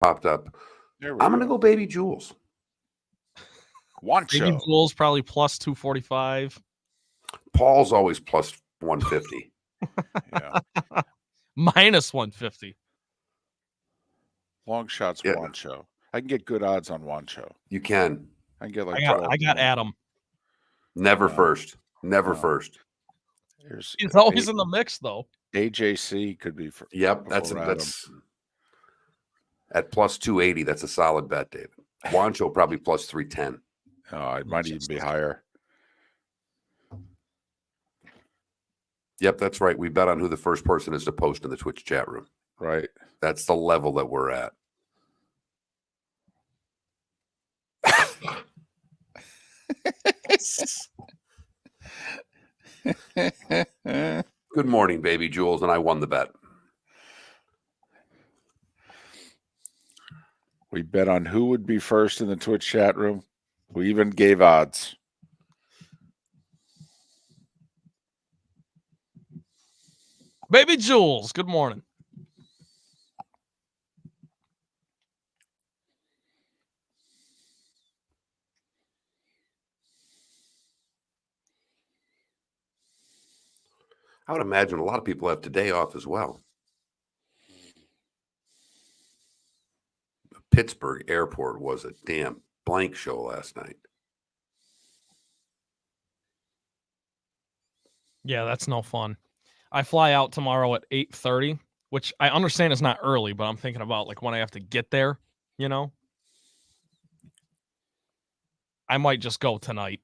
popped up. I'm going to go Baby Jules. Baby Jules probably plus 245. Paul's always plus 150. Yeah. Minus 150. Long shots, Wancho. I can get good odds on Wancho. You can. I can get like I got Adam. Never first. Never first. He's always in the mix, though. AJC could be for. Yep, that's at plus 280. That's a solid bet, David. Wancho probably plus 310. Oh, it might even be higher. Yep, that's right. We bet on who the first person is to post in the Twitch chat room. Right. That's the level that we're at. Good morning, Baby Jules, and I won the bet. We bet on who would be first in the Twitch chat room. We even gave odds. Baby Jules, good morning. I would imagine a lot of people have today off as well. Pittsburgh Airport was a damn blank show last night. Yeah, that's no fun. I fly out tomorrow at 8:30, which I understand is not early, but I'm thinking about like when I have to get there, you know? I might just go tonight.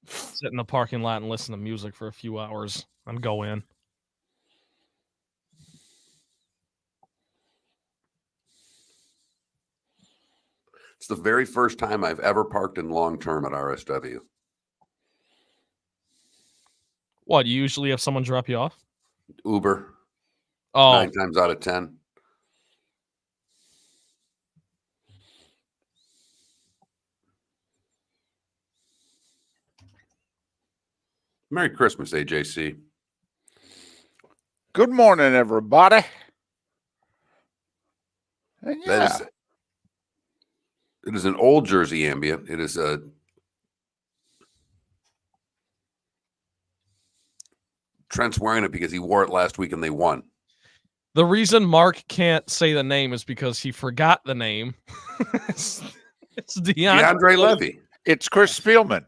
Sit in the parking lot and listen to music for a few hours and go in. It's the very first time I've ever parked in long term at RSW. What, you usually have someone drop you off? Uber. Oh. 9 times out of 10. Merry Christmas, AJC. Good morning, everybody. Yeah. It is an old jersey ambient. It is a Trent's wearing it because he wore it last week and they won. The reason Mark can't say the name is because he forgot the name. It's DeAndre Levy. It's Chris Spielman.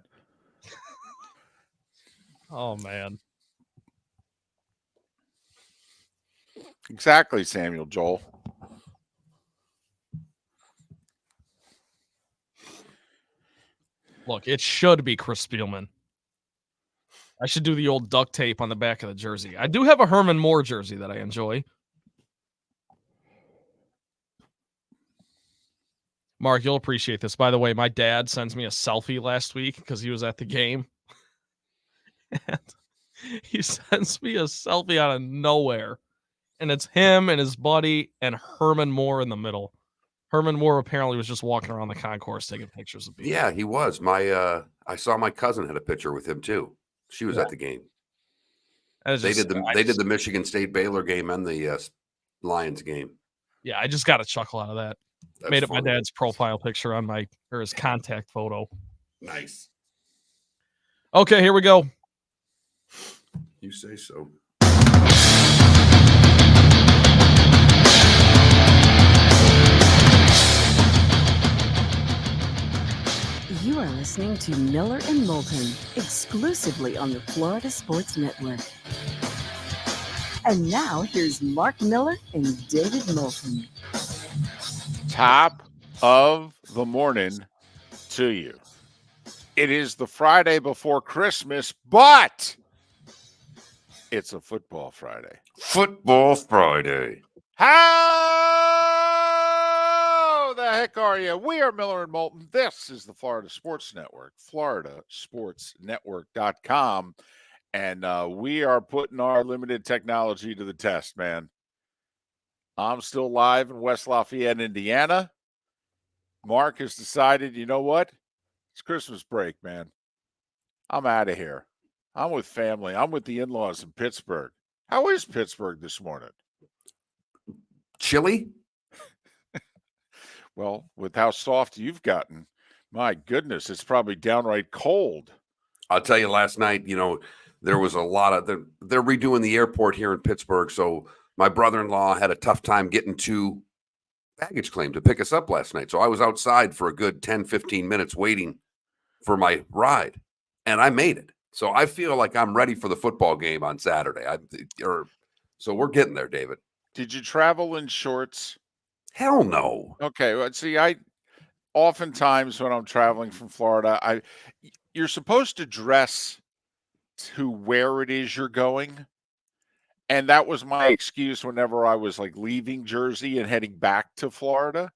Oh, man. Exactly, Samuel Joel. Look, it should be Chris Spielman. I should do the old duct tape on the back of the jersey. I do have a Herman Moore jersey that I enjoy. Mark, you'll appreciate this. By the way, my dad sends me a selfie last week because he was at the game. And he sends me a selfie out of nowhere. And it's him and his buddy and Herman Moore in the middle. Herman Moore apparently was just walking around the concourse taking pictures of people. Yeah, he was. I saw my cousin had a picture with him too. She was at the game. They did the Michigan State Baylor game and the Lions game. Yeah, I just got a chuckle out of that. That's made it funny. my dad's profile picture on his contact photo. Nice. Okay, here we go. You say so. You are listening to Miller and Moulton, exclusively on the Florida Sports Network. And now, here's Mark Miller and David Moulton. Top of the morning to you. It is the Friday before Christmas, but it's a football Friday. Football Friday. How the heck are you? We are Miller and Moulton. This is the Florida Sports Network, floridasportsnetwork.com. And we are putting our limited technology to the test, man. I'm still live in West Lafayette, Indiana. Mark has decided, you know what? It's Christmas break, man. I'm out of here. I'm with family. I'm with the in-laws in Pittsburgh. How is Pittsburgh this morning? Chilly? Well, with how soft you've gotten, my goodness, it's probably downright cold. I'll tell you, last night, there was a lot of they're redoing the airport here in Pittsburgh. So my brother-in-law had a tough time getting to baggage claim to pick us up last night. So I was outside for a good 10, 15 minutes waiting for my ride, and I made it. So I feel like I'm ready for the football game on Saturday. So we're getting there, David. Did you travel in shorts? Hell no. Okay, well, see, oftentimes when I'm traveling from Florida, you're supposed to dress to where it is you're going. And that was my excuse whenever I was like leaving Jersey and heading back to Florida.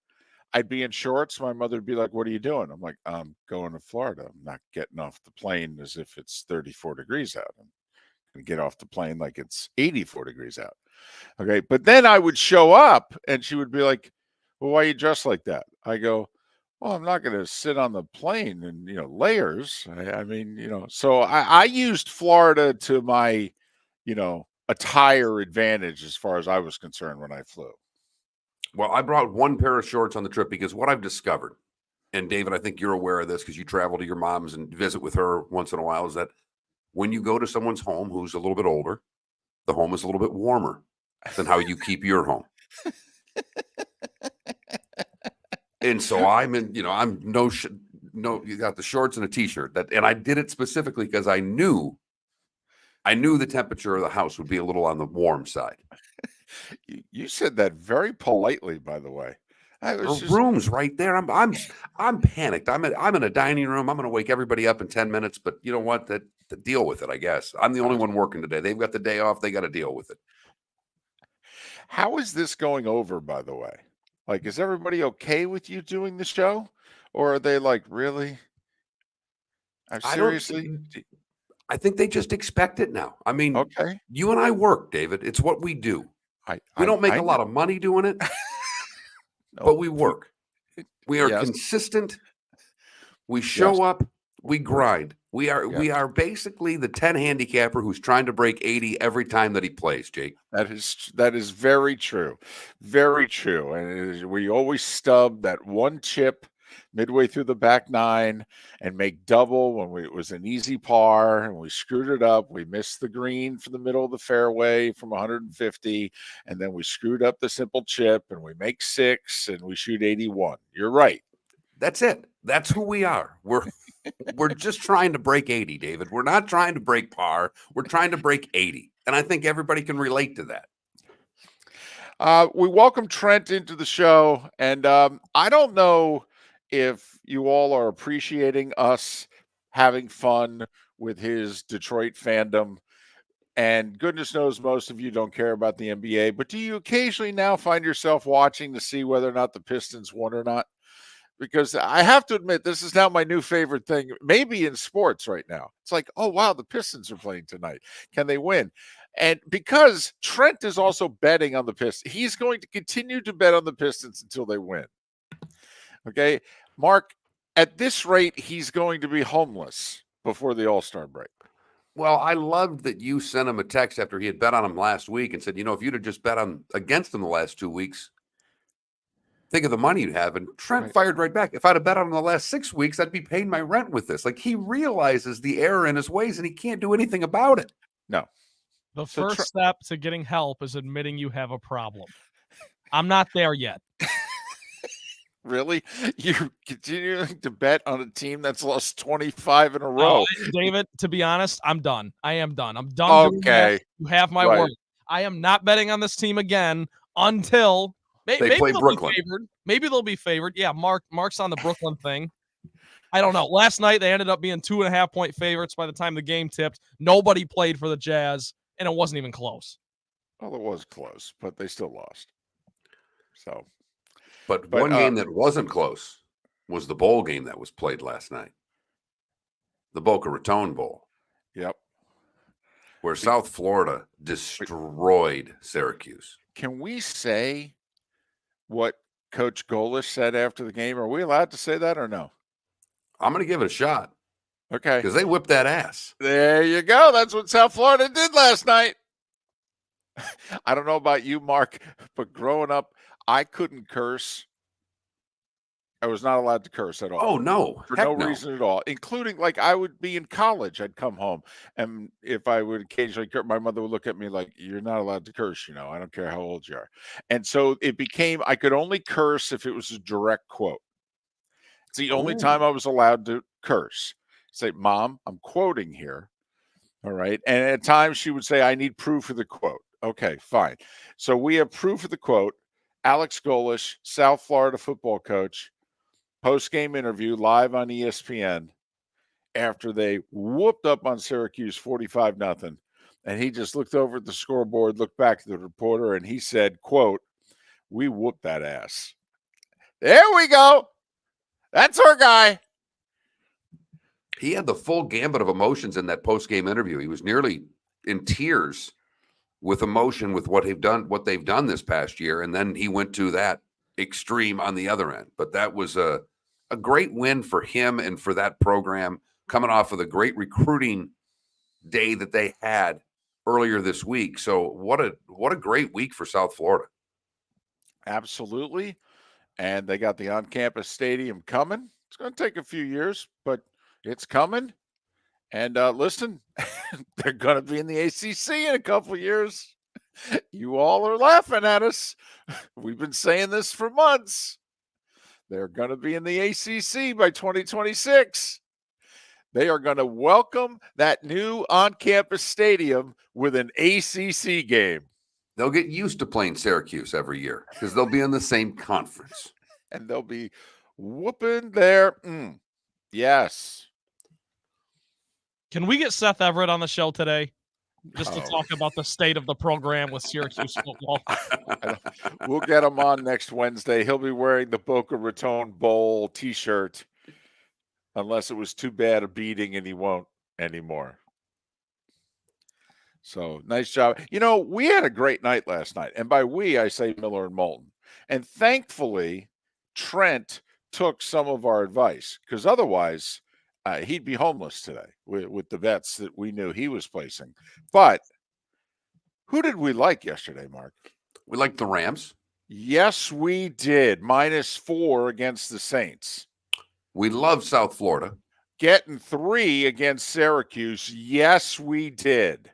I'd be in shorts. My mother would be like, "What are you doing?" I'm like, "I'm going to Florida. I'm not getting off the plane as if it's 34 degrees out. I'm going to get off the plane like it's 84 degrees out." Okay. But then I would show up and she would be like, "Well, why are you dressed like that?" I go, "Well, I'm not going to sit on the plane in, layers." I mean, so I used Florida to my, attire advantage as far as I was concerned when I flew. Well, I brought one pair of shorts on the trip because what I've discovered, and David, I think you're aware of this because you travel to your mom's and visit with her once in a while, is that when you go to someone's home who's a little bit older, the home is a little bit warmer than how you keep your home. And so I'm in, I'm no, you got the shorts and a t-shirt and I did it specifically because I knew the temperature of the house would be a little on the warm side. You said that very politely, by the way. Room's right there. I'm panicked. I'm in a dining room. I'm going to wake everybody up in 10 minutes. But you know what? To deal with it, I guess. I'm the only one working today. They've got the day off. They got to deal with it. How is this going over, by the way? Like, is everybody okay with you doing the show, or are they like, really? Seriously? I think they just expect it now. I mean, okay. You and I work, David. It's what we do. We don't make a lot of money doing it, but we work. We are consistent. We show up. We grind. We are basically the 10 handicapper who's trying to break 80 every time that he plays, Jake. That is very true. Very true. And we always stub that one chip midway through the back nine and make double when it was an easy par and we screwed it up. We missed the green for the middle of the fairway from 150, and then we screwed up the simple chip and we make 6 and we shoot 81. You're right. That's it. That's who we are. We're just trying to break 80, David. We're not trying to break par. We're trying to break 80. And I think everybody can relate to that. We welcome Trent into the show. And I don't know if you all are appreciating us having fun with his Detroit fandom. And goodness knows most of you don't care about the NBA. But do you occasionally now find yourself watching to see whether or not the Pistons won or not? Because I have to admit, this is now my new favorite thing, maybe in sports right now. It's like, oh, wow, the Pistons are playing tonight. Can they win? And because Trent is also betting on the Pistons, he's going to continue to bet on the Pistons until they win. Okay, Mark, at this rate, he's going to be homeless before the All-Star break. Well, I loved that you sent him a text after he had bet on him last week and said, if you'd have just bet against him the last 2 weeks, think of the money you'd have. And Trent fired right back. If I'd have bet on him the last 6 weeks, I'd be paying my rent with this. Like, he realizes the error in his ways and he can't do anything about it. No. The first step to getting help is admitting you have a problem. I'm not there yet. Really? You're continuing to bet on a team that's lost 25 in a row. David, to be honest, I'm done. I am done. I'm done. Okay. You have my word. I am not betting on this team again until maybe play they'll Brooklyn. be favored. Maybe they'll be favored. Yeah, Mark's on the Brooklyn thing. I don't know. Last night, they ended up being 2.5-point favorites by the time the game tipped. Nobody played for the Jazz, and it wasn't even close. Well, it was close, but they still lost. So... But one game that wasn't close was the bowl game that was played last night. The Boca Raton Bowl. Yep. Where South Florida destroyed Syracuse. Can we say what Coach Golish said after the game? Are we allowed to say that or no? I'm going to give it a shot. Okay. Because they whipped that ass. There you go. That's what South Florida did last night. I don't know about you, Mark, but growing up, I couldn't curse. I was not allowed to curse at all. Oh no, For heck no no. reason at all, including like I would be in college. I'd come home, and if I would occasionally curse, my mother would look at me like, "You're not allowed to curse, you know. I don't care how old you are." And so it became I could only curse if it was a direct quote. It's the only time I was allowed to curse. Say, "Mom, I'm quoting here." All right. And at times she would say, "I need proof of the quote." Okay, fine. So we have proof of the quote. Alex Golish, South Florida football coach, post-game interview live on ESPN after they whooped up on Syracuse 45-0. And he just looked over at the scoreboard, looked back at the reporter, and he said, quote, "We whooped that ass." There we go. That's our guy. He had the full gambit of emotions in that post-game interview. He was nearly in tears with emotion with what they've done this past year. And then he went to that extreme on the other end. But that was a great win for him and for that program, coming off of the great recruiting day that they had earlier this week. So what a great week for South Florida. Absolutely. And they got the on-campus stadium coming. It's going to take a few years, but it's coming. And listen, they're going to be in the ACC in a couple of years. You all are laughing at us. We've been saying this for months. They're going to be in the ACC by 2026. They are going to welcome that new on-campus stadium with an ACC game. They'll get used to playing Syracuse every year because they'll be in the same conference. And they'll be whooping their yes. Can we get Seth Everett on the show today? Just to talk about the state of the program with Syracuse football. We'll get him on next Wednesday. He'll be wearing the Boca Raton Bowl T-shirt, unless it was too bad a beating and he won't anymore. So nice job. You know, we had a great night last night. And by we, I say Miller and Moulton. And thankfully, Trent took some of our advice, because otherwise he'd be homeless today with the vets that we knew he was placing. But who did we like yesterday, Mark? We liked the Rams. Yes, we did. -4 against the Saints. We love South Florida. Getting 3 against Syracuse. Yes, we did.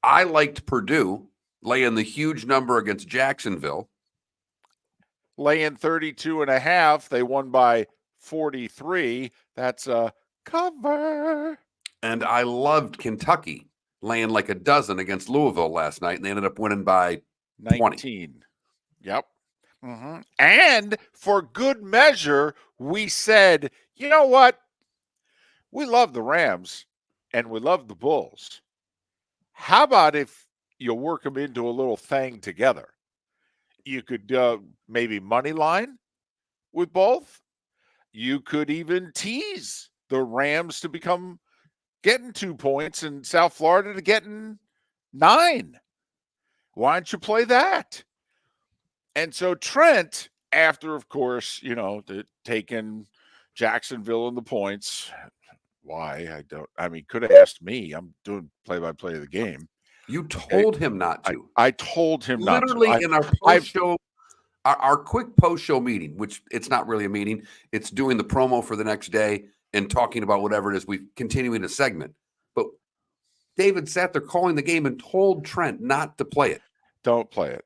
I liked Purdue laying the huge number against Jacksonville. Laying 32.5. They won by 43. That's a cover. And I loved Kentucky laying like a dozen against Louisville last night, and they ended up winning by 19. 20. Yep. And for good measure, we said, you know what? We love the Rams and we love the Bulls. How about if you work them into a little thing together? You could maybe money line with both. You could even tease the Rams to getting 2 points and South Florida to getting 9. Why don't you play that? And so Trent, after, of course, taking Jacksonville in the points, why? Could have asked me. I'm doing play-by-play of the game. You told him not to. I told him not to. Literally in our post-show, our quick post-show meeting, which it's not really a meeting. It's doing the promo for the next day and talking about whatever it is. We continuing a segment. But David sat there calling the game and told Trent not to play it. Don't play it.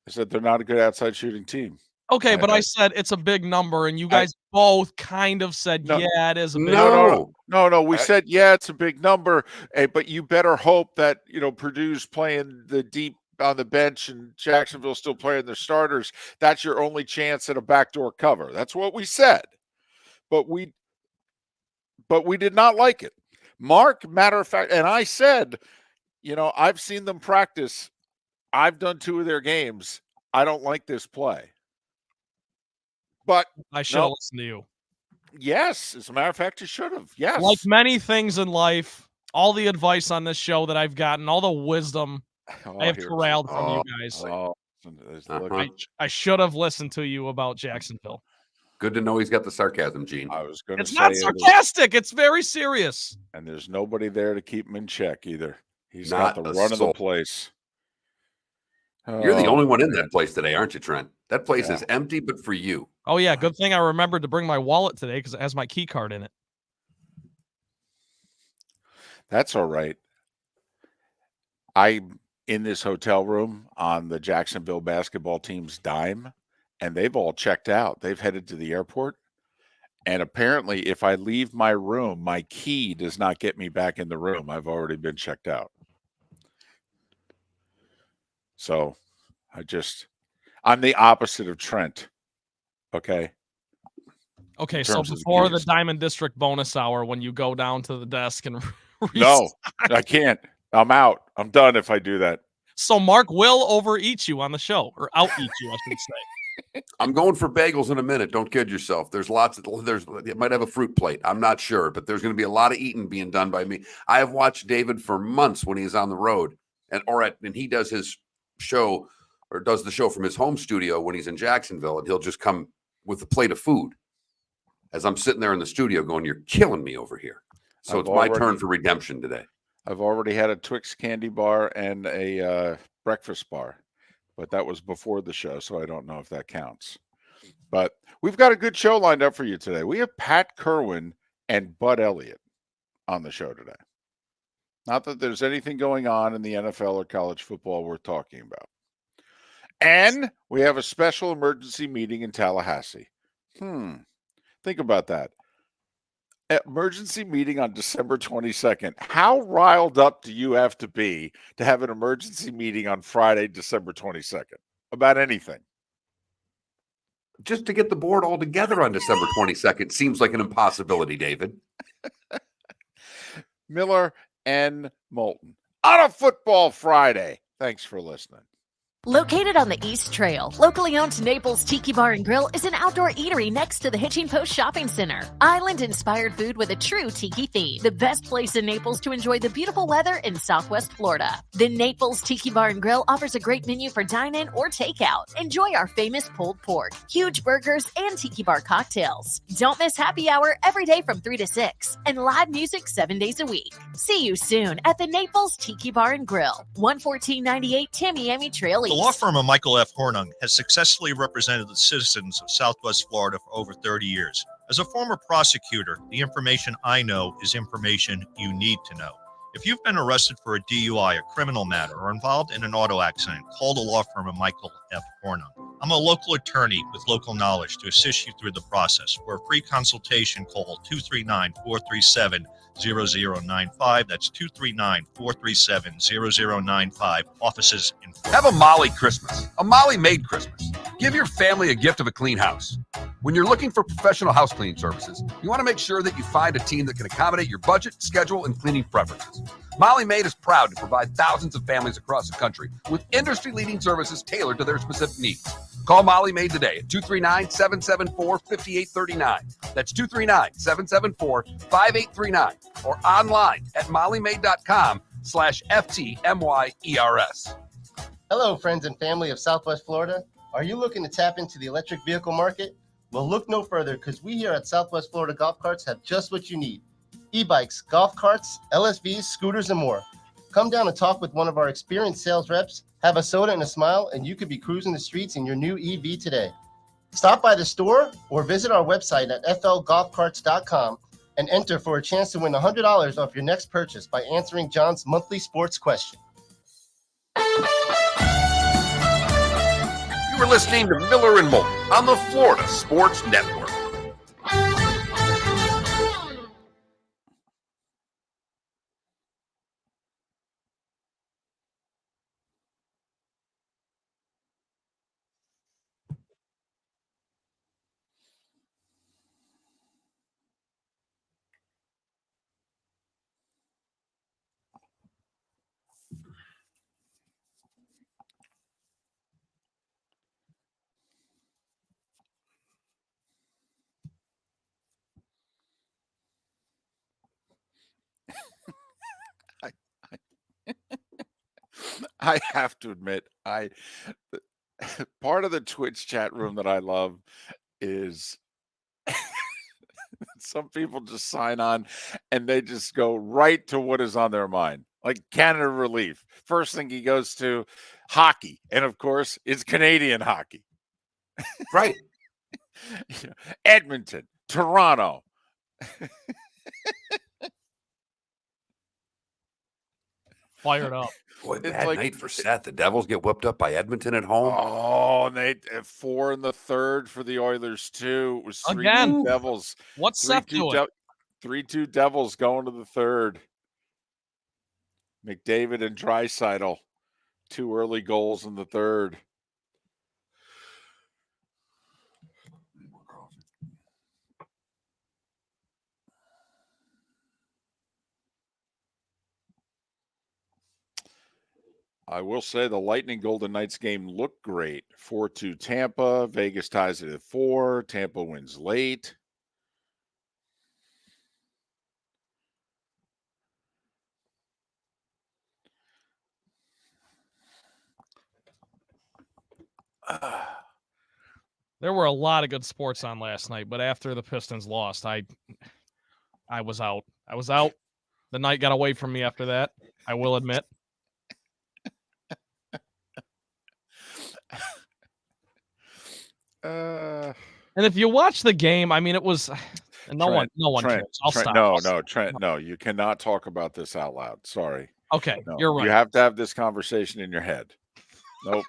I said they're not a good outside shooting team. Okay, but I said it's a big number, and you guys both kind of said, yeah, it is a big number. No. We said, yeah, it's a big number, but you better hope that, Purdue's playing the deep on the bench and Jacksonville's still playing their starters. That's your only chance at a backdoor cover. That's what we said. But we did not like it. Mark, matter of fact, and I said, I've seen them practice. I've done 2 of their games. I don't like this play. But I should have listened to you. Yes, as a matter of fact, you should have. Yes. Like many things in life, all the advice on this show that I've gotten, all the wisdom I have corralled from you guys. I should have listened to you about Jacksonville. Good to know he's got the sarcasm, Gene. I was going to say it's not sarcastic. It's very serious. And there's nobody there to keep him in check either. He's Not got the run of the place. You're the Oh, only one in that place today, aren't you, Trent? That place Yeah. is empty, but for you. Oh yeah, good thing I remembered to bring my wallet today because it has my key card in it. that's all right. I'm in this hotel room on the Jacksonville basketball team's dime, and they've all checked out. They've headed to the airport. And apparently, if I leave my room, my key does not get me back in the room. I've already been checked out. So I'm the opposite of Trent. Okay. Okay, In so terms of the before the keys. Diamond District bonus hour, when you go down to the desk and No, I can't. I'm out. I'm done if I do that. So Mark will overeat you on the show, or out eat you, I should say. I'm going for bagels in a minute. Don't kid yourself. There's it might have a fruit plate. I'm not sure, but there's going to be a lot of eating being done by me. I have watched David for months when he's on the road and he does his show or does the show from his home studio when he's in Jacksonville, and he'll just come with a plate of food as I'm sitting there in the studio going, "You're killing me over here." So it's my turn for redemption today. I've already had a Twix candy bar and a breakfast bar, but that was before the show, so I don't know if that counts. But we've got a good show lined up for you today. We have Pat Kirwan and Bud Elliott on the show today. Not that there's anything going on in the NFL or college football worth talking about. And we have a special emergency meeting in Tallahassee. Think about that. Emergency meeting on December 22nd. How riled up do you have to be to have an emergency meeting on Friday, December 22nd about anything? Just to get the board all together on December 22nd seems like an impossibility, David. Miller and Moulton on a football Friday. Thanks for listening. Located on the East Trail, locally owned Naples Tiki Bar and Grill is an outdoor eatery next to the Hitching Post Shopping Center. Island-inspired food with a true tiki theme. The best place in Naples to enjoy the beautiful weather in Southwest Florida. The Naples Tiki Bar and Grill offers a great menu for dine-in or takeout. Enjoy our famous pulled pork, huge burgers, and tiki bar cocktails. Don't miss happy hour every day from 3 to 6 and live music 7 days a week. See you soon at the Naples Tiki Bar and Grill, 11498 Tamiami Trail East. The law firm of Michael F. Hornung has successfully represented the citizens of Southwest Florida for over 30 years. As a former prosecutor, the information I know is information you need to know. If you've been arrested for a DUI, a criminal matter, or involved in an auto accident, call the law firm of Michael F. Hornung. I'm a local attorney with local knowledge to assist you through the process. For a free consultation, call 239-437-0095. That's 239-437-0095. Offices in Florida. Have a Molly Christmas, a Molly-made Christmas. Give your family a gift of a clean house. When you're looking for professional house cleaning services, you want to make sure that you find a team that can accommodate your budget, schedule, and cleaning preferences. Molly Maid is proud to provide thousands of families across the country with industry-leading services tailored to their specific needs. Call Molly Maid today at 239-774-5839. That's 239-774-5839 or online at mollymaid.com/FTMYERS. Hello, friends and family of Southwest Florida. Are you looking to tap into the electric vehicle market? Well, look no further, because we here at Southwest Florida Golf Carts have just what you need. E-bikes, golf carts, LSVs, scooters, and more. Come down and talk with one of our experienced sales reps, have a soda and a smile, and you could be cruising the streets in your new EV today. Stop by the store or visit our website at flgolfcarts.com and enter for a chance to win $100 off your next purchase by answering John's monthly sports question. You are listening to Miller and Moulton on the Florida Sports Network. I have to admit, part of the Twitch chat room that I love is some people just sign on and they just go right to what is on their mind, like Canada Relief. First thing he goes to, hockey. And of course, it's Canadian hockey. Right. Edmonton, Toronto. Fired up. Boy, It's bad like- night for Seth. The Devils get whipped up by Edmonton at home. Oh, and they 4 in the third for the Oilers too. It was 3-2 Again. Devils. What's Seth doing? 3-2 Devils going to the third. McDavid and Draisaitl, 2 early goals in the third. I will say the Lightning Golden Knights game looked great. 4-2 Tampa. Vegas ties it at 4. Tampa wins late. There were a lot of good sports on last night, but after the Pistons lost, I was out. I was out. The night got away from me after that, I will admit. And if you watch the game, I mean, it was no one Trent, cares. I'll stop. Trent, no, you cannot talk about this out loud. Sorry. Okay, No, you're right. You have to have this conversation in your head. Nope.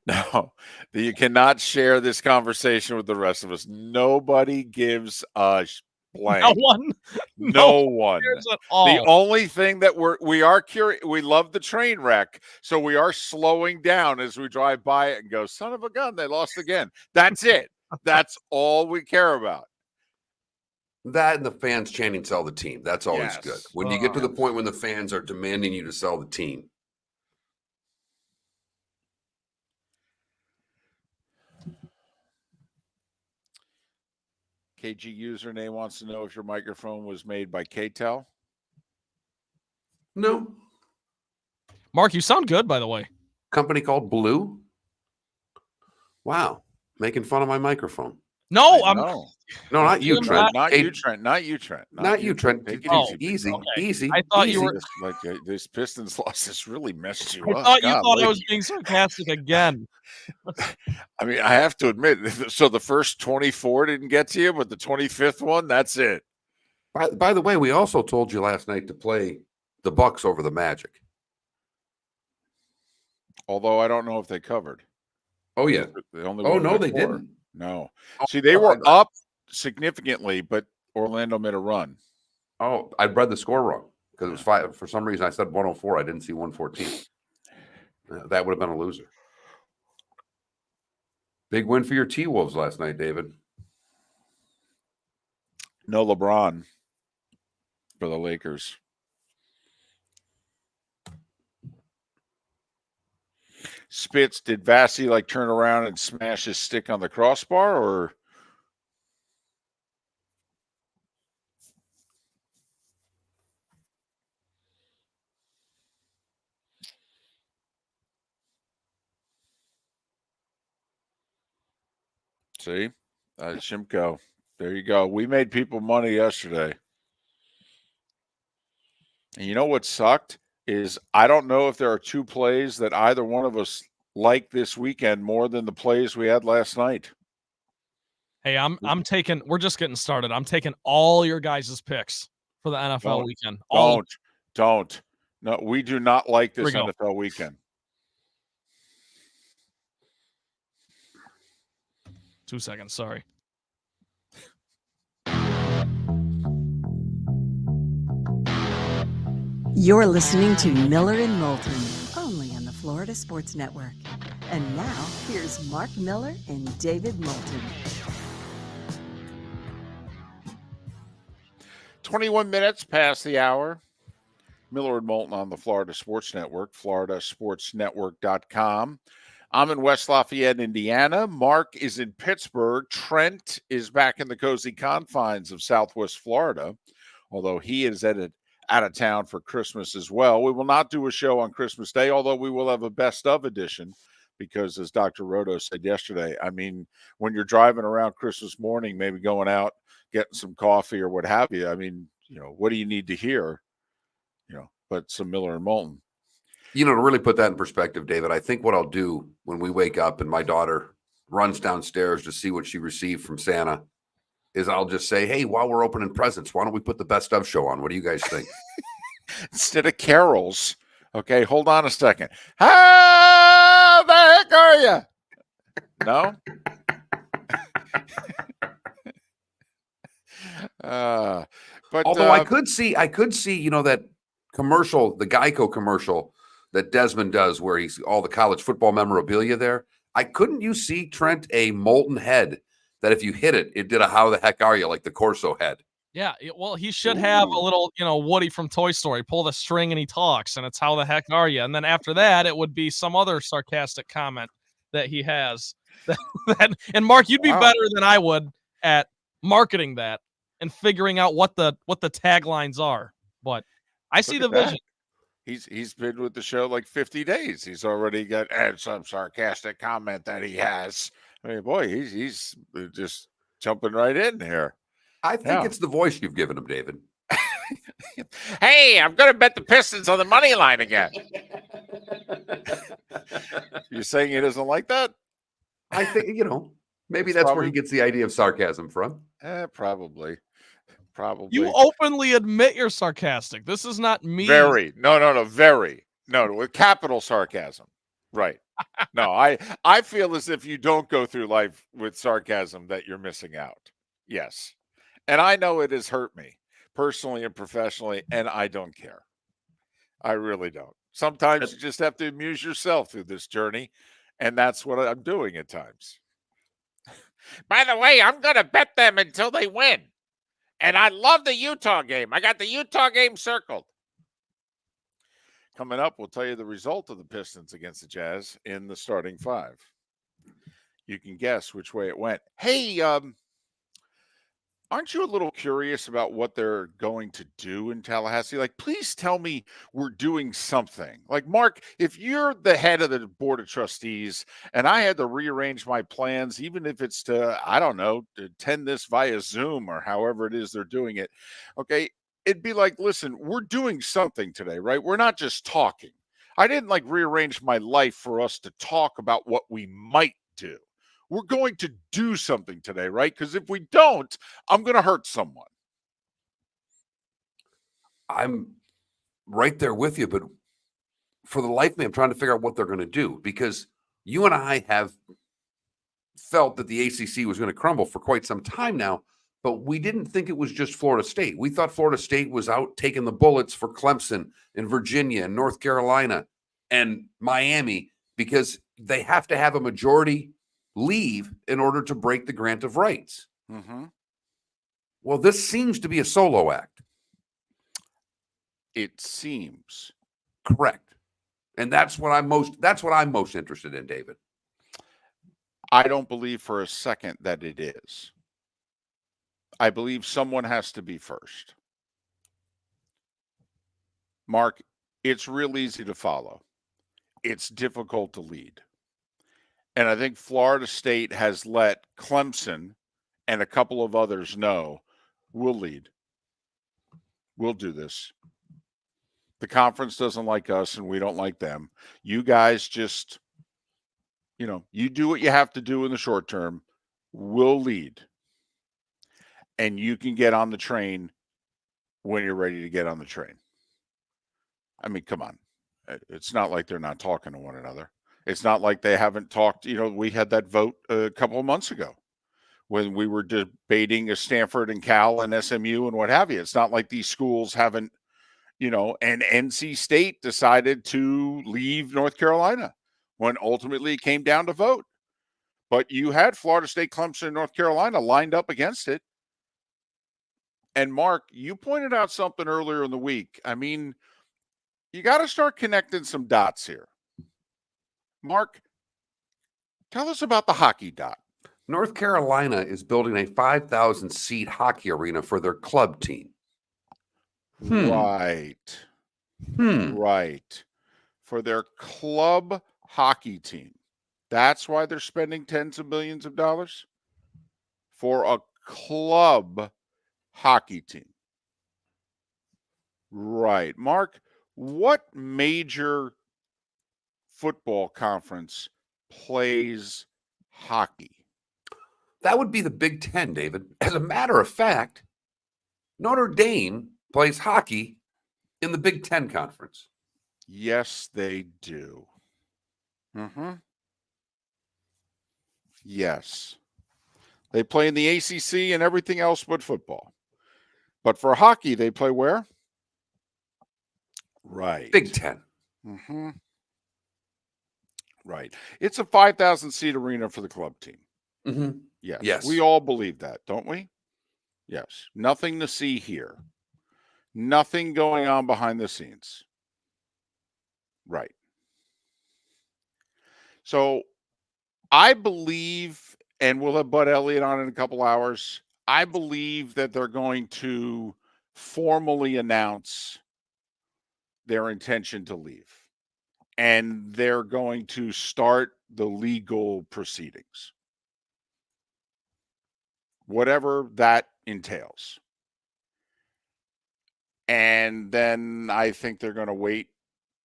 No, you cannot share this conversation with the rest of us. Nobody gives a blank. No one. No one. cares at all. The only thing that we are curious, we love the train wreck, so we are slowing down as we drive by it and go, son of a gun, they lost again. That's it. That's all we care about. That and the fans chanting sell the team. That's always Yes. good. When you get to the point when the fans are demanding you to sell the team. KG username wants to know if your microphone was made by KTEL. No. Mark, you sound good, by the way. Company called Blue. Wow. Making fun of my microphone. No, No, No, not you, Jim, Trent. not Hey, you, Trent. Not you, Trent. Not you, Trent. Take it Oh, easy. Easy, okay. easy. I thought you easy. were- This Pistons loss has really messed you I up. thought you thought I Golly. was being sarcastic again. I mean, I have to admit, so the first 24 didn't get to you, but the 25th one, that's it. By the way, we also told you last night to play the Bucks over the Magic. Although I don't know if they covered. Oh, yeah. They only Oh, won no, by they 4. didn't. No. Oh, See, they oh, were I- up significantly, but Orlando made a run. Oh, I read the score wrong because it was 5. For some reason, I said 104. I didn't see 114. That would have been a loser. Big win for your T-Wolves last night, David. No LeBron for the Lakers. Spitz, did Vassy like turn around and smash his stick on the crossbar, or see? Shimko. There you go. We made people money yesterday. And you know what sucked is I don't know if there are 2 plays that either one of us like this weekend more than the plays we had last night. Hey, I'm taking. We're just getting started. I'm taking all your guys' picks for the NFL Don't. weekend. All of Don't. No, we do not like Here we this go. NFL weekend. 2 seconds. Sorry. You're listening to Miller and Moulton, only on the Florida Sports Network. And now, here's Mark Miller and David Moulton. 21 minutes past the hour. Miller and Moulton on the Florida Sports Network, floridasportsnetwork.com. I'm in West Lafayette, Indiana. Mark is in Pittsburgh. Trent is back in the cozy confines of Southwest Florida, although he is out of town for Christmas as well. We will not do a show on Christmas Day, although we will have a best of edition because, as Dr. Roto said yesterday, I mean, when you're driving around Christmas morning, maybe going out, getting some coffee or what have you, I mean, you know, what do you need to hear? You know, but some Miller and Moulton. You know, to really put that in perspective, David, I think what I'll do when we wake up and my daughter runs downstairs to see what she received from Santa is I'll just say, hey, while we're opening presents, why don't we put the best of show on? What do you guys think? Instead of carols. Okay, hold on a second. How the heck are you? No? But Although I could see, you know, that commercial, the Geico commercial that Desmond does where he's all the college football memorabilia there. Couldn't you see, Trent, a Moulton head that if you hit it, it did a how the heck are you, like the Corso head? Yeah, well, he should have a little, Woody from Toy Story pull the string and he talks, and it's how the heck are you? And then after that, it would be some other sarcastic comment that he has. And Mark, you'd be better than I would at marketing that and figuring out what the taglines are. But I see the vision. He's been with the show like 50 days. He's already got some sarcastic comment that he has. I mean, boy, he's just jumping right in here. I think it's the voice you've given him, David. Hey, I'm going to bet the Pistons on the money line again. You're saying he doesn't like that? I think, maybe that's where he gets the idea of sarcasm from. Probably. You openly admit you're sarcastic. This is not me. Very. No. Very. No, with capital sarcasm. Right. No, I feel as if you don't go through life with sarcasm that you're missing out. Yes. And I know it has hurt me personally and professionally, and I don't care. I really don't. Sometimes you just have to amuse yourself through this journey, and that's what I'm doing at times. By the way, I'm going to bet them until they win. And I love the Utah game. I got the Utah game circled. Coming up, we'll tell you the result of the Pistons against the Jazz in the starting five. You can guess which way it went. Hey, aren't you a little curious about what they're going to do in Tallahassee? Like, please tell me we're doing something. Like, Mark, if you're the head of the board of trustees and I had to rearrange my plans, even if it's to, I don't know, to attend this via Zoom or however it is they're doing it, okay, it'd be like, listen, we're doing something today, right? We're not just talking. I didn't like rearrange my life for us to talk about what we might do. We're going to do something today, right? Because if we don't, I'm going to hurt someone. I'm right there with you, but for the life of me, I'm trying to figure out what they're going to do because you and I have felt that the ACC was going to crumble for quite some time now, but we didn't think it was just Florida State. We thought Florida State was out taking the bullets for Clemson and Virginia and North Carolina and Miami because they have to have a majority leave in order to break the grant of rights. Mm-hmm. Well, this seems to be a solo act. It seems. Correct. And that's what I'm most interested in, David. I don't believe for a second that it is. I believe someone has to be first. Mark, it's real easy to follow. It's difficult to lead. And I think Florida State has let Clemson and a couple of others know we'll lead. We'll do this. The conference doesn't like us and we don't like them. You guys just, you do what you have to do in the short term. We'll lead. And you can get on the train when you're ready to get on the train. I mean, come on. It's not like they're not talking to one another. It's not like they haven't talked. We had that vote a couple of months ago when we were debating a Stanford and Cal and SMU and what have you. It's not like these schools haven't, and NC State decided to leave North Carolina when ultimately it came down to vote. But you had Florida State, Clemson, and North Carolina lined up against it. And Mark, you pointed out something earlier in the week. I mean, you got to start connecting some dots here. Mark, tell us about the hockey dot. North Carolina is building a 5,000-seat hockey arena for their club team. Right. Right. For their club hockey team. That's why they're spending tens of millions of dollars? For a club hockey team. Right. Mark, what major football conference plays hockey? That would be the Big Ten, David. As a matter of fact, Notre Dame plays hockey in the Big Ten conference. Yes, they do. Yes. They play in the ACC and everything else but football. But for hockey, they play where? Right. Big Ten. Right. It's a 5,000 seat arena for the club team. Yes. Yes. We all believe that, don't we? Yes. Nothing to see here. Nothing going on behind the scenes. Right. So I believe, and we'll have Bud Elliott on in a couple hours, I believe that they're going to formally announce their intention to leave. And they're going to start the legal proceedings, whatever that entails. And then I think they're going to wait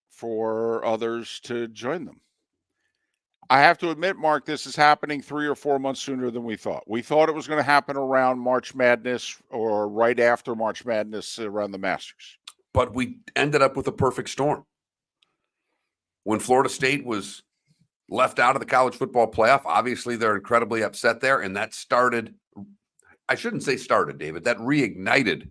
for others to join them. I have to admit, Mark, this is happening 3 or 4 months sooner than we thought. We thought it was going to happen around March Madness or right after March Madness around the Masters. But we ended up with a perfect storm. When Florida State was left out of the college football playoff, obviously they're incredibly upset there. And that started, I shouldn't say started, David, that reignited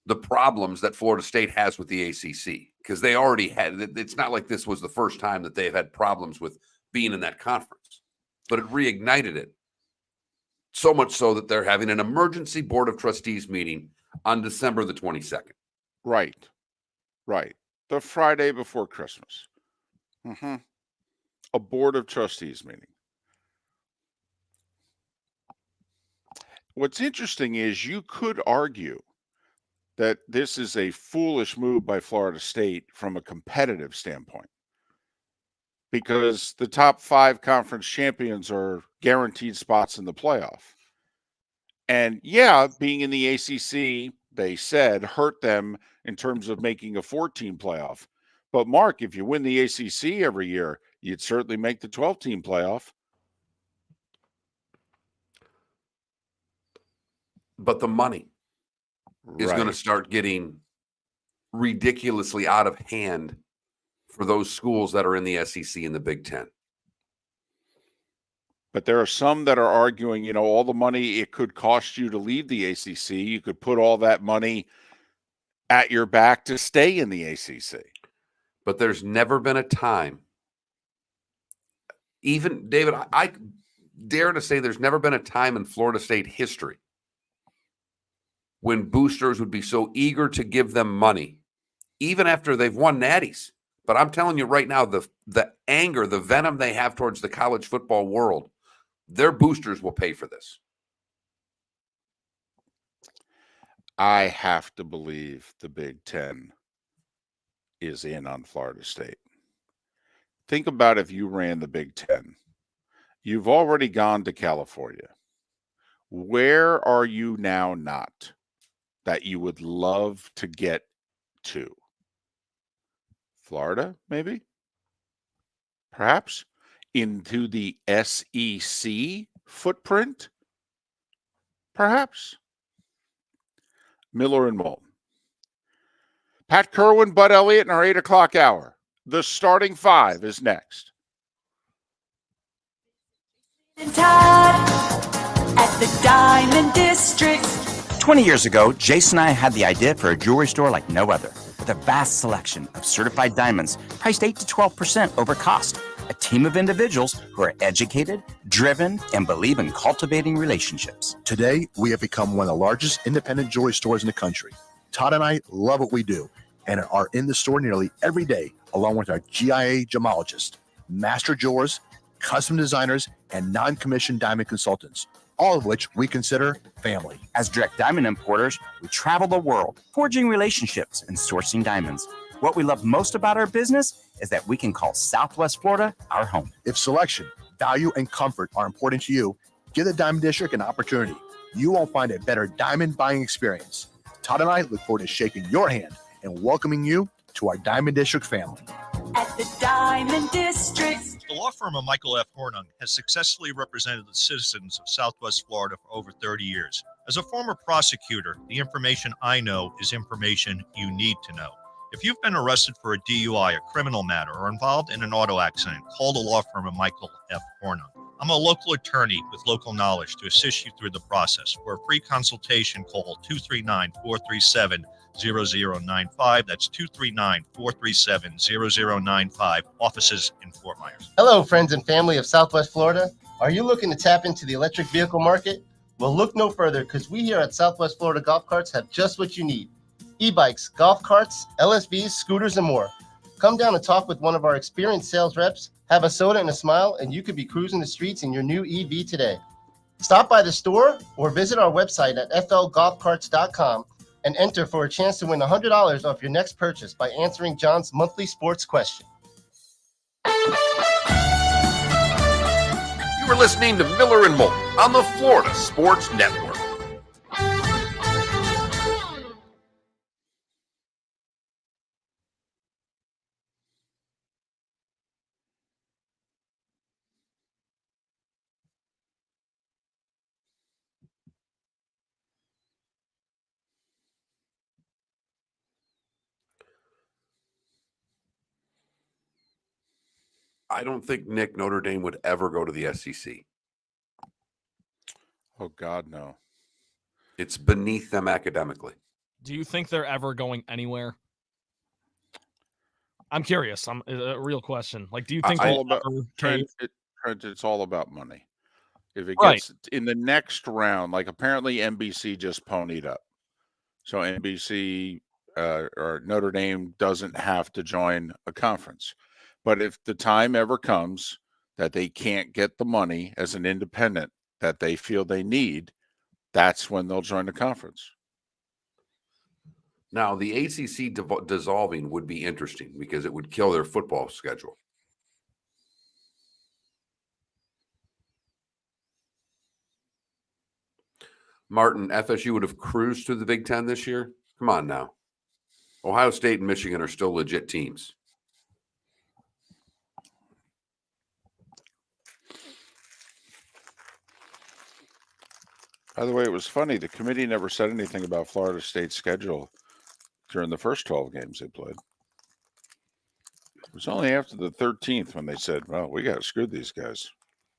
the problems that Florida State has with the ACC, because they already had, it's not like this was the first time that they've had problems with being in that conference, but it reignited it. So much so that they're having an emergency board of trustees meeting on December the 22nd. Right. Right. The Friday before Christmas. A board of trustees meeting. What's interesting is you could argue that this is a foolish move by Florida State from a competitive standpoint, because the top 5 conference champions are guaranteed spots in the playoff. And yeah, being in the ACC, they said, hurt them in terms of making a 14 playoff. But Mark, if you win the ACC every year, you'd certainly make the 12-team playoff. But the money is going to start getting ridiculously out of hand for those schools that are in the SEC and the Big Ten. But there are some that are arguing, all the money it could cost you to leave the ACC, you could put all that money at your back to stay in the ACC. But there's never been a time, even, David, I dare to say there's never been a time in Florida State history when boosters would be so eager to give them money, even after they've won natties. But I'm telling you right now, the anger, the venom they have towards the college football world, their boosters will pay for this. I have to believe the Big Ten is in on Florida State. Think about if you ran the Big Ten. You've already gone to California. Where are you now not that you would love to get to? Florida, maybe? Perhaps? Into the SEC footprint? Perhaps? Miller and Moulton. Pat Kirwan, Bud Elliott in our 8 o'clock hour. The starting 5 is next. At the Diamond District. 20 years ago, Jason and I had the idea for a jewelry store like no other, with a vast selection of certified diamonds priced 8 to 12% over cost. A team of individuals who are educated, driven, and believe in cultivating relationships. Today, we have become one of the largest independent jewelry stores in the country. Todd and I love what we do and are in the store nearly every day, along with our GIA gemologists, master jewelers, custom designers, and non-commissioned diamond consultants, all of which we consider family. As direct diamond importers, we travel the world, forging relationships and sourcing diamonds. What we love most about our business is that we can call Southwest Florida our home. If selection, value, and comfort are important to you, give the Diamond District an opportunity. You won't find a better diamond buying experience. Todd and I look forward to shaking your hand and welcoming you to our Diamond District family. at the Diamond District. The law firm of Michael F. Hornung has successfully represented the citizens of Southwest Florida for over 30 years. As a former prosecutor, the information I know is information you need to know. If you've been arrested for a DUI, a criminal matter, or involved in an auto accident, call the law firm of Michael F. Hornung. I'm a local attorney with local knowledge to assist you through the process. For a free consultation, call 239-437-0095. That's 239-437-0095. Offices in Fort Myers. Hello, friends and family of Southwest Florida. Are you looking to tap into the electric vehicle market? Well, look no further, because we here at Southwest Florida Golf Carts have just what you need. E-bikes, golf carts, LSVs, scooters, and more. Come down and talk with one of our experienced sales reps, have a soda and a smile, and you could be cruising the streets in your new EV today. Stop by the store or visit our website at flgolfcarts.com and enter for a chance to win $100 off your next purchase by answering John's monthly sports question. You were listening to Miller and Moulton on the Florida Sports Network. I don't think, Nick, Notre Dame would ever go to the SEC. Oh, God, no. It's beneath them academically. Do you think they're ever going anywhere? I'm curious. I'm a real question. Like, do you think All they'll about, ever Trent, cave? it's all about money. If it Right. gets in the next round, like apparently NBC just ponied up. So NBC or Notre Dame doesn't have to join a conference. But if the time ever comes that they can't get the money as an independent that they feel they need, that's when they'll join the conference. Now, the ACC dissolving would be interesting because it would kill their football schedule. Martin, FSU would have cruised to the Big Ten this year? Come on now. Ohio State and Michigan are still legit teams. By the way, it was funny. The committee never said anything about Florida State's schedule during the first 12 games they played. It was only after the 13th when they said, well, we got to screw these guys.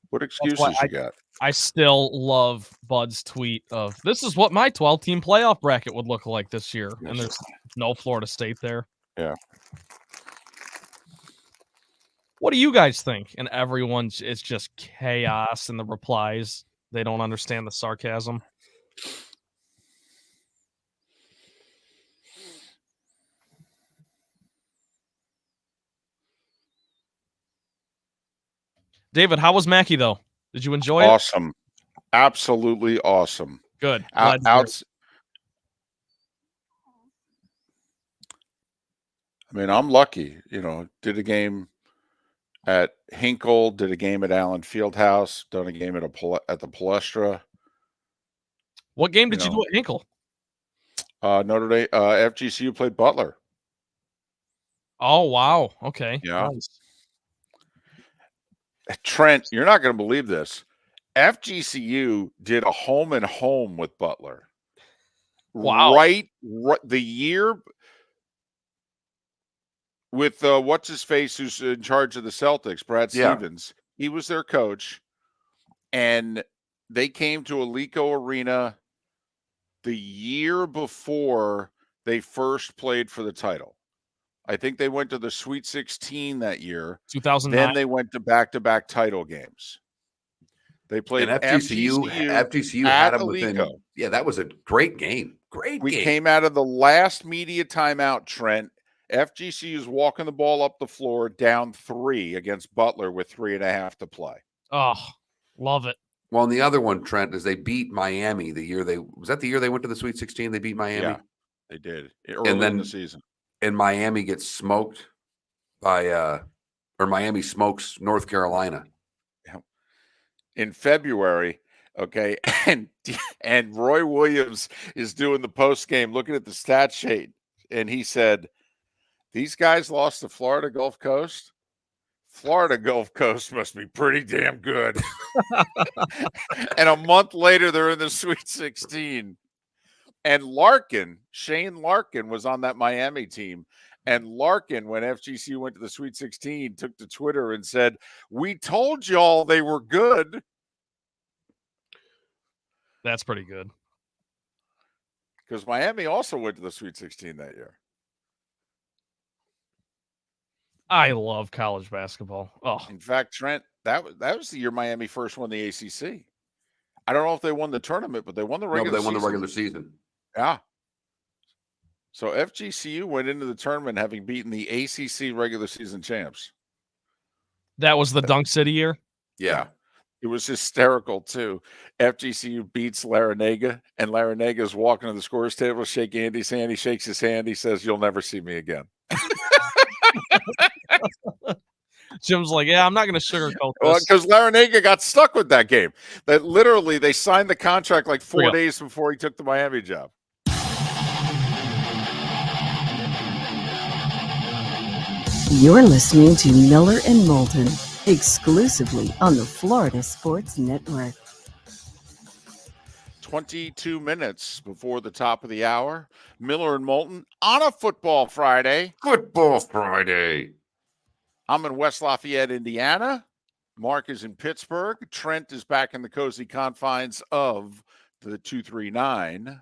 What excuses you got? I still love Bud's tweet of, this is what my 12-team playoff bracket would look like this year. Yes. And there's no Florida State there. Yeah. What do you guys think? And everyone's, it's just chaos in the replies. They don't understand the sarcasm. David, how was Mackey, though? Did you enjoy it? Awesome. Absolutely awesome. Good. Out, I mean, I'm lucky, did a game at Hinkle, did a game at Allen Fieldhouse, done a game at the Palestra. What game did you do at Hinkle? Notre Dame, FGCU played Butler. Oh, wow. Okay. Yeah. Nice. Trent, you're not going to believe this. FGCU did a home and home with Butler. Wow. Right the year with what's his face who's in charge of the Celtics, Brad Stevens. He was their coach, and they came to Alico Arena the year before they first played for the title. I think they went to the Sweet 16 that year. 2009. Then they went to back-to-back title games. They played and FGCU had them within. Yeah, that was a great game. We came out of the last media timeout, Trent. FGCU is walking the ball up the floor down 3 against Butler with 3.5 to play. Oh, love it. Well, and the other one, Trent, is they beat Miami the year was that the year they went to the Sweet 16? They beat Miami. Yeah, they did early in the season. And Miami gets smoked by, or Miami smokes North Carolina. In February, okay, and Roy Williams is doing the post game, looking at the stat sheet, and he said, These guys lost to Florida Gulf Coast. Florida Gulf Coast must be pretty damn good. And a month later, they're in the Sweet 16. And Shane Larkin was on that Miami team. And Larkin, when FGCU went to the Sweet 16, took to Twitter and said, "We told y'all they were good." That's pretty good. Because Miami also went to the Sweet 16 that year. I love college basketball. Oh, In fact, Trent, that was the year Miami first won the ACC. I don't know if they won the tournament, but they won the No, regular but they won season. the regular season. Yeah. So FGCU went into the tournament having beaten the ACC regular season champs. that was the Dunk City year. Yeah. It was hysterical, too. FGCU beats Larinaga, and Larinaga is walking to the scorer's table to shake Andy's hand. He shakes his hand. He says, "You'll never see me again." Jim's like, yeah, I'm not going to sugarcoat Well, this. because Larinaga got stuck with that game. That literally, they signed the contract like 4 days before he took the Miami job. You're listening to Miller and Moulton, exclusively on the Florida Sports Network. 22 minutes before the top of the hour. Miller and Moulton on a Football Friday. Football Friday. I'm in West Lafayette, Indiana. Mark is in Pittsburgh. Trent is back in the cozy confines of the 239.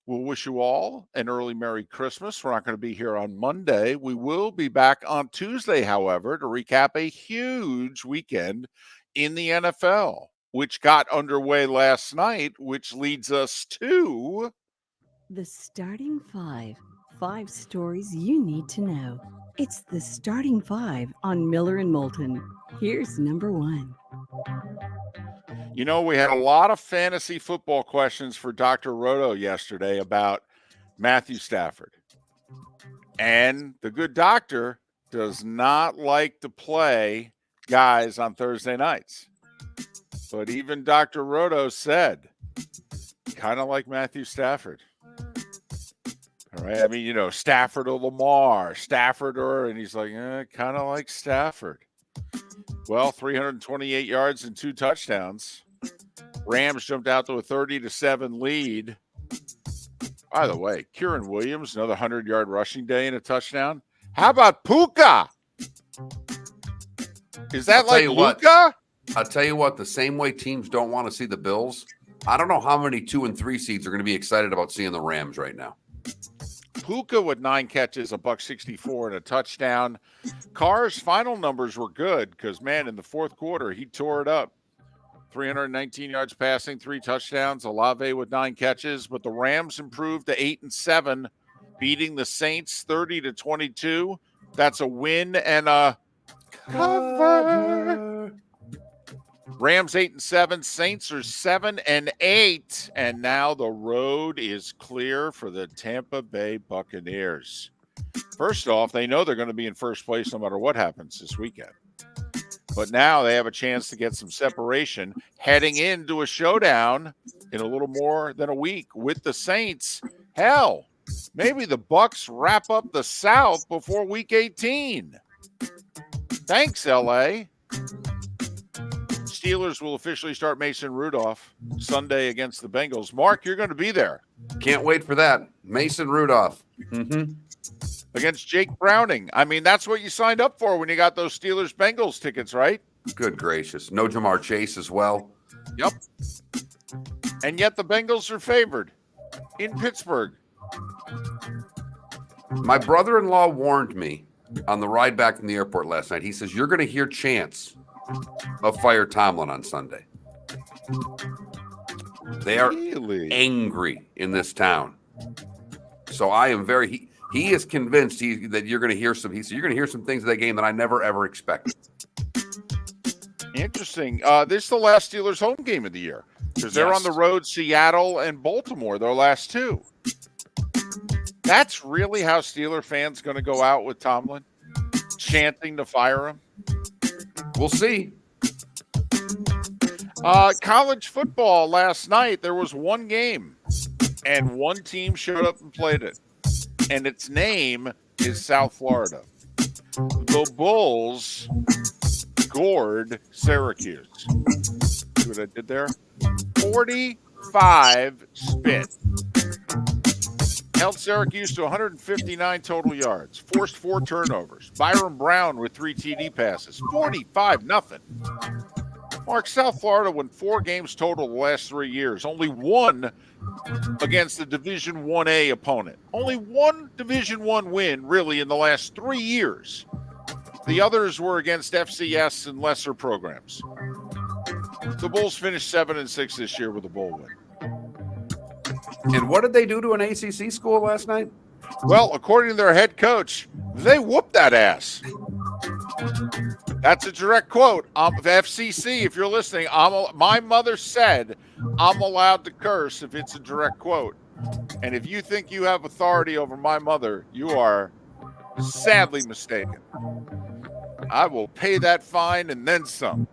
We'll wish you all an early Merry Christmas. We're not going to be here on Monday. We will be back on Tuesday, however, to recap a huge weekend in the NFL, which got underway last night, which leads us to The Starting Five. 5 stories you need to know. It's the Starting Five on Miller and Moulton. Here's number 1. You know, we had a lot of fantasy football questions for Dr. Roto yesterday about Matthew Stafford. And the good doctor does not like to play guys on Thursday nights. But even Dr. Roto said, kind of like Matthew Stafford. All right. I mean, you know, Stafford or Lamar, Stafford or, and he's like, kind of like Stafford. Well, 328 yards and 2 touchdowns. Rams jumped out to a 30-7 lead. By the way, Kieran Williams, another 100-yard rushing day and a touchdown. How about Puka? Is that like Luka? I'll tell you what, the same way teams don't want to see the Bills, I don't know how many 2 and 3 seeds are going to be excited about seeing the Rams right now. Puka with 9 catches, $164 and a touchdown. Carr's final numbers were good because, man, in the fourth quarter, he tore it up. 319 yards passing, 3 touchdowns. Olave with 9 catches, but the Rams improved to 8-7, beating the Saints 30-22. That's a win and a cover. Rams 8-7, Saints are 7-8, and now the road is clear for the Tampa Bay Buccaneers. First off, they know they're going to be in first place no matter what happens this weekend. But now they have a chance to get some separation heading into a showdown in a little more than a week with the Saints. Hell, maybe the Bucs wrap up the South before week 18. Thanks, LA. Steelers will officially start Mason Rudolph Sunday against the Bengals. Mark, you're going to be there. Can't wait for that. Mason Rudolph. Against Jake Browning. I mean, that's what you signed up for when you got those Steelers-Bengals tickets, right? Good gracious. No Jamar Chase as well. Yep. And yet the Bengals are favored in Pittsburgh. My brother-in-law warned me on the ride back from the airport last night. He says, you're going to hear chants of Fire Tomlin on Sunday. They are angry in this town. So I am very... He is convinced that you're going to hear some. He said you're going to hear some things in that game that I never ever expected. Interesting. This is the last Steelers home game of the year because they're on the road, Seattle and Baltimore. Their last 2. That's really how Steeler fans going to go out with Tomlin, chanting to fire him. We'll see. College football last night. There was one game, and one team showed up and played it. And its name is South Florida. The Bulls gored Syracuse. See what I did there? 45 spin. Held Syracuse to 159 total yards. Forced 4 turnovers. Byron Brown with 3 TD passes. 45-0. Mark, South Florida won 4 games total the last 3 years. Only one against the Division 1A opponent. Only one Division 1 win, really, in the last 3 years. The others were against FCS and lesser programs. The Bulls finished 7-6 this year with a bowl win. And what did they do to an ACC school last night? Well, according to their head coach, they whooped that ass. That's a direct quote. FCC, if you're listening, my mother said I'm allowed to curse if it's a direct quote. And if you think you have authority over my mother, you are sadly mistaken. I will pay that fine and then some.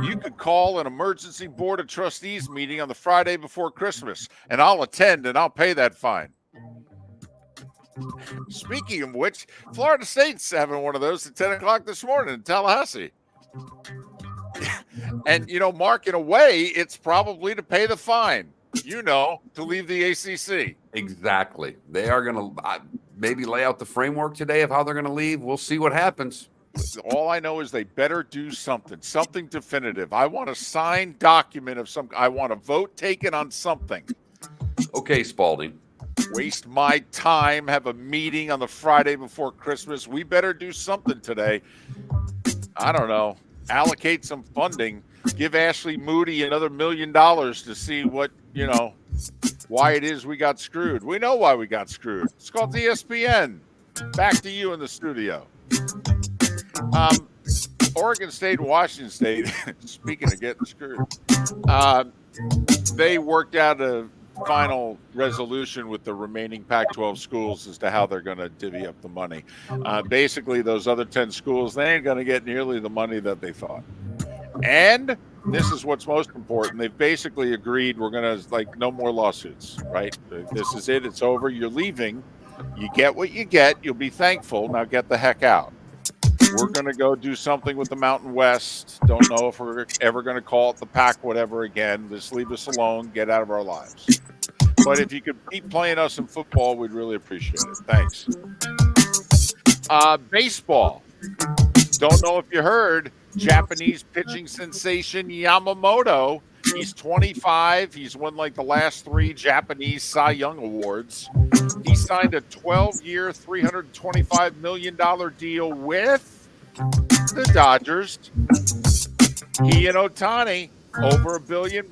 You could call an emergency board of trustees meeting on the Friday before Christmas, and I'll attend and I'll pay that fine. Speaking of which, Florida State's having one of those at 10 o'clock this morning in Tallahassee. And, Mark, in a way, it's probably to pay the fine, to leave the ACC. Exactly. They are going to maybe lay out the framework today of how they're going to leave. We'll see what happens. All I know is they better do something definitive. I want a signed document of I want a vote taken on something. Okay, Spalding. Waste my time, have a meeting on the Friday before Christmas. We better do something today. I don't know. Allocate some funding. Give Ashley Moody another $1 million to see what, why it is we got screwed. We know why we got screwed. It's called ESPN. Back to you in the studio. Oregon State and Washington State, speaking of getting screwed, they worked out a final resolution with the remaining Pac-12 schools as to how they're going to divvy up the money. Basically, those other 10 schools, they ain't going to get nearly the money that they thought. And this is what's most important. They've basically agreed we're going to, no more lawsuits, right? This is it. It's over. You're leaving. You get what you get. You'll be thankful. Now get the heck out. We're going to go do something with the Mountain West. Don't know if we're ever going to call it the Pac whatever again. Just leave us alone. Get out of our lives. But if you could keep playing us in football, we'd really appreciate it. Thanks. Baseball. Don't know if you heard, Japanese pitching sensation Yamamoto. He's 25. He's won the last 3 Japanese Cy Young Awards. He signed a 12-year, $325 million deal with the Dodgers. He and Ohtani, over $1 billion.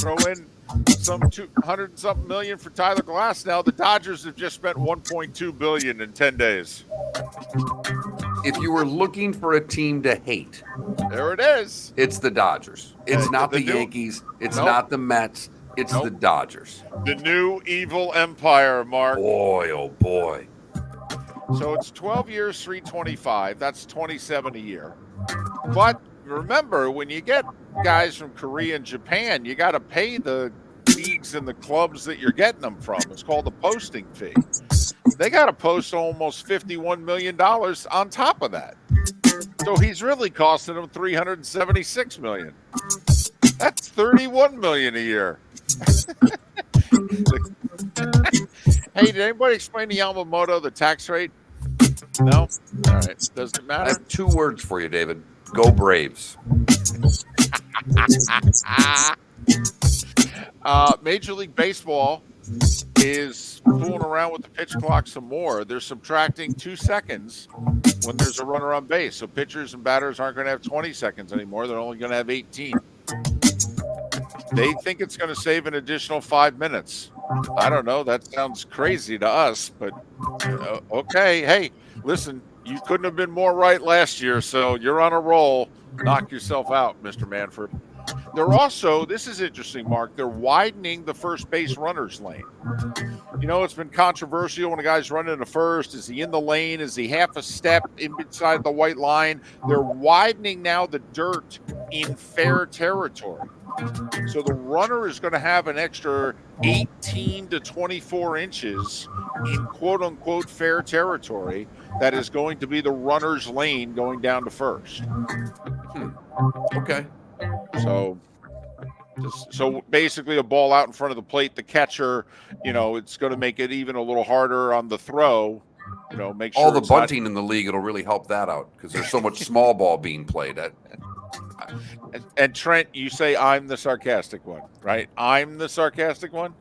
Throw in some 200-something million for Tyler Glass. Now the Dodgers have just spent $1.2 billion in 10 days. If you were looking for a team to hate, there it is. It's the Dodgers. It's not the Yankees. It's not the Mets. It's the Dodgers. The new evil empire, Mark. Boy, oh boy. So it's 12 years, 325. That's 27 a year. But remember, when you get guys from Korea and Japan, you got to pay the leagues and the clubs that you're getting them from. It's called the posting fee. They got to post almost $51 million on top of that. So he's really costing them $376 million. That's $31 million a year. Hey, did anybody explain to Yamamoto the tax rate? No? All right. Doesn't matter. I have 2 words for you, David. Go Braves. Major League Baseball is fooling around with the pitch clock some more. They're subtracting 2 seconds when there's a runner on base. So pitchers and batters aren't going to have 20 seconds anymore. They're only going to have 18. They think it's going to save an additional 5 minutes. I don't know. That sounds crazy to us, but okay. Hey, listen, you couldn't have been more right last year, so you're on a roll. Knock yourself out, Mr. Manford. They're also, this is interesting, Mark, they're widening the first base runner's lane. It's been controversial when a guy's running to first. Is he in the lane? Is he half a step inside the white line? They're widening now the dirt in fair territory. So the runner is going to have an extra 18 to 24 inches in quote unquote fair territory that is going to be the runner's lane going down to first. Okay. So basically a ball out in front of the plate, the catcher, it's going to make it even a little harder on the throw. Make sure All the it's not- bunting in the league, it'll really help that out because there's so much small ball being played. And Trent, you say I'm the sarcastic one, right? I'm the sarcastic one.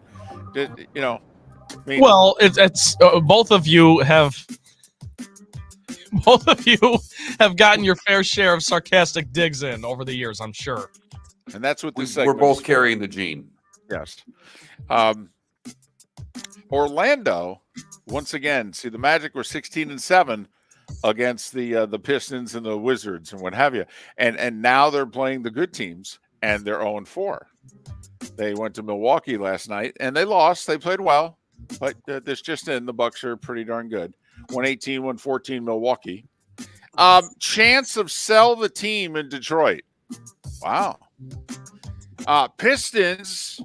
Well, it's both of you have gotten your fair share of sarcastic digs in over the years, I'm sure. And that's what this We're segment both is for. carrying the gene. Yes. Orlando, once again, see the Magic were 16-7 against the Pistons and the Wizards and what have you. And now they're playing the good teams and they're 0-4. They went to Milwaukee last night and they lost. They played well, but this just in, the Bucks are pretty darn good. 118, 114 Milwaukee. Chance of sell the team in Detroit. Wow. Pistons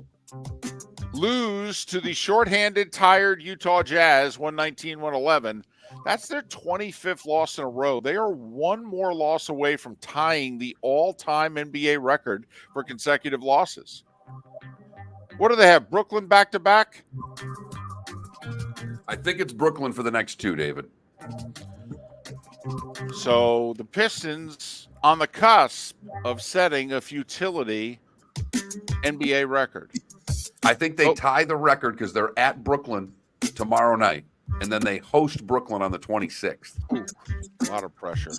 lose to the shorthanded, tired Utah Jazz, 119-111. That's their 25th loss in a row. They are one more loss away from tying the all-time NBA record for consecutive losses. What do they have? Brooklyn back-to-back? I think it's Brooklyn for the next two, David. So the Pistons on the cusp of setting a futility NBA record. I think they tie the record because they're at Brooklyn tomorrow night, and then they host Brooklyn on the 26th. Ooh, a lot of pressure.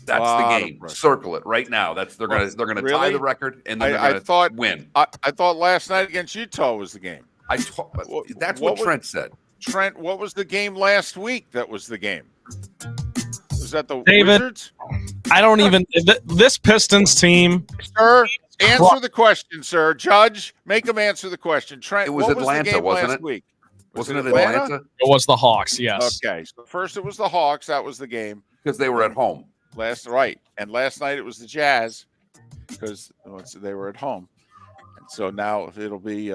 That's the game. Circle it right now. They're gonna Really? tie the record, and then they're gonna win. I thought last night against Utah was the game. That's what Trent said. Trent, what was the game last week that was the game? Was that the David, Wizards? I don't even this Pistons team. Sir, answer the question, sir. Judge, make him answer the question. Trent, It was what Atlanta, was the game wasn't last it? week? Wasn't it Atlanta? It was the Hawks, yes. Okay. So first it was the Hawks. That was the game. Because they were at home. And last night it was the Jazz because they were at home. And so now it'll be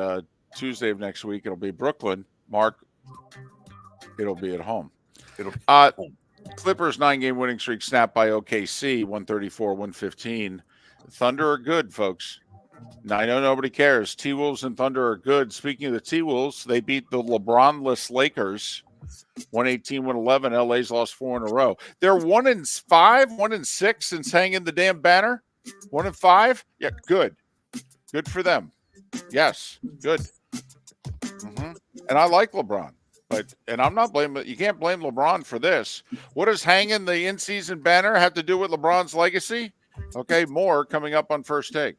Tuesday of next week. It'll be Brooklyn. Mark, it'll be at home. Clippers 9-game winning streak snapped by OKC, 134-115. Thunder are good, folks. Now, I know nobody cares. T-Wolves and Thunder are good. Speaking of the T-Wolves, they beat the LeBron-less Lakers, 118-111. LA's lost 4 in a row. They're 1-5, 1-6 since hanging the damn banner. 1-5? Yeah, good. Good for them. Yes, good. And I like LeBron. And I'm not blaming, you can't blame LeBron for this. What does hanging the in-season banner have to do with LeBron's legacy? Okay, more coming up on First Take.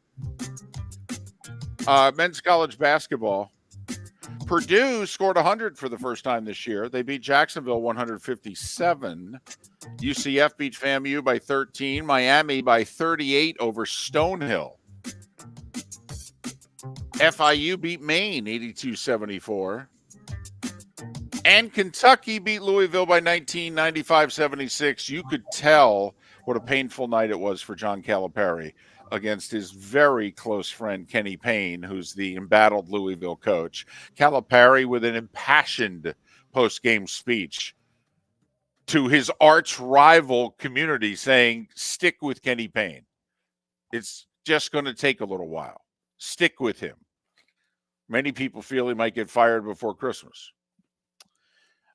Men's college basketball. Purdue scored 100 for the first time this year. They beat Jacksonville 157. UCF beat FAMU by 13. Miami by 38 over Stonehill. FIU beat Maine 82-74. And Kentucky beat Louisville by 19, 95-76. You could tell what a painful night it was for John Calipari against his very close friend, Kenny Payne, who's the embattled Louisville coach. Calipari with an impassioned post-game speech to his arch rival community saying, stick with Kenny Payne. It's just going to take a little while. Stick with him. Many people feel he might get fired before Christmas.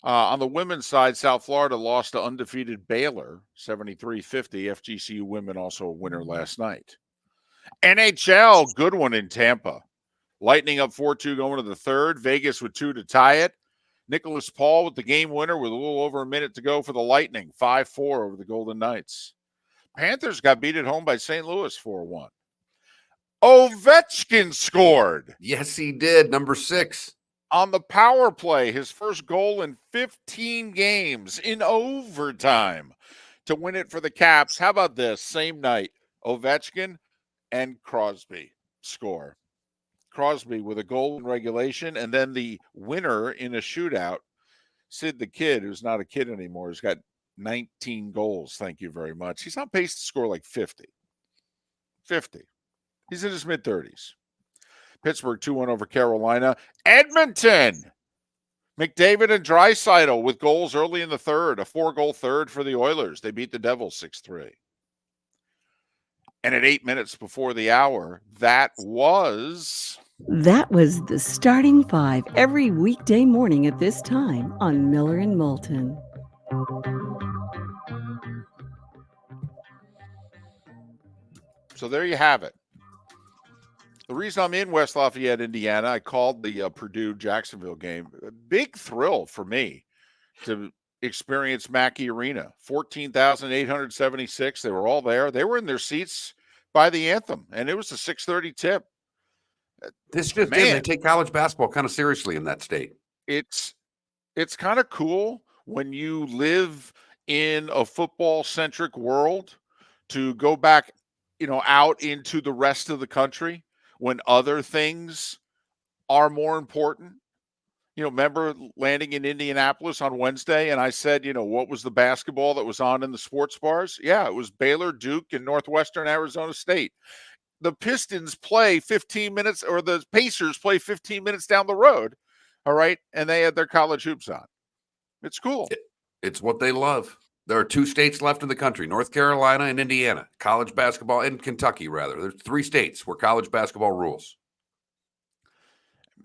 On the women's side, South Florida lost to undefeated Baylor, 73-50. FGCU women also a winner last night. NHL, good one in Tampa. Lightning up 4-2 going to the third. Vegas with 2 to tie it. Nicholas Paul with the game winner with a little over a minute to go for the Lightning, 5-4 over the Golden Knights. Panthers got beat at home by St. Louis 4-1. Ovechkin scored. Yes, he did. Number 6. On the power play, his first goal in 15 games in overtime to win it for the Caps. How about this? Same night, Ovechkin and Crosby score. Crosby with a goal in regulation, and then the winner in a shootout, Sid the Kid, who's not a kid anymore, has got 19 goals. Thank you very much. He's on pace to score like 50. 50. He's in his mid-30s. Pittsburgh 2-1 over Carolina. Edmonton. McDavid and Draisaitl with goals early in the third. A 4-goal third for the Oilers. They beat the Devils 6-3. And at 8 minutes before the hour, that was the starting five every weekday morning at this time on Miller and Moulton. So there you have it. The reason I'm in West Lafayette, Indiana, I called the Purdue-Jacksonville game. A big thrill for me to experience Mackey Arena. 14,876. They were all there. They were in their seats by the anthem, and it was a 6:30 tip. This just Man. in, they take college basketball kind of seriously in that state. It's kind of cool when you live in a football-centric world to go back, out into the rest of the country when other things are more important. Remember landing in Indianapolis on Wednesday, and I said, what was the basketball that was on in the sports bars? Yeah, it was Baylor, Duke, and Northwestern Arizona State. The Pistons play 15 minutes, or the Pacers play 15 minutes down the road, all right? And they had their college hoops on. It's cool. It's what they love. There are 2 states left in the country, North Carolina and Indiana. College basketball, and Kentucky, rather. There's 3 states where college basketball rules.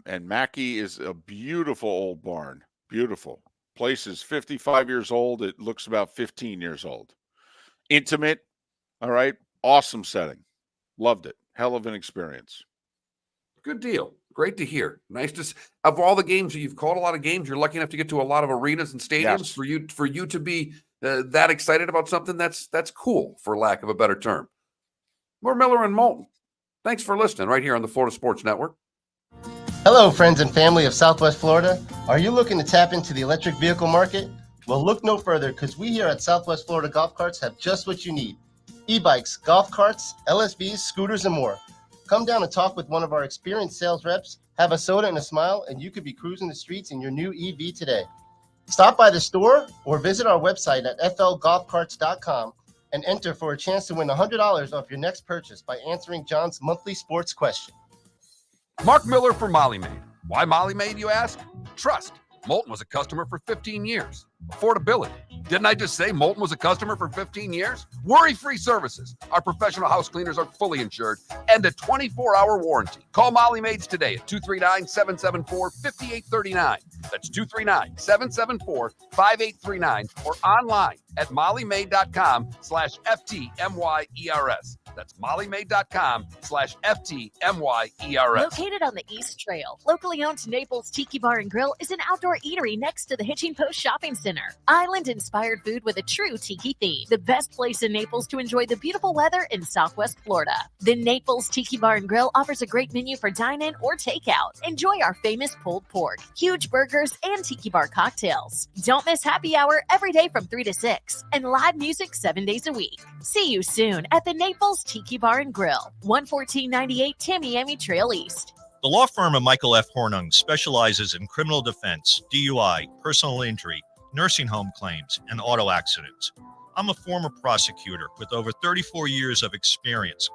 And Mackey is a beautiful old barn. Beautiful. Place is 55 years old. It looks about 15 years old. Intimate. All right. Awesome setting. Loved it. Hell of an experience. Good deal. Great to hear. Nice to of all the games, you've called a lot of games. You're lucky enough to get to a lot of arenas and stadiums. Yes. For you to be that excited about something, that's cool, for lack of a better term. We're Miller and Moulton. Thanks for listening right here on the Florida Sports Network. Hello, friends and family of Southwest Florida. Are you looking to tap into the electric vehicle market? Well, look no further, because we here at Southwest Florida Golf Carts have just what you need. E-bikes, golf carts, LSVs, scooters, and more. Come down and talk with one of our experienced sales reps, have a soda and a smile, and you could be cruising the streets in your new EV today. Stop by the store or visit our website at flgolfcarts.com and enter for a chance to win $100 off your next purchase by answering John's monthly sports question. Mark Miller for Molly Maid. Why Molly Maid, you ask? Trust. Moulton was a customer for 15 years. Affordability. Didn't I just say Moulton was a customer for 15 years? Worry-free services. Our professional house cleaners are fully insured and a 24-hour warranty. Call Molly Maids today at 239-774-5839. That's 239-774-5839 or online at mollymaid.com/FTMYERS. That's mollymaid.com/FTMYERS. Located on the East Trail, locally owned Naples Tiki Bar and Grill is an outdoor eatery next to the Hitching Post Shopping Center. Island-inspired food with a true tiki theme. The best place in Naples to enjoy the beautiful weather in Southwest Florida. The Naples Tiki Bar and Grill offers a great menu for dine-in or takeout. Enjoy our famous pulled pork, huge burgers, and tiki bar cocktails. Don't miss happy hour every day from 3 to 6 and live music 7 days a week. See you soon at the Naples Tiki Bar and Grill, 11498 Tamiami Trail East. The law firm of Michael F. Hornung specializes in criminal defense, DUI, personal injury, nursing home claims, and auto accidents. I'm a former prosecutor with over 34 years of experience.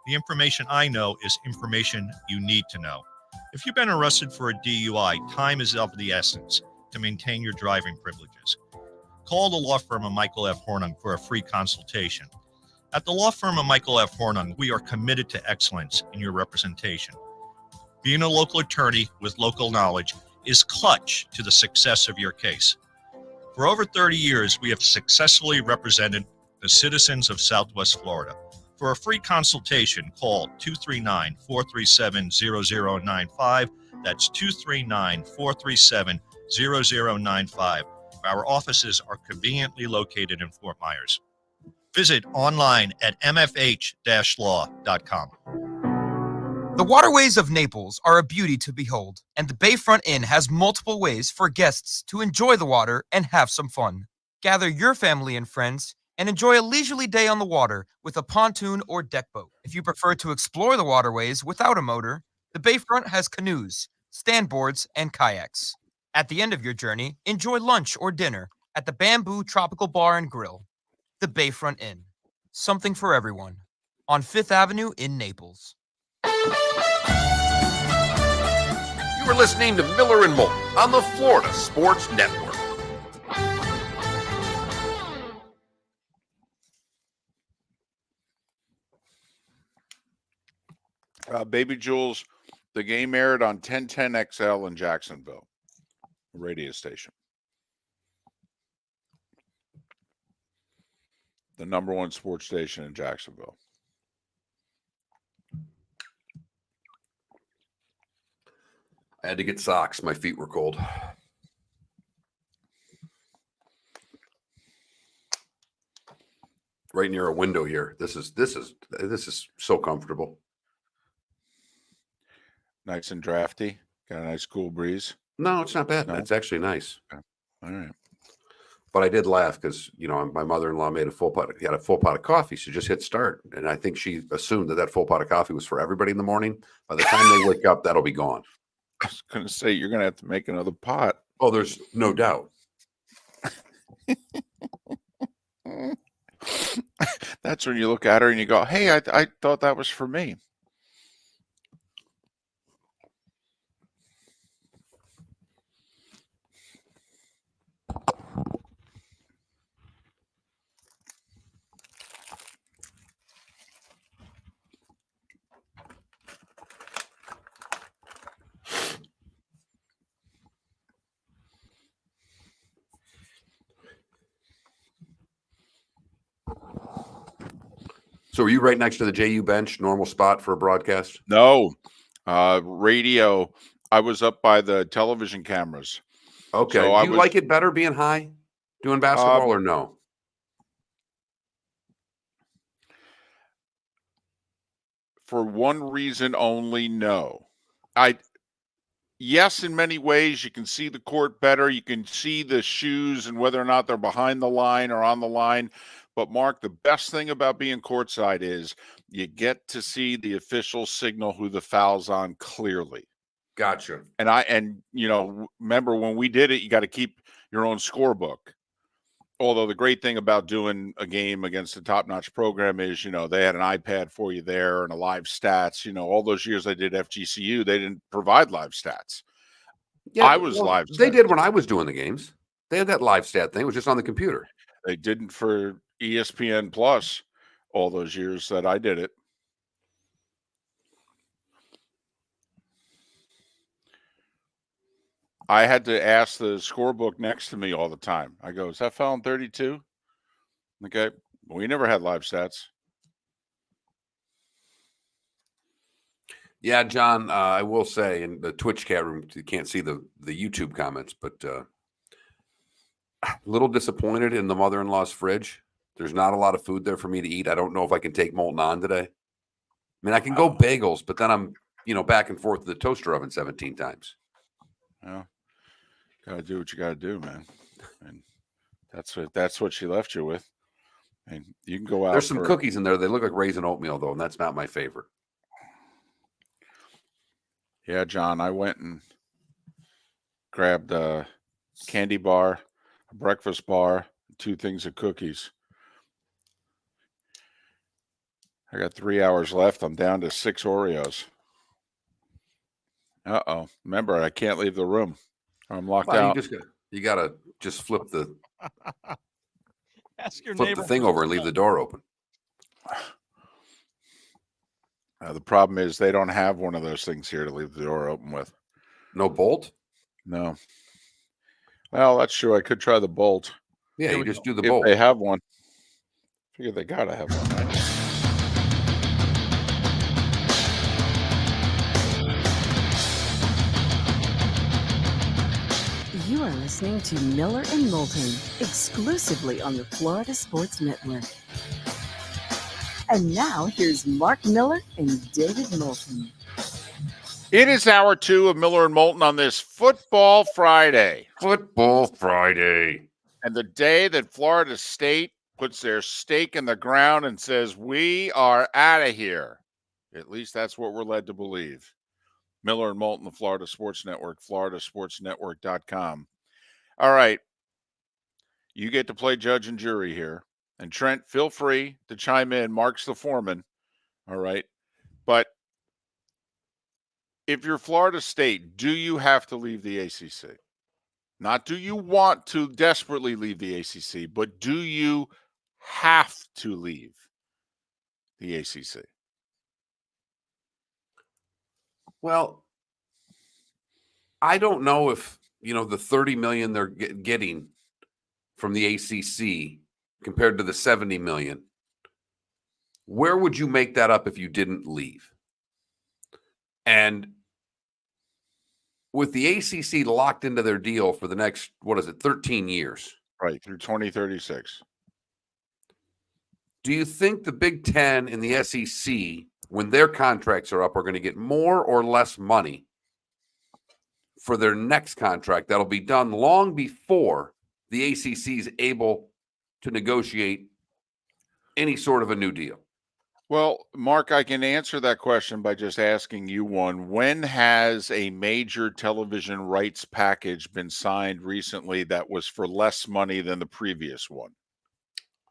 The information I know is information you need to know. If you've been arrested for a DUI, time is of the essence to maintain your driving privileges. Call the law firm of Michael F. Hornung for a free consultation. At the law firm of Michael F. Hornung, we are committed to excellence in your representation. Being a local attorney with local knowledge is clutch to the success of your case. For over 30 years, we have successfully represented the citizens of Southwest Florida. For a free consultation, call 239-437-0095. That's 239-437-0095. Our offices are conveniently located in Fort Myers. Visit online at mfh-law.com. The waterways of Naples are a beauty to behold, and the Bayfront Inn has multiple ways for guests to enjoy the water and have some fun. Gather your family and friends and enjoy a leisurely day on the water with a pontoon or deck boat. If you prefer to explore the waterways without a motor, the Bayfront has canoes, standboards, and kayaks. At the end of your journey, enjoy lunch or dinner at the Bamboo Tropical Bar and Grill. The Bayfront Inn. Something for everyone. On 5th Avenue in Naples. You are listening to Miller and Moulton on the Florida Sports Network. Baby Jules, the game aired on 1010XL in Jacksonville, a radio station. The number one sports station in Jacksonville. I had to get socks. My feet were cold. Right near a window here. This is so comfortable. Nice and drafty. Got a nice cool breeze. No, it's not bad. No? It's actually nice. Okay. All right. But I did laugh because, my mother-in-law made a full pot of coffee. So just hit start. And I think she assumed that full pot of coffee was for everybody in the morning. By the time they wake up, that'll be gone. I was going to say, you're going to have to make another pot. Oh, there's no doubt. That's when you look at her and you go, hey, I thought that was for me. So are you right next to the JU bench, normal spot for a broadcast? No. Radio. I was up by the television cameras. Okay. So Do you like it better being high doing basketball or no? For one reason only, no. Yes, in many ways, you can see the court better. You can see the shoes and whether or not they're behind the line or on the line. But, Mark, the best thing about being courtside is you get to see the official signal who the foul's on clearly. Gotcha. And remember when we did it, you got to keep your own scorebook. Although the great thing about doing a game against a top-notch program is, they had an iPad for you there and a live stats. All those years I did FGCU, they didn't provide live stats. Yeah, I was live stats. They did when I was doing the games. They had that live stat thing. It was just on the computer. They didn't for ESPN Plus all those years that I did it. I had to ask the scorebook next to me all the time. I go, is that foul in 32? Okay. We never had live stats. Yeah, John, I will say in the Twitch chat room, you can't see the YouTube comments, but a little disappointed in the mother-in-law's fridge. There's not a lot of food there for me to eat. I don't know if I can take Moulton on today. I mean, I can go bagels, but then I'm, back and forth to the toaster oven 17 times. Well, gotta do what you gotta do, man. And that's what she left you with. And you can go out. There's some cookies in there. They look like raisin oatmeal, though, and that's not my favorite. Yeah, John, I went and grabbed a candy bar, a breakfast bar, 2 things of cookies. I got 3 hours left. I'm down to 6 Oreos. Uh-oh. Remember, I can't leave the room. I'm locked out. You gotta just flip the Ask your flip neighbor the thing over and leave the door open. The problem is they don't have one of those things here to leave the door open with. No bolt? No. Well, that's true. I could try the bolt. Yeah, you just do the if bolt. They have one. I figure they gotta have one, right? You are listening to Miller and Moulton, exclusively on the Florida Sports Network. And now here's Mark Miller and David Moulton. It is hour 2 of Miller and Moulton on this Football Friday. Football Friday. And the day that Florida State puts their stake in the ground and says, we are out of here. At least that's what we're led to believe. Miller and Moulton, the Florida Sports Network, floridasportsnetwork.com. All right. You get to play judge and jury here. And Trent, feel free to chime in. Mark's the foreman. All right. But if you're Florida State, do you have to leave the ACC? Not do you want to desperately leave the ACC, but do you have to leave the ACC? Well, I don't know if, the 30 million they're getting from the ACC compared to the 70 million. Where would you make that up if you didn't leave? And with the ACC locked into their deal for the next, 13 years? Right, through 2036. Do you think the Big Ten and the SEC, when their contracts are up, are going to get more or less money for their next contract that'll be done long before the ACC is able to negotiate any sort of a new deal? Well, Mark, I can answer that question by just asking you one. When has a major television rights package been signed recently that was for less money than the previous one?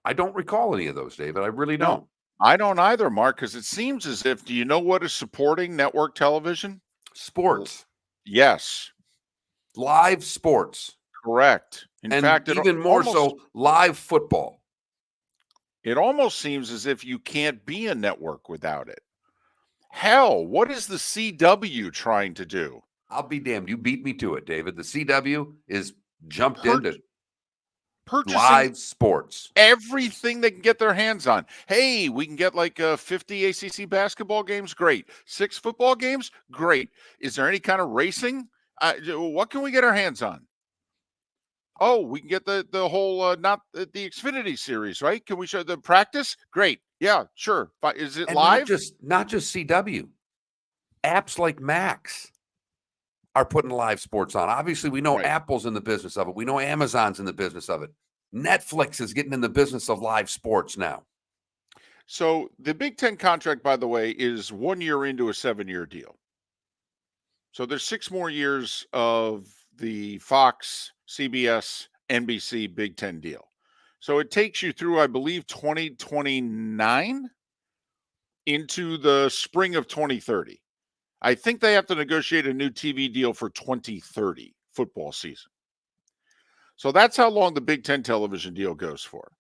I don't recall any of those, David. I really No. don't. I don't either, Mark, because it seems as if, do you know what is supporting network television? Sports. Yes. Live sports. Correct. In And fact, even more so, live football. It almost seems as if you can't be a network without it. Hell, what is the CW trying to do? I'll be damned. You beat me to it, David. The CW is jumped into purchasing live sports. Everything they can get their hands on. Hey, we can get like 50 ACC basketball games? Great. 6 football games? Great. Is there any kind of racing? What can we get our hands on? Oh, we can get the whole, not the Xfinity series, right? Can we show the practice? Great. Yeah, sure. But is it And live? Not just CW. Apps like Max are putting live sports on. Obviously, we know Right. Apple's in the business of it. We know Amazon's in the business of it. Netflix is getting in the business of live sports now. So the Big Ten contract, by the way, is 1 year into a 7-year deal. So there's 6 more years of the Fox, CBS, NBC Big Ten deal. So it takes you through, I believe, 2029 into the spring of 2030. I think they have to negotiate a new TV deal for 2030 football season. So that's how long the Big Ten television deal goes for.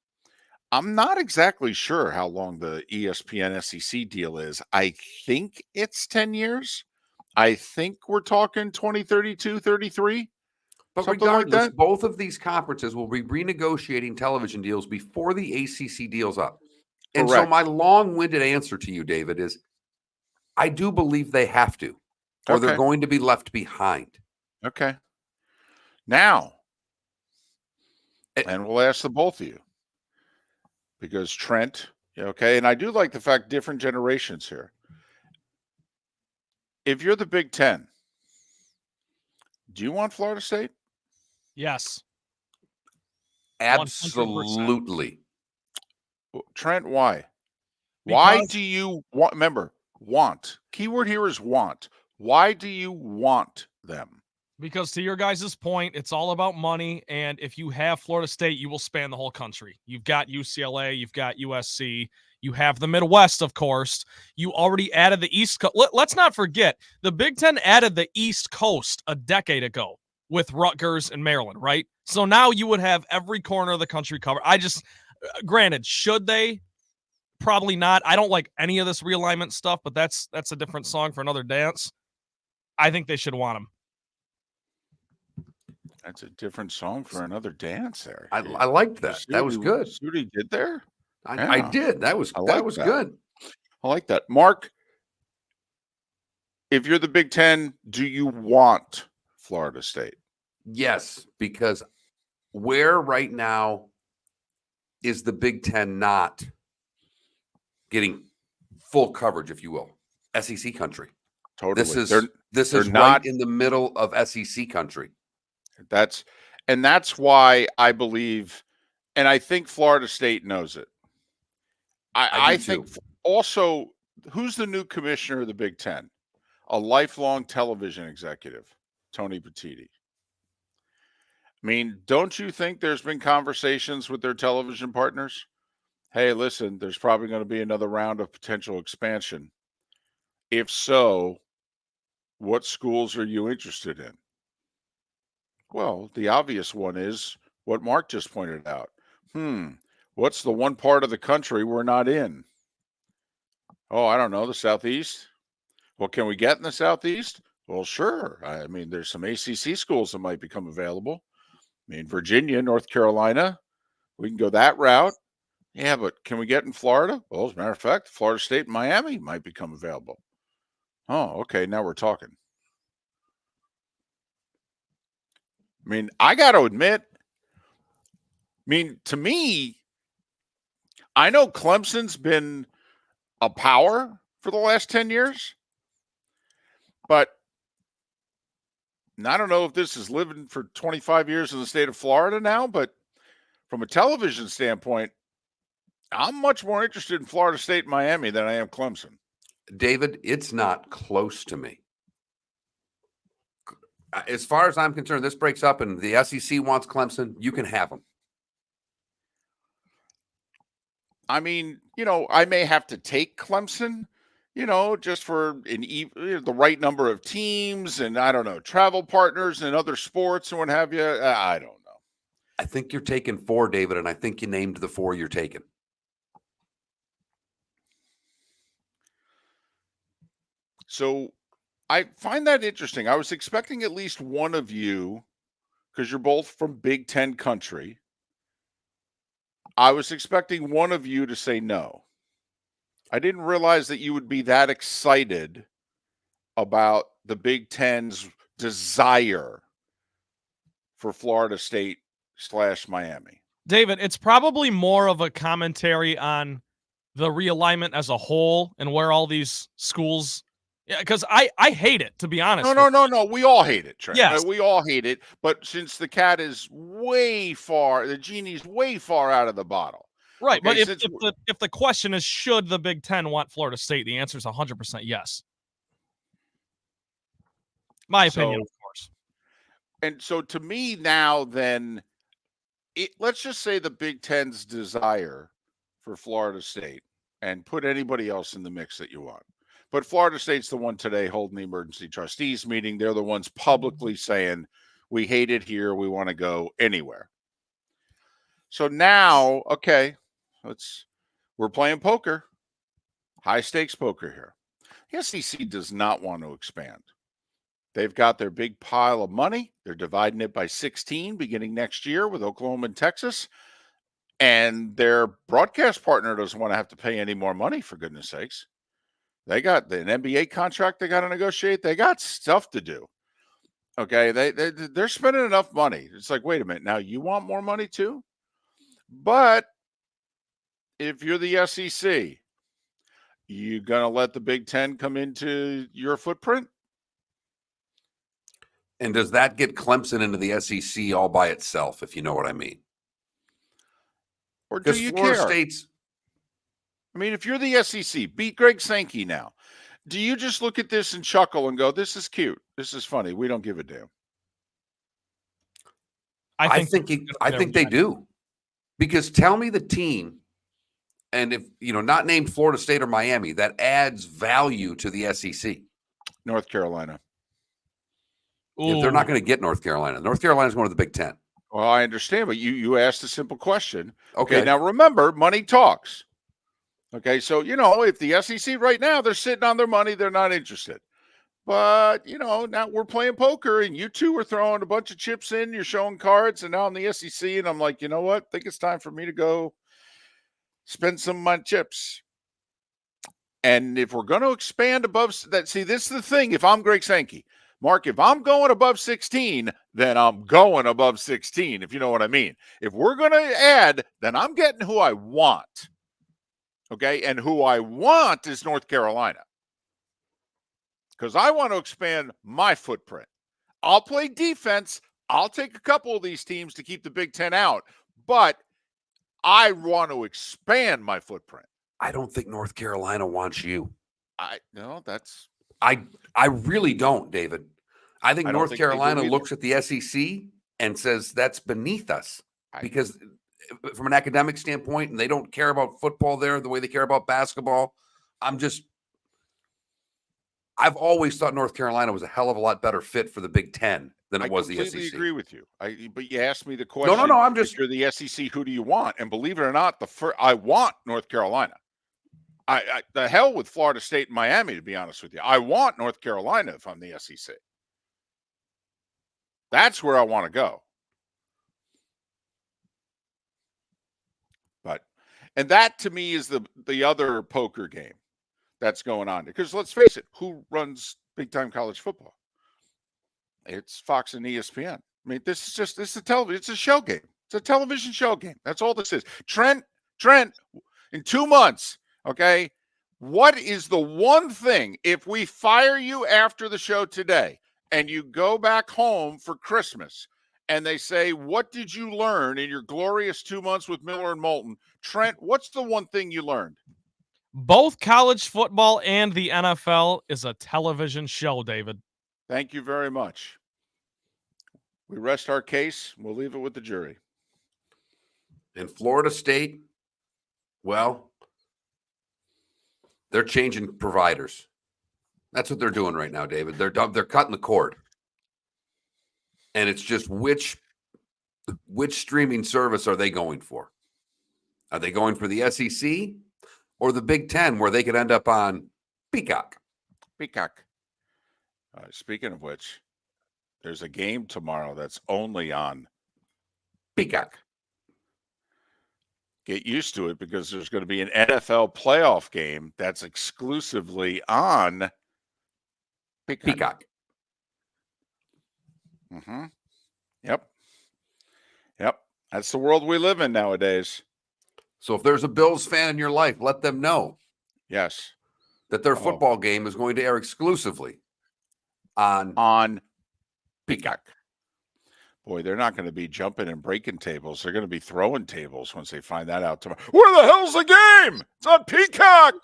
I'm not exactly sure how long the ESPN SEC deal is. I think it's 10 years. I think we're talking 2032, 33. But Something like regardless, that? both of these conferences will be renegotiating television deals before the ACC deal's up. And so Correct. my long-winded answer to you, David, is I do believe they have to, or they're Okay. going to be left behind. Okay. Now, and we'll ask the both of you, because Trent, okay, and I do like the fact different generations here. If you're the Big Ten, do you want Florida State? Yes. 100%. Absolutely. Trent, why? Why Because- do you want? Remember, want. Keyword here is want. Why do you want them? Because to your guys' point, it's all about money. And if you have Florida State, you will span the whole country. You've got UCLA, you've got USC, you have the Midwest, of course. You already added the East Coast. Let's not forget, the Big Ten added the East Coast a decade ago with Rutgers and Maryland, right? So now you would have every corner of the country covered. Granted, should they? Probably not. I don't like any of this realignment stuff, but that's a different song for another dance. I think they should want them. That's a different song for another dance there. I liked that. That was good. See what he did there? I Yeah. did. That was I like that. good. I like that. Mark, if you're the Big Ten, do you want Florida State? Yes, because where right now is the Big Ten not getting full coverage, if you will? SEC country. Totally. This is they're right not in the middle of SEC country. That's why I believe, and I think Florida State knows it. I do think too. also, who's the new commissioner of the Big Ten? A lifelong television executive, Tony Petitti. I mean, don't you think there's been conversations with their television partners? Hey, listen, there's probably going to be another round of potential expansion. If so, what schools are you interested in? Well, the obvious one is what Mark just pointed out. What's the one part of the country we're not in? Oh, I don't know, the Southeast. Well, can we get in the Southeast? Well, sure. I mean, there's some ACC schools that might become available. I mean, Virginia, North Carolina, we can go that route. Yeah, but can we get in Florida? Well, as a matter of fact, Florida State and Miami might become available. Oh, okay. Now we're talking. I mean, I got to admit, to me, I know Clemson's been a power for the last 10 years, but I don't know if this is living for 25 years in the state of Florida now, but from a television standpoint, I'm much more interested in Florida State and Miami than I am Clemson. David, it's not close to me. As far as I'm concerned, this breaks up and the SEC wants Clemson. You can have them. I mean, I may have to take Clemson, just for the right number of teams and, I don't know, travel partners and other sports and what have you. I don't know. I think you're taking 4, David, and I think you named the 4 you're taking. So I find that interesting. I was expecting at least one of you, because you're both from Big Ten country, I was expecting one of you to say no. I didn't realize that you would be that excited about the Big Ten's desire for Florida State / Miami. David, it's probably more of a commentary on the realignment as a whole and where all these schools. Yeah, because I hate it, to be honest. No. We all hate it, Trent. Yes. We all hate it. But since the cat is the genie's way far out of the bottle. Right. Okay, but if the question is, should the Big Ten want Florida State? The answer is 100% yes. My opinion, of course. And so to me now, then, let's just say the Big Ten's desire for Florida State, and put anybody else in the mix that you want. But Florida State's the one today holding the emergency trustees meeting. They're the ones publicly saying, we hate it here. We want to go anywhere. So now, okay, we're playing poker, high stakes poker here. The SEC does not want to expand. They've got their big pile of money. They're dividing it by 16 beginning next year with Oklahoma and Texas. And their broadcast partner doesn't want to have to pay any more money, for goodness sakes. They got an NBA contract they got to negotiate. They got stuff to do. Okay, they're spending enough money. It's like, wait a minute, now you want more money too? But if you're the SEC, you going to let the Big Ten come into your footprint? And does that get Clemson into the SEC all by itself, if you know what I mean? Or do you Florida care? State's. I mean, if you're the SEC, beat Greg Sankey now. Do you just look at this and chuckle and go, this is cute, this is funny, we don't give a damn? I think they do. Because tell me the team, and if, not named Florida State or Miami, that adds value to the SEC. North Carolina. If they're not going to get North Carolina. North Carolina's going to the Big Ten. Well, I understand, but you asked a simple question. Okay. Now remember, money talks. Okay, so, if the SEC right now, they're sitting on their money, they're not interested. But, now we're playing poker, and you two are throwing a bunch of chips in, you're showing cards, and now I'm the SEC, and I'm like, you know what? I think it's time for me to go spend some of my chips. And if we're going to expand above that, see, this is the thing. If I'm Greg Sankey, Mark, if I'm going above 16, then I'm going above 16, if you know what I mean. If we're going to add, then I'm getting who I want. Okay, and who I want is North Carolina. Because I want to expand my footprint. I'll play defense. I'll take a couple of these teams to keep the Big Ten out. But I want to expand my footprint. I don't think North Carolina wants you. I really don't, David. I think North Carolina looks at the SEC and says that's beneath us. Because from an academic standpoint, and they don't care about football there the way they care about basketball. I've always thought North Carolina was a hell of a lot better fit for the Big Ten than it was the SEC. I completely agree with you. But you asked me the question. No. I'm just. If you're the SEC, who do you want? And believe it or not, I want North Carolina. I the hell with Florida State and Miami, to be honest with you. I want North Carolina if I'm the SEC. That's where I want to go. And that to me is the other poker game that's going on. Because let's face it, who runs big time college football? It's Fox and ESPN. I mean, this is a television. It's a show game. It's a television show game. That's all this is. Trent, in 2 months, okay, what is the one thing, if we fire you after the show today and you go back home for Christmas and they say, what did you learn in your glorious 2 months with Miller and Moulton? Trent, what's the one thing you learned? Both college football and the NFL is a television show, David. Thank you very much. We rest our case. We'll leave it with the jury. In Florida State, well, they're changing providers. That's what they're doing right now, David. They're cutting the cord. And it's just which streaming service are they going for? Are they going for the SEC or the Big Ten, where they could end up on Peacock? Speaking of which, there's a game tomorrow that's only on Peacock. Get used to it, because there's going to be an NFL playoff game that's exclusively on Peacock. Mm-hmm. Yep. That's the world we live in nowadays. So if there's a Bills fan in your life, let them know. Yes. That their football game is going to air exclusively on Peacock. Boy, they're not going to be jumping and breaking tables. They're going to be throwing tables once they find that out tomorrow. Where the hell's the game? It's on Peacock.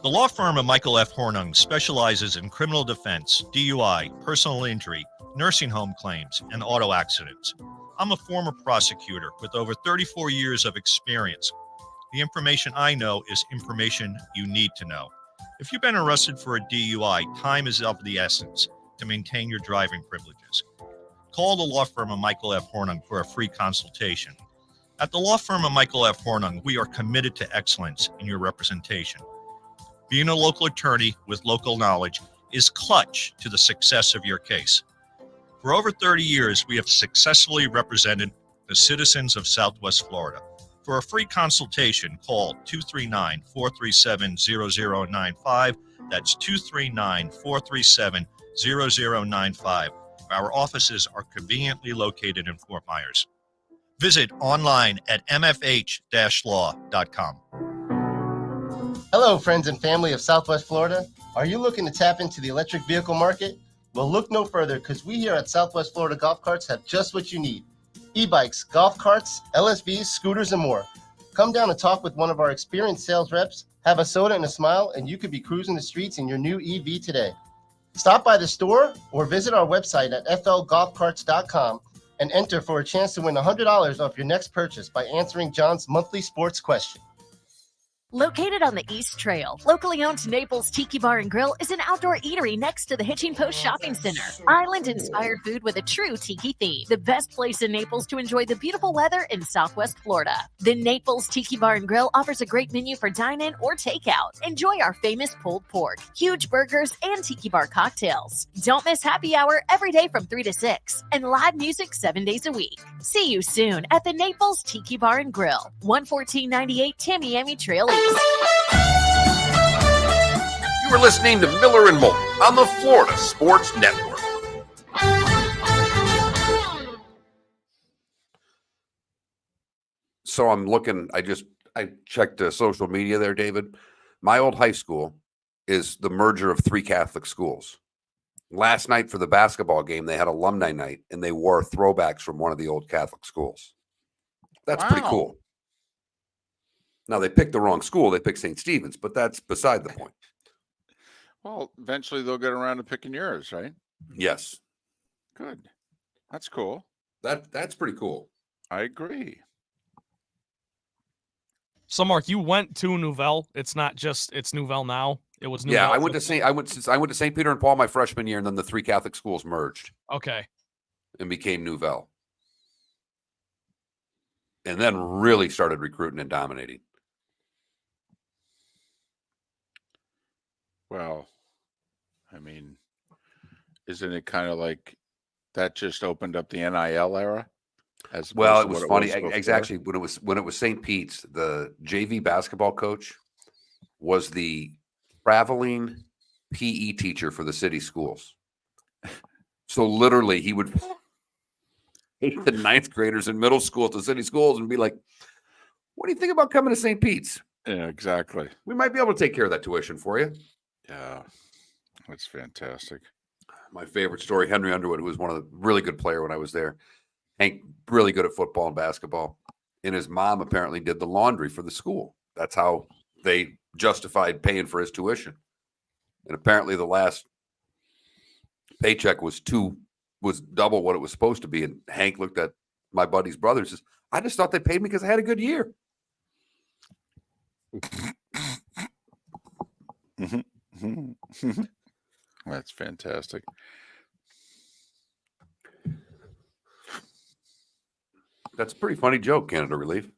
The law firm of Michael F. Hornung specializes in criminal defense, DUI, personal injury, nursing home claims, and auto accidents. I'm a former prosecutor with over 34 years of experience. The information I know is information you need to know. If you've been arrested for a DUI, time is of the essence to maintain your driving privileges. Call the law firm of Michael F. Hornung for a free consultation. At the law firm of Michael F. Hornung, we are committed to excellence in your representation. Being a local attorney with local knowledge is clutch to the success of your case. For over 30 years, we have successfully represented the citizens of Southwest Florida. For a free consultation, call 239-437-0095. That's 239-437-0095. Our offices are conveniently located in Fort Myers. Visit online at mfh-law.com. Hello, friends and family of Southwest Florida. Are you looking to tap into the electric vehicle market? Well, look no further, because we here at Southwest Florida Golf Carts have just what you need. E-bikes, golf carts, LSVs, scooters, and more. Come down and talk with one of our experienced sales reps, have a soda and a smile, and you could be cruising the streets in your new EV today. Stop by the store or visit our website at flgolfcarts.com and enter for a chance to win $100 off your next purchase by answering John's monthly sports question. Located on the East Trail, locally owned Naples Tiki Bar and Grill is an outdoor eatery next to the Hitching Post Shopping Center. Island-inspired food with a true tiki theme. The best place in Naples to enjoy the beautiful weather in Southwest Florida. The Naples Tiki Bar and Grill offers a great menu for dine-in or takeout. Enjoy our famous pulled pork, huge burgers, and tiki bar cocktails. Don't miss happy hour every day from 3 to 6 and live music 7 days a week. See you soon at the Naples Tiki Bar and Grill, 11498 Tamiami Trail East. You were listening to Miller and Moulton on the Florida Sports Network. So I'm looking, I checked social media there, David. My old high school is the merger of 3 Catholic schools. Last night for the basketball game, they had alumni night, and they wore throwbacks from one of the old Catholic schools. That's pretty cool. Now, they picked the wrong school. They picked St. Stephen's, but that's beside the point. Well, eventually they'll get around to picking yours, right? Yes. Good. That's cool. That's pretty cool. I agree. So, Mark, you went to Nouvelle. It's not just, it's Nouvelle now. It was New Yeah, Valley. I went to St. Peter and Paul my freshman year, and then the 3 Catholic schools merged Okay. and became Nouvelle. And then really started recruiting and dominating. Well, I mean, isn't it kind of like that just opened up the NIL era? Well, it was funny. Exactly. When it was St. Pete's, the JV basketball coach was the traveling PE teacher for the city schools. So literally he would take the 9th graders in middle school to city schools and be like, what do you think about coming to St. Pete's? Yeah, exactly. We might be able to take care of that tuition for you. Yeah, that's fantastic. My favorite story, Henry Underwood, who was one of the really good player when I was there. Hank, really good at football and basketball. And his mom apparently did the laundry for the school. That's how they justified paying for his tuition. And apparently the last paycheck was double what it was supposed to be. And Hank looked at my buddy's brother and says, I just thought they paid me because I had a good year. That's fantastic. That's a pretty funny joke, Canada Relief.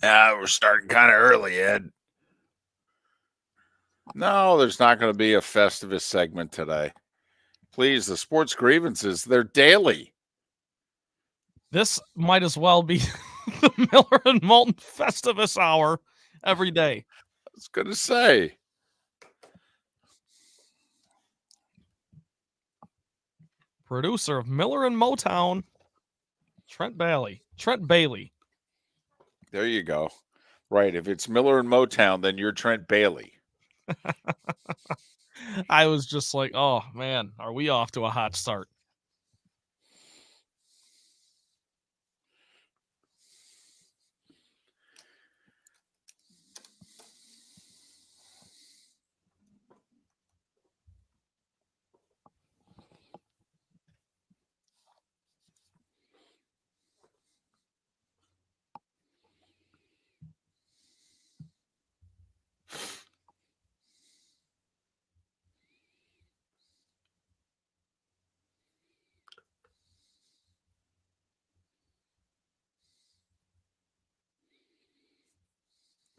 We're starting kind of early, Ed. No, there's not going to be a Festivus segment today. Please, the sports grievances, they're daily. This might as well be the Miller and Moulton Festivus hour every day. I was going to say. Producer of Miller and Motown, Trent Bailey. There you go. Right. If it's Miller and Motown, then you're Trent Bailey. I was just like, oh, man, are we off to a hot start?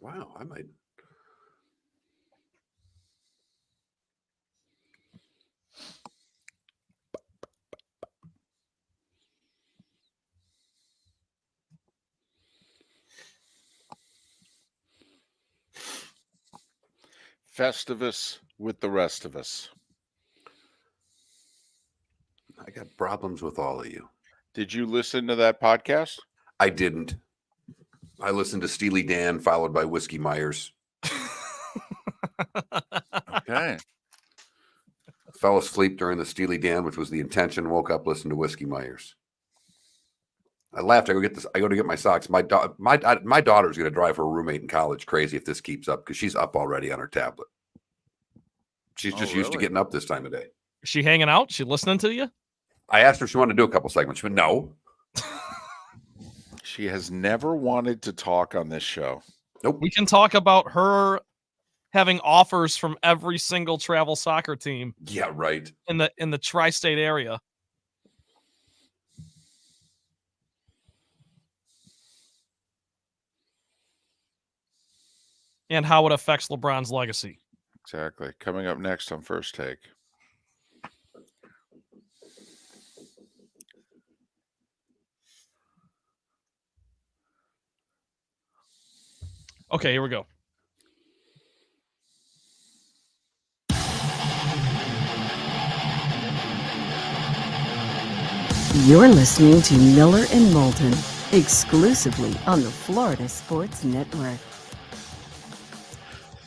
Wow, I might. Festivus with the rest of us. I got problems with all of you. Did you listen to that podcast? I didn't. I listened to Steely Dan, followed by Whiskey Myers. Okay. Fell asleep during the Steely Dan, which was the intention. Woke up, listened to Whiskey Myers. I laughed. I go to get my socks. My daughter's going to drive her roommate in college crazy if this keeps up because she's up already on her tablet. She's just used to getting up this time of day. Is she hanging out? She listening to you? I asked her if she wanted to do a couple segments, but no. She has never wanted to talk on this show. Nope. We can talk about her having offers from every single travel soccer team. Yeah, right. In the tri-state area. And how it affects LeBron's legacy. Exactly. Coming up next on First Take. Okay, here we go. You're listening to Miller and Moulton, exclusively on the Florida Sports Network.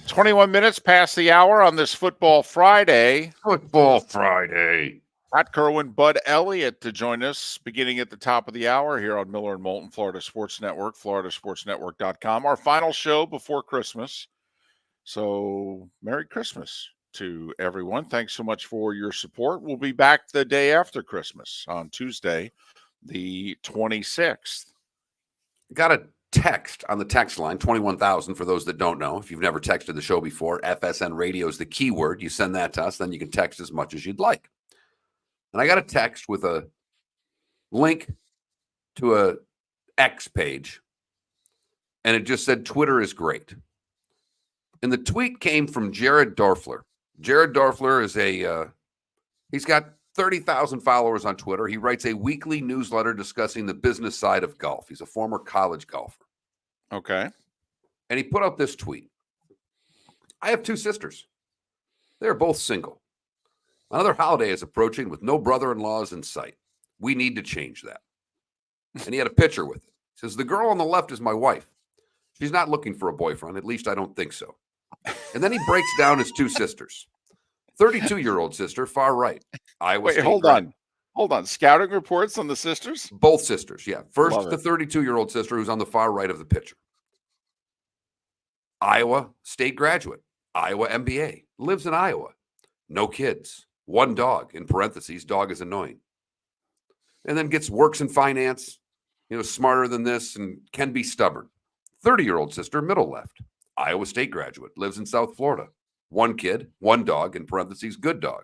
21 minutes past the hour on this Football Friday. Football Friday. Pat Kirwan, Bud Elliott to join us beginning at the top of the hour here on Miller and Moulton, Florida Sports Network, floridasportsnetwork.com. Our final show before Christmas. So Merry Christmas to everyone. Thanks so much for your support. We'll be back the day after Christmas on Tuesday, the 26th. Got to text on the text line, 21,000 for those that don't know. If you've never texted the show before, FSN radio is the keyword. You send that to us, then you can text as much as you'd like. And I got a text with a link to a X page, and it just said, Twitter is great. And the tweet came from Jared Dorfler. Jared Dorfler is he's got 30,000 followers on Twitter. He writes a weekly newsletter discussing the business side of golf. He's a former college golfer. Okay. And he put out this tweet. I have 2 sisters. They're both single. Another holiday is approaching with no brother-in-laws in sight. We need to change that. And he had a picture with it. He says, the girl on the left is my wife. She's not looking for a boyfriend. At least I don't think so. And then he breaks down his 2 sisters. 32-year-old sister, far right. Wait, hold on. Scouting reports on the sisters? Both sisters, yeah. First, Love the 32-year-old sister who's on the far right of the picture. Iowa State graduate, Iowa MBA, lives in Iowa. No kids, 1 dog, in parentheses, dog is annoying. And then works in finance, smarter than this and can be stubborn. 30-year-old sister, middle left, Iowa State graduate, lives in South Florida. 1 kid, 1 dog, in parentheses, good dog.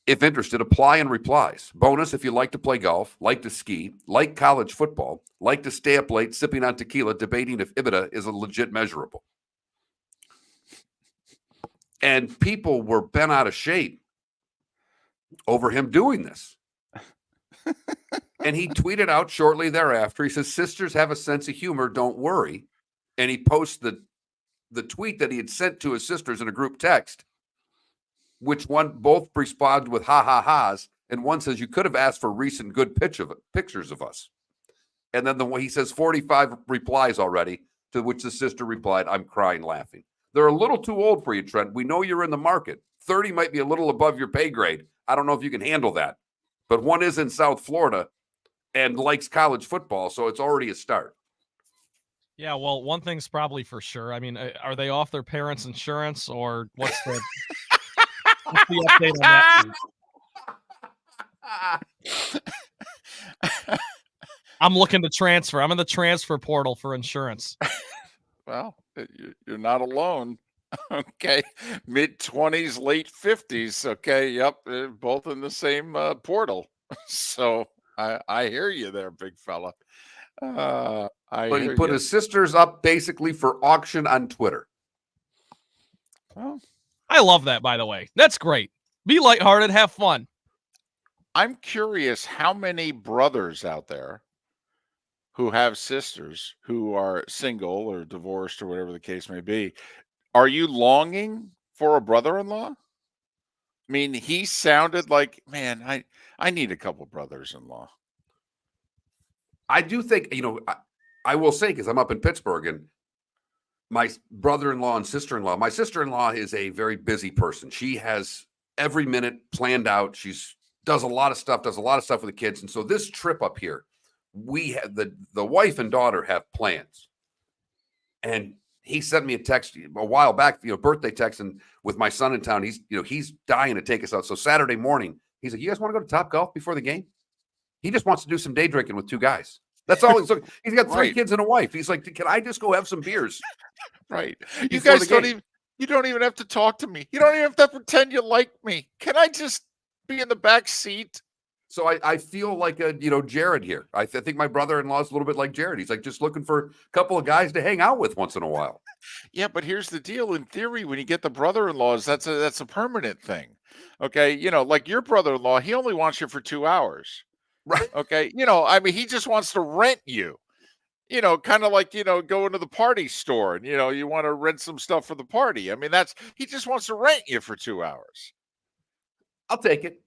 If interested, apply and replies. Bonus if you like to play golf, like to ski, like college football, like to stay up late sipping on tequila, debating if EBITDA is a legit measurable. And people were bent out of shape over him doing this. And he tweeted out shortly thereafter, he says, sisters have a sense of humor, don't worry. And he posts the tweet that he had sent to his sisters in a group text, which both responded with ha-ha-has, and one says, you could have asked for recent good pictures of us. And then he says 45 replies already, to which the sister replied, I'm crying laughing. They're a little too old for you, Trent. We know you're in the market. 30 might be a little above your pay grade. I don't know if you can handle that. But one is in South Florida and likes college football, so it's already a start. Yeah, well, one thing's probably for sure. I mean, are they off their parents' insurance, or what's the update on that? I'm looking to transfer. I'm in the transfer portal for insurance. Well, you're not alone. Okay. Mid-20s, late 50s. Okay. Yep. They're both in the same portal. So I hear you there, big fella. But he put his sisters up basically for auction on Twitter. Well, I love that, by the way. That's great. Be lighthearted, have fun. I'm curious how many brothers out there who have sisters who are single or divorced or whatever the case may be. Are you longing for a brother-in-law? I mean, he sounded like, man, I need a couple brothers-in-law. I do think, I will say, because I'm up in Pittsburgh, and my brother-in-law and sister-in-law, my sister-in-law is a very busy person. She has every minute planned out. Does a lot of stuff with the kids. And so this trip up here, we have the wife and daughter have plans. And he sent me a text a while back, birthday text, and with my son in town, he's dying to take us out. So Saturday morning, he's like, you guys want to go to Topgolf before the game? He just wants to do some day drinking with 2 guys. That's all. He's got 3 kids and a wife. He's like, can I just go have some beers? Right. You guys you don't even have to talk to me. You don't even have to pretend you like me. Can I just be in the back seat? So I feel like Jared here. I think my brother-in-law is a little bit like Jared. He's like just looking for a couple of guys to hang out with once in a while. Yeah, but here's the deal. In theory, when you get the brother-in-laws, that's a permanent thing. Okay, like your brother-in-law, he only wants you for 2 hours. Right. Okay, I mean, he just wants to rent you. Kind of like, going to the party store and, you want to rent some stuff for the party. I mean, he just wants to rent you for 2 hours. I'll take it.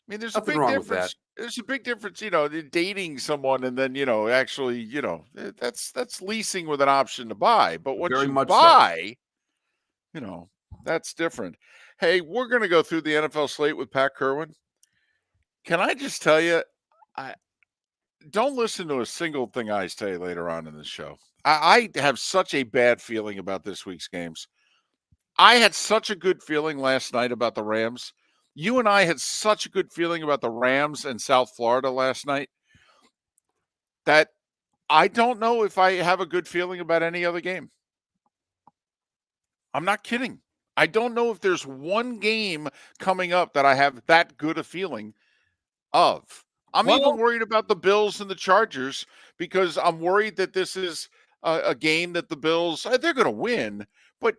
I mean, there's Nothing a big wrong difference. with that. There's a big difference, dating someone and then, actually, that's leasing with an option to buy. But once Very you much buy, that's different. Hey, we're going to go through the NFL slate with Pat Kirwan. Can I just tell you, I don't listen to a single thing I say later on in the show. I have such a bad feeling about this week's games. I had such a good feeling last night about the Rams. You and I had such a good feeling about the Rams and South Florida last night. that I don't know if I have a good feeling about any other game. I'm not kidding. I don't know if there's one game coming up that I have that good a feeling of. I'm even worried about the Bills and the Chargers because I'm worried that this is a game that the Bills, they're going to win, but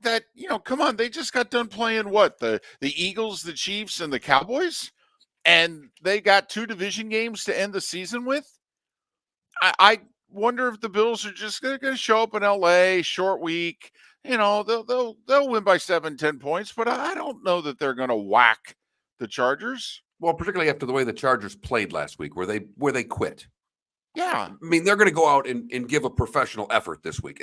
that, come on, they just got done playing what? The Eagles, the Chiefs, and the Cowboys? And they got 2 division games to end the season with? I wonder if the Bills are just going to show up in LA, short week. They'll win by 7-10 points, but I don't know that they're going to whack the Chargers. Well, particularly after the way the Chargers played last week, where they quit. Yeah. I mean, they're going to go out and give a professional effort this week.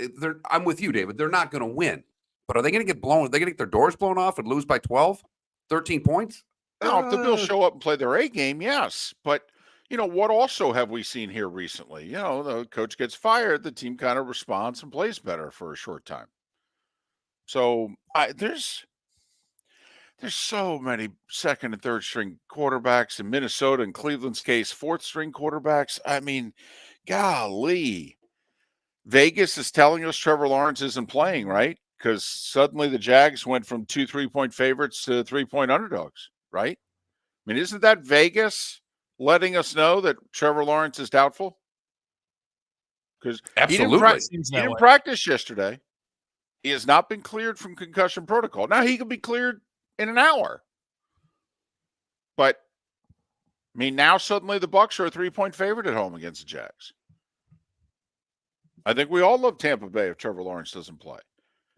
I'm with you, David. They're not going to win. But are they going to get blown? Are they going to get their doors blown off and lose by 12, 13 points? Now, if the Bills show up and play their A game, yes. But, what also have we seen here recently? The coach gets fired, the team kind of responds and plays better for a short time. So there's so many second and third string quarterbacks in Minnesota, in Cleveland's case, fourth string quarterbacks. I mean, golly. Vegas is telling us Trevor Lawrence isn't playing, right? Because suddenly the Jags went from 2 3-point favorites to 3-point underdogs, right? I mean, isn't that Vegas letting us know that Trevor Lawrence is doubtful? Because he didn't practice yesterday. He has not been cleared from concussion protocol. Now he could be cleared in an hour. But, I mean, now suddenly the Bucs are a 3-point favorite at home against the Jags. I think we all love Tampa Bay if Trevor Lawrence doesn't play.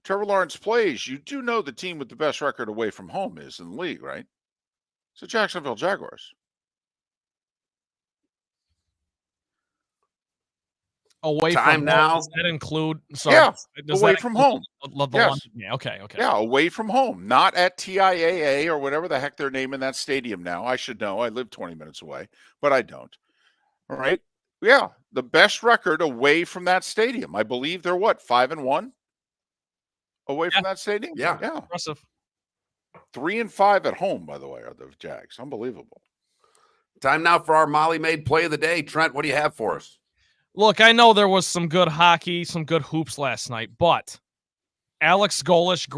Trevor Lawrence plays, you do know the team with the best record away from home is in the league, right? It's the Jacksonville Jaguars. Away Time from now. home, does that include? Sorry, Yeah, does away that from include home. The Yes. London, yeah, okay. Yeah, away from home, not at TIAA or whatever the heck they're naming that stadium now. I should know. I live 20 minutes away, but I don't. All right. Yeah, the best record away from that stadium. I believe they're 5-1 away from that stadium? Yeah. Impressive. 3-5 at home, by the way, are the Jags. Unbelievable. Time now for our Molly Maid play of the day. Trent, what do you have for us? Look, I know there was some good hockey, some good hoops last night, but Alex Golish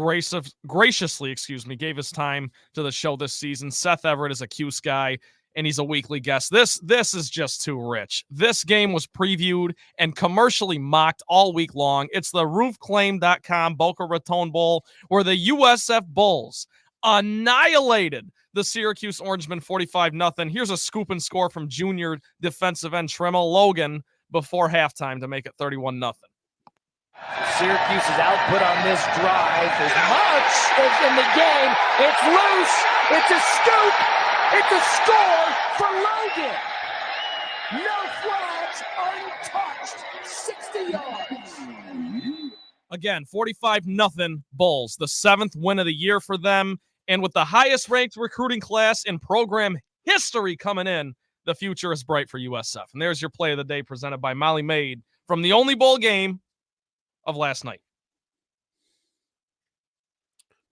graciously, gave his time to the show this season. Seth Everett is a Cuse guy, and he's a weekly guest. This is just too rich. This game was previewed and commercially mocked all week long. It's the roofclaim.com Boca Raton Bowl, where the USF Bulls annihilated the Syracuse Orangemen 45-0. Here's a scoop and score from junior defensive end Tremel Logan before halftime to make it 31-0. Syracuse's output on this drive is much as in the game. It's loose. It's a scoop. It's a score for Logan. No flags, untouched. 60 yards. Again, 45-0 Bulls, the 7th win of the year for them. And with the highest ranked recruiting class in program history coming in, the future is bright for USF. And there's your play of the day presented by Molly Maid from the only bowl game of last night.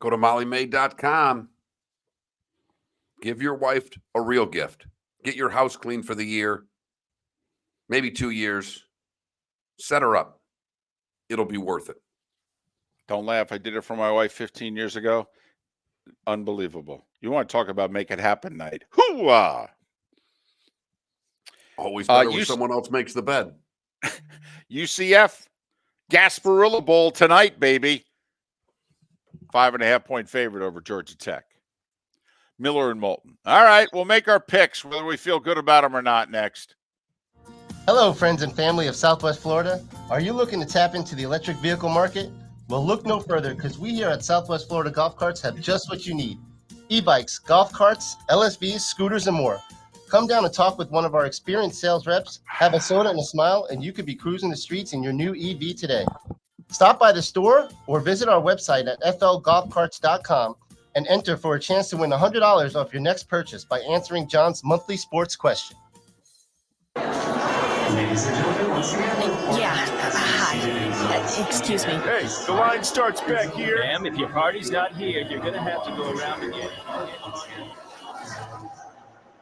Go to mollymaid.com. Give your wife a real gift. Get your house clean for the year, maybe 2 years. Set her up. It'll be worth it. Don't laugh. I did it for my wife 15 years ago. Unbelievable. You want to talk about make it happen night. Hoo-ah! Always better when someone else makes the bed. UCF Gasparilla Bowl tonight, baby. 5.5-point favorite over Georgia Tech. Miller and Moulton. All right, we'll make our picks, whether we feel good about them or not, next. Hello, friends and family of Southwest Florida. Are you looking to tap into the electric vehicle market? Well, look no further, because we here at Southwest Florida Golf Carts have just what you need. E-bikes, golf carts, LSVs, scooters, and more. Come down and talk with one of our experienced sales reps, have a soda and a smile, and you could be cruising the streets in your new EV today. Stop by the store or visit our website at flgolfcarts.com and enter for a chance to win $100 off your next purchase by answering John's monthly sports question. Ladies and gentlemen, once again. Hi. Excuse me. Hey, the line starts back here. Ma'am, if your party's not here, you're going to have to go around again.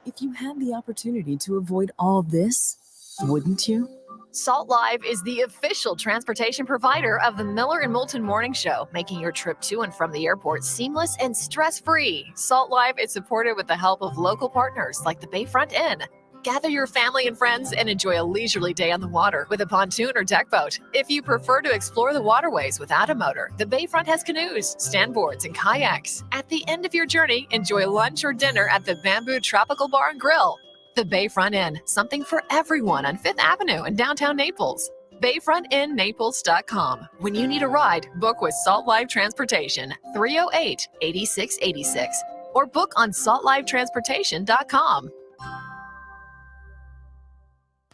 If you had the opportunity to avoid all this Wouldn't you? Salt Live is the official transportation provider of the Miller and Moulton Morning Show, making your trip to and from the airport seamless and stress-free. Salt Live is supported with the help of local partners like the Bayfront Inn. Gather your family and friends and enjoy a leisurely day on the water with a pontoon or deck boat. If you prefer to explore the waterways without a motor, the Bayfront has canoes, standboards, and kayaks. At the end of your journey, enjoy lunch or dinner at the Bamboo Tropical Bar and Grill. The Bayfront Inn, something for everyone on 5th Avenue in downtown Naples. BayfrontInNaples.com. When you need a ride, book with Salt Live Transportation, 308-8686, or book on saltlivetransportation.com.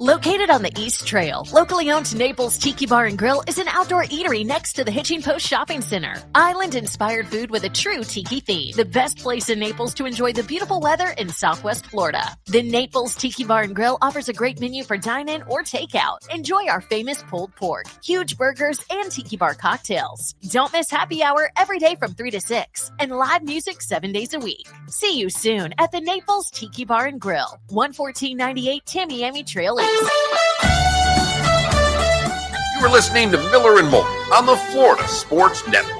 Located on the East Trail, locally owned Naples Tiki Bar and Grill is an outdoor eatery next to the Hitching Post Shopping Center. Island-inspired food with a true tiki theme. The best place in Naples to enjoy the beautiful weather in Southwest Florida. The Naples Tiki Bar and Grill offers a great menu for dine-in or takeout. Enjoy our famous pulled pork, huge burgers, and tiki bar cocktails. Don't miss happy hour every day from 3 to 6 and live music 7 days a week. See you soon at the Naples Tiki Bar and Grill, 11498 Tamiami Trail East. You were listening to Miller and Moulton on the Florida Sports Network.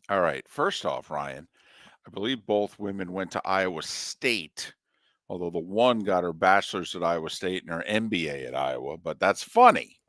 All right. First off, Ryan, I believe both women went to Iowa State, although the one got her bachelor's at Iowa State and her MBA at Iowa. But that's funny.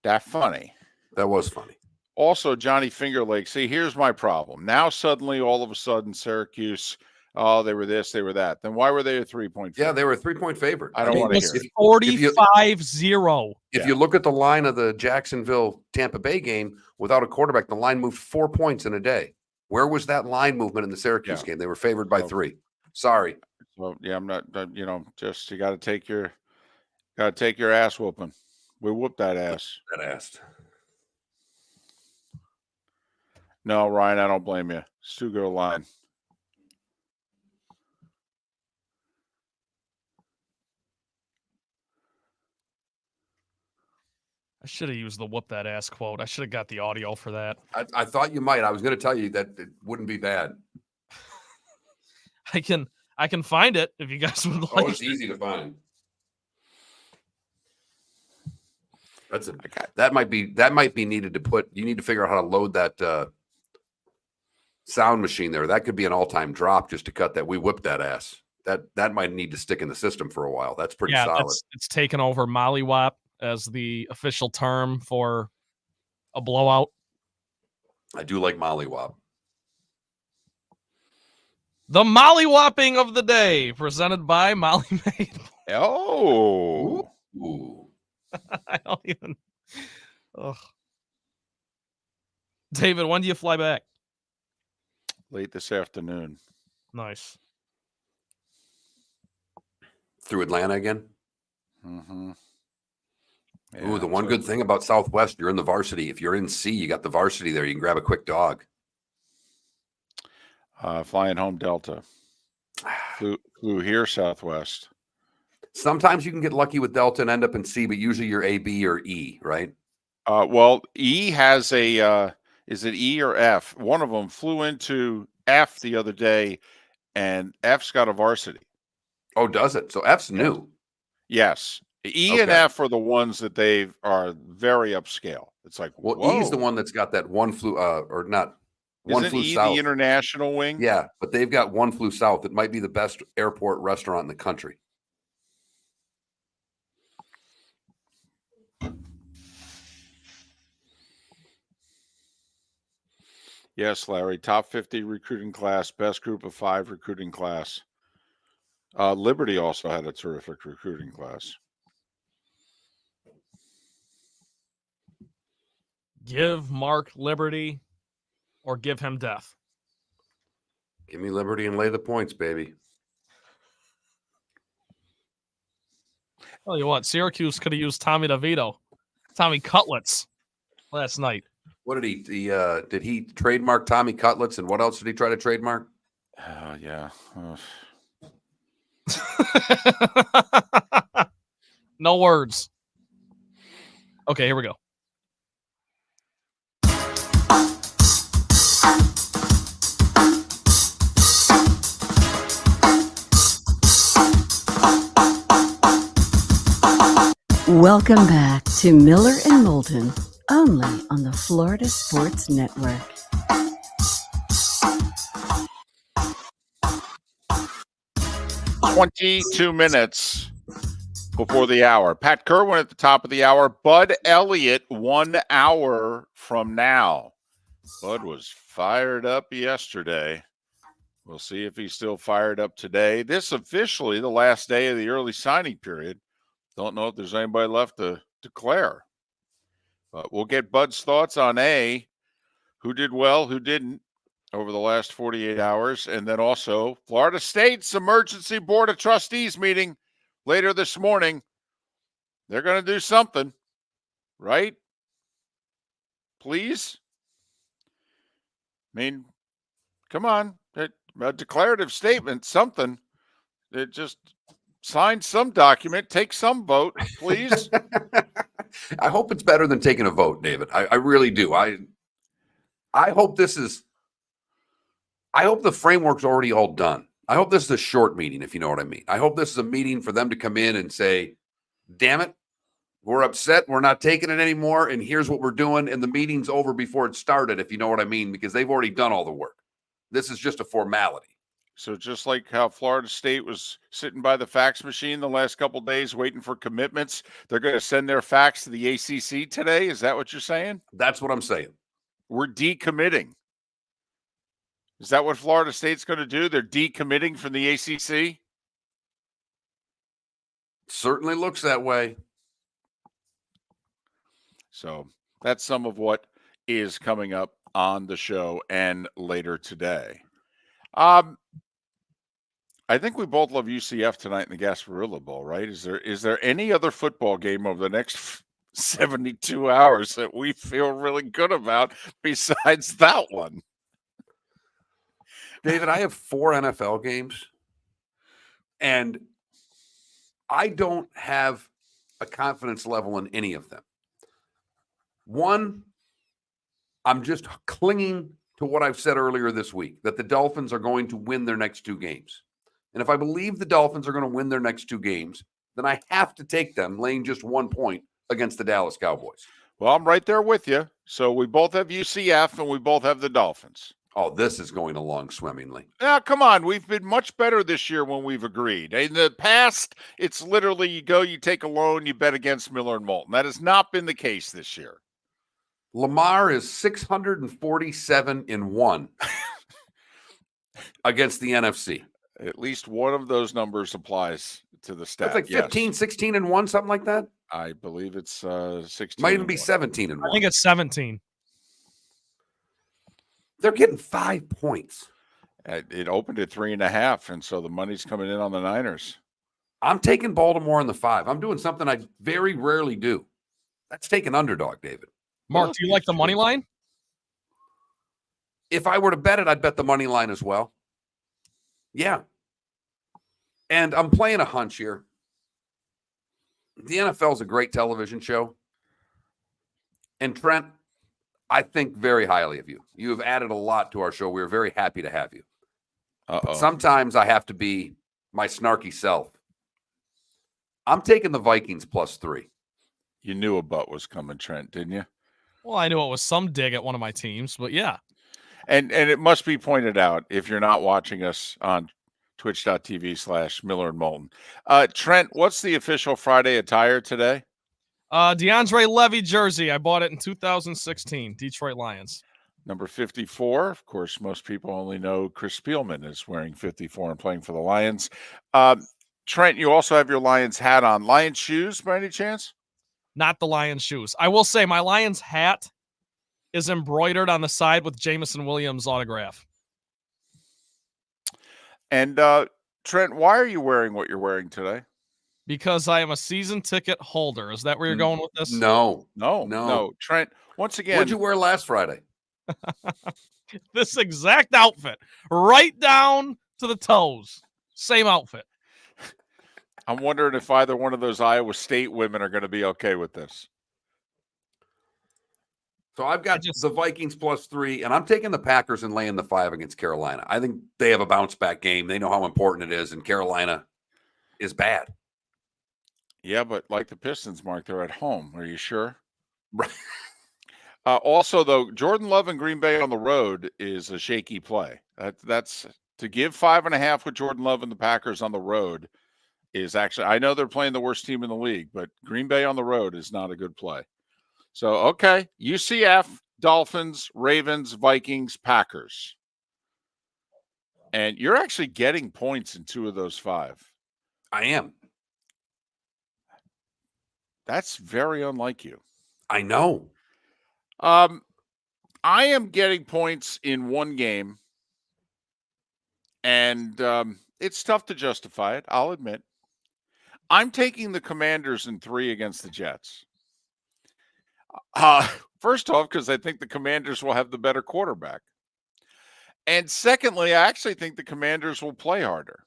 That funny. That was funny. Also, Johnny Finger Lake. See, here's my problem. Now, suddenly, all of a sudden, Syracuse, oh, they were this, they were that. Then why were they a 3-point favorite? Yeah, they were a 3-point favorite. I don't want to hear it. 45-0. If you look at the line of the Jacksonville-Tampa Bay game, without a quarterback, the line moved 4 points in a day. Where was that line movement in the Syracuse game? They were favored by 3. Sorry. Well, yeah, I'm not. Just you got to take your ass whooping. We whooped that ass. That ass. No, Ryan, I don't blame you. It's too good a line. I should have used the whoop that ass quote. I should have got the audio for that. I thought you might. I was going to tell you that it wouldn't be bad. I can find it if you guys would like. Oh, it's easy to find. That might be needed to put. You need to figure out how to load that sound machine there. That could be an all-time drop just to cut that. We whipped that ass. That might need to stick in the system for a while. That's pretty solid. It's taken over mollywop as the official term for a blowout. I do like mollywop. The mollywopping of the day, presented by Molly Maid. Oh. Ooh. I don't even. Ugh. David, when do you fly back? Late this afternoon. Nice. Through Atlanta again? Mm-hmm. Yeah, Ooh, the one good thing about Southwest, you're in the varsity. If you're in C, you got the varsity there. You can grab a quick dog. Flying home Delta. Flew here, Southwest. Sometimes you can get lucky with Delta and end up in C, but usually you're A, B, or E, right? Well, E has a, is it E or F? One of them flew into F the other day, and F's got a varsity. Oh, does it? So F's new. Yes. E and Okay. F are the ones that they are very upscale. It's like, Well, whoa. E is the one that's got that one flew, or not one Isn't flew E south. the international wing? Yeah, but they've got one flew south. It might be the best airport restaurant in the country. Yes, Larry. Top 50 recruiting class, best group of 5 recruiting class. Liberty also had a terrific recruiting class. Give Mark liberty or give him death. Give me liberty and lay the points, baby. Tell you what, Syracuse could have used Tommy Cutlets last night. What did he? Did he trademark Tommy Cutlets, and what else did he try to trademark? Yeah. No words. Okay, here we go. Welcome back to Miller and Moulton, only on the Florida Sports Network. "22 minutes before the hour. Pat Kirwan at the top of the hour. Bud Elliott 1 hour from now. Bud was fired up yesterday. We'll see if he's still fired up today. This officially the last day of the early signing period. Don't know if there's anybody left to declare. But we'll get Bud's thoughts on who did well, who didn't over the last 48 hours. And then also Florida State's Emergency Board of Trustees meeting later this morning. They're going to do something, right? Please? I mean, come on. A declarative statement, something. It just sign some document, take some vote, please. I hope it's better than taking a vote, David. I really do. I hope I hope the framework's already all done. I hope this is a short meeting, if you know what I mean. I hope this is a meeting for them to come in and say, damn it, we're upset. We're not taking it anymore. And here's what we're doing. And the meeting's over before it started, if you know what I mean, because they've already done all the work. This is just a formality. So just like how Florida State was sitting by the fax machine the last couple of days waiting for commitments, they're going to send their fax to the ACC today? Is that what you're saying? That's what I'm saying. We're decommitting. Is that what Florida State's going to do? They're decommitting from the ACC? Certainly looks that way. So that's some of what is coming up on the show and later today. I think we both love UCF tonight in the Gasparilla Bowl, right? Is there any other football game over the next 72 hours that we feel really good about besides that one? David, I have 4 NFL games, and I don't have a confidence level in any of them. One, I'm just clinging to what I've said earlier this week, that the Dolphins are going to win their next 2 games. And if I believe the Dolphins are going to win their next 2 games, then I have to take them laying just 1 point against the Dallas Cowboys. Well, I'm right there with you. So we both have UCF and we both have the Dolphins. Oh, this is going along swimmingly. Now, come on. We've been much better this year when we've agreed. In the past, it's literally you go, you take a loan, you bet against Miller and Moulton. That has not been the case this year. Lamar is 647-1 against the NFC. At least one of those numbers applies to the stat. That's like 15, 16-1, something like that. I believe it's 16. Might even be 17-1. I think it's 17. They're getting 5 points. It opened at 3.5, and so the money's coming in on the Niners. I'm taking Baltimore in the 5. I'm doing something I very rarely do. That's taking underdog, David. Mark, do you like the money line? If I were to bet it, I'd bet the money line as well. Yeah. And I'm playing a hunch here. The NFL is a great television show. And Trent, I think very highly of you. You have added a lot to our show. We're very happy to have you. But sometimes I have to be my snarky self. I'm taking the Vikings +3. You knew a butt was coming, Trent, didn't you? Well, I knew it was some dig at one of my teams, but yeah. And it must be pointed out, if you're not watching us on twitch.tv/Miller and Moulton. Trent, what's the official Friday attire today? DeAndre Levy jersey. I bought it in 2016, Detroit Lions. Number 54. Of course, most people only know Chris Spielman is wearing 54 and playing for the Lions. Trent, you also have your Lions hat on. Lions shoes by any chance? Not the Lions shoes. I will say my Lions hat is embroidered on the side with Jameson Williams' autograph. And Trent, why are you wearing what you're wearing today? Because I am a season ticket holder. Is that where you're going with this? No. Trent, once again. What'd you wear last Friday? This exact outfit, right down to the toes. Same outfit. I'm wondering if either one of those Iowa State women are going to be okay with this. So I've got the Vikings +3, and I'm taking the Packers and laying the 5 against Carolina. I think they have a bounce back game. They know how important it is, and Carolina is bad. Yeah, but like the Pistons, Mark, they're at home. Are you sure? Right. Also, though, Jordan Love and Green Bay on the road is a shaky play. That's to give 5.5 with Jordan Love and the Packers on the road is actually, I know they're playing the worst team in the league, but Green Bay on the road is not a good play. So, okay, UCF, Dolphins, Ravens, Vikings, Packers. And you're actually getting points in 2 of those 5. I am. That's very unlike you. I know. I am getting points in 1 game, and it's tough to justify it, I'll admit. I'm taking the Commanders in 3 against the Jets. First off, because I think the Commanders will have the better quarterback. And secondly, I actually think the Commanders will play harder.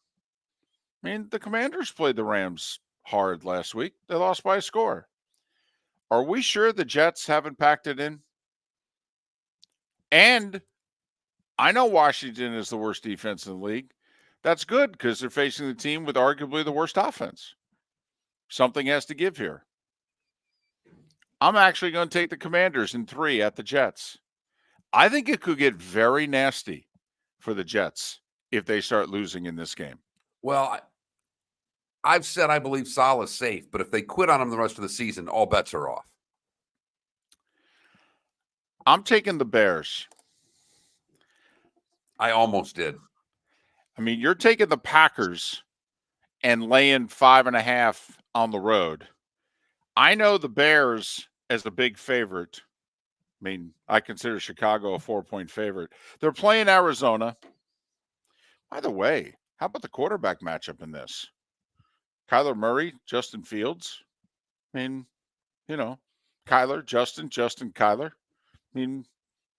I mean, the Commanders played the Rams hard last week. They lost by a score. Are we sure the Jets haven't packed it in? And I know Washington is the worst defense in the league. That's good because they're facing the team with arguably the worst offense. Something has to give here. I'm actually going to take the Commanders in 3 at the Jets. I think it could get very nasty for the Jets if they start losing in this game. Well, I've said I believe Saleh's safe, but if they quit on him the rest of the season, all bets are off. I'm taking the Bears. I almost did. I mean, you're taking the Packers and laying 5.5 on the road. I know the Bears as a big favorite. I mean, I consider Chicago a 4-point favorite. They're playing Arizona. By the way, how about the quarterback matchup in this? Kyler Murray, Justin Fields. I mean, Kyler, Justin, Kyler. I mean,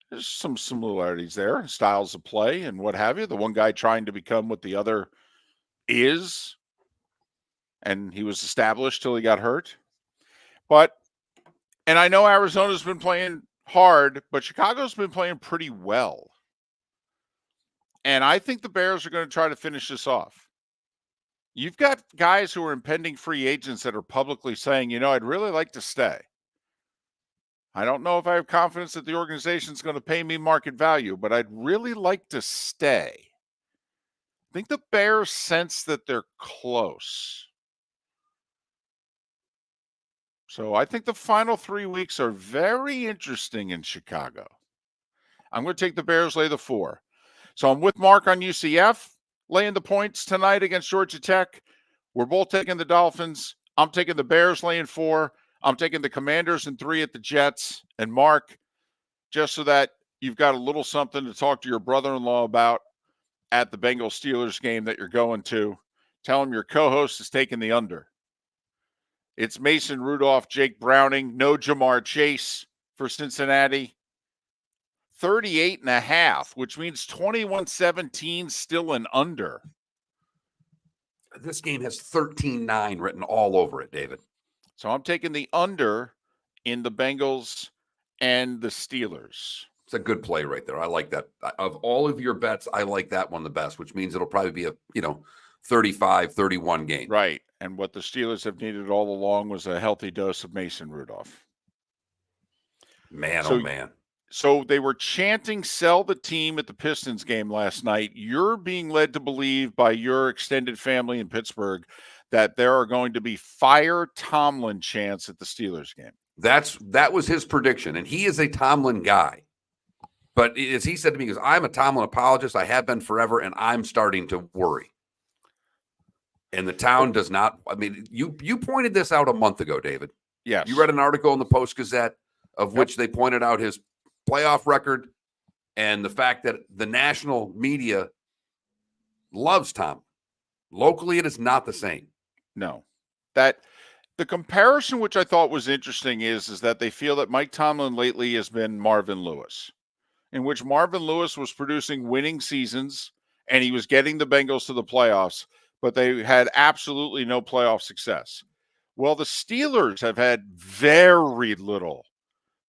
there's some similarities there, styles of play and what have you. The one guy trying to become what the other is, and he was established till he got hurt. And I know Arizona's been playing hard, but Chicago's been playing pretty well. And I think the Bears are going to try to finish this off. You've got guys who are impending free agents that are publicly saying, I'd really like to stay. I don't know if I have confidence that the organization's going to pay me market value, but I'd really like to stay. I think the Bears sense that they're close. So I think the final 3 weeks are very interesting in Chicago. I'm going to take the Bears, lay the 4. So I'm with Mark on UCF, laying the points tonight against Georgia Tech. We're both taking the Dolphins. I'm taking the Bears, laying 4. I'm taking the Commanders in 3 at the Jets. And Mark, just so that you've got a little something to talk to your brother-in-law about at the Bengals-Steelers game that you're going to, tell him your co-host is taking the under. It's Mason Rudolph, Jake Browning, no Jamar Chase for Cincinnati. 38.5, which means 21-17 still an under. This game has 13-9 written all over it, David. So I'm taking the under in the Bengals and the Steelers. It's a good play right there. I like that. Of all of your bets, I like that one the best, which means it'll probably be a 35-31 game. Right. And what the Steelers have needed all along was a healthy dose of Mason Rudolph. Man, So- oh man. So they were chanting sell the team at the Pistons game last night. You're being led to believe by your extended family in Pittsburgh that there are going to be fire Tomlin chants at the Steelers game. That was his prediction, and he is a Tomlin guy. But as he said to me, he goes, I'm a Tomlin apologist. I have been forever, and I'm starting to worry. And the town does not. I mean, you pointed this out a month ago, David. Yes. You read an article in the Post-Gazette of which they pointed out his playoff record and the fact that the national media loves Tom. Locally, it is not the same. No. That the comparison, which I thought was interesting, is that they feel that Mike Tomlin lately has been Marvin Lewis, in which Marvin Lewis was producing winning seasons and he was getting the Bengals to the playoffs, but they had absolutely no playoff success. Well, the Steelers have had very little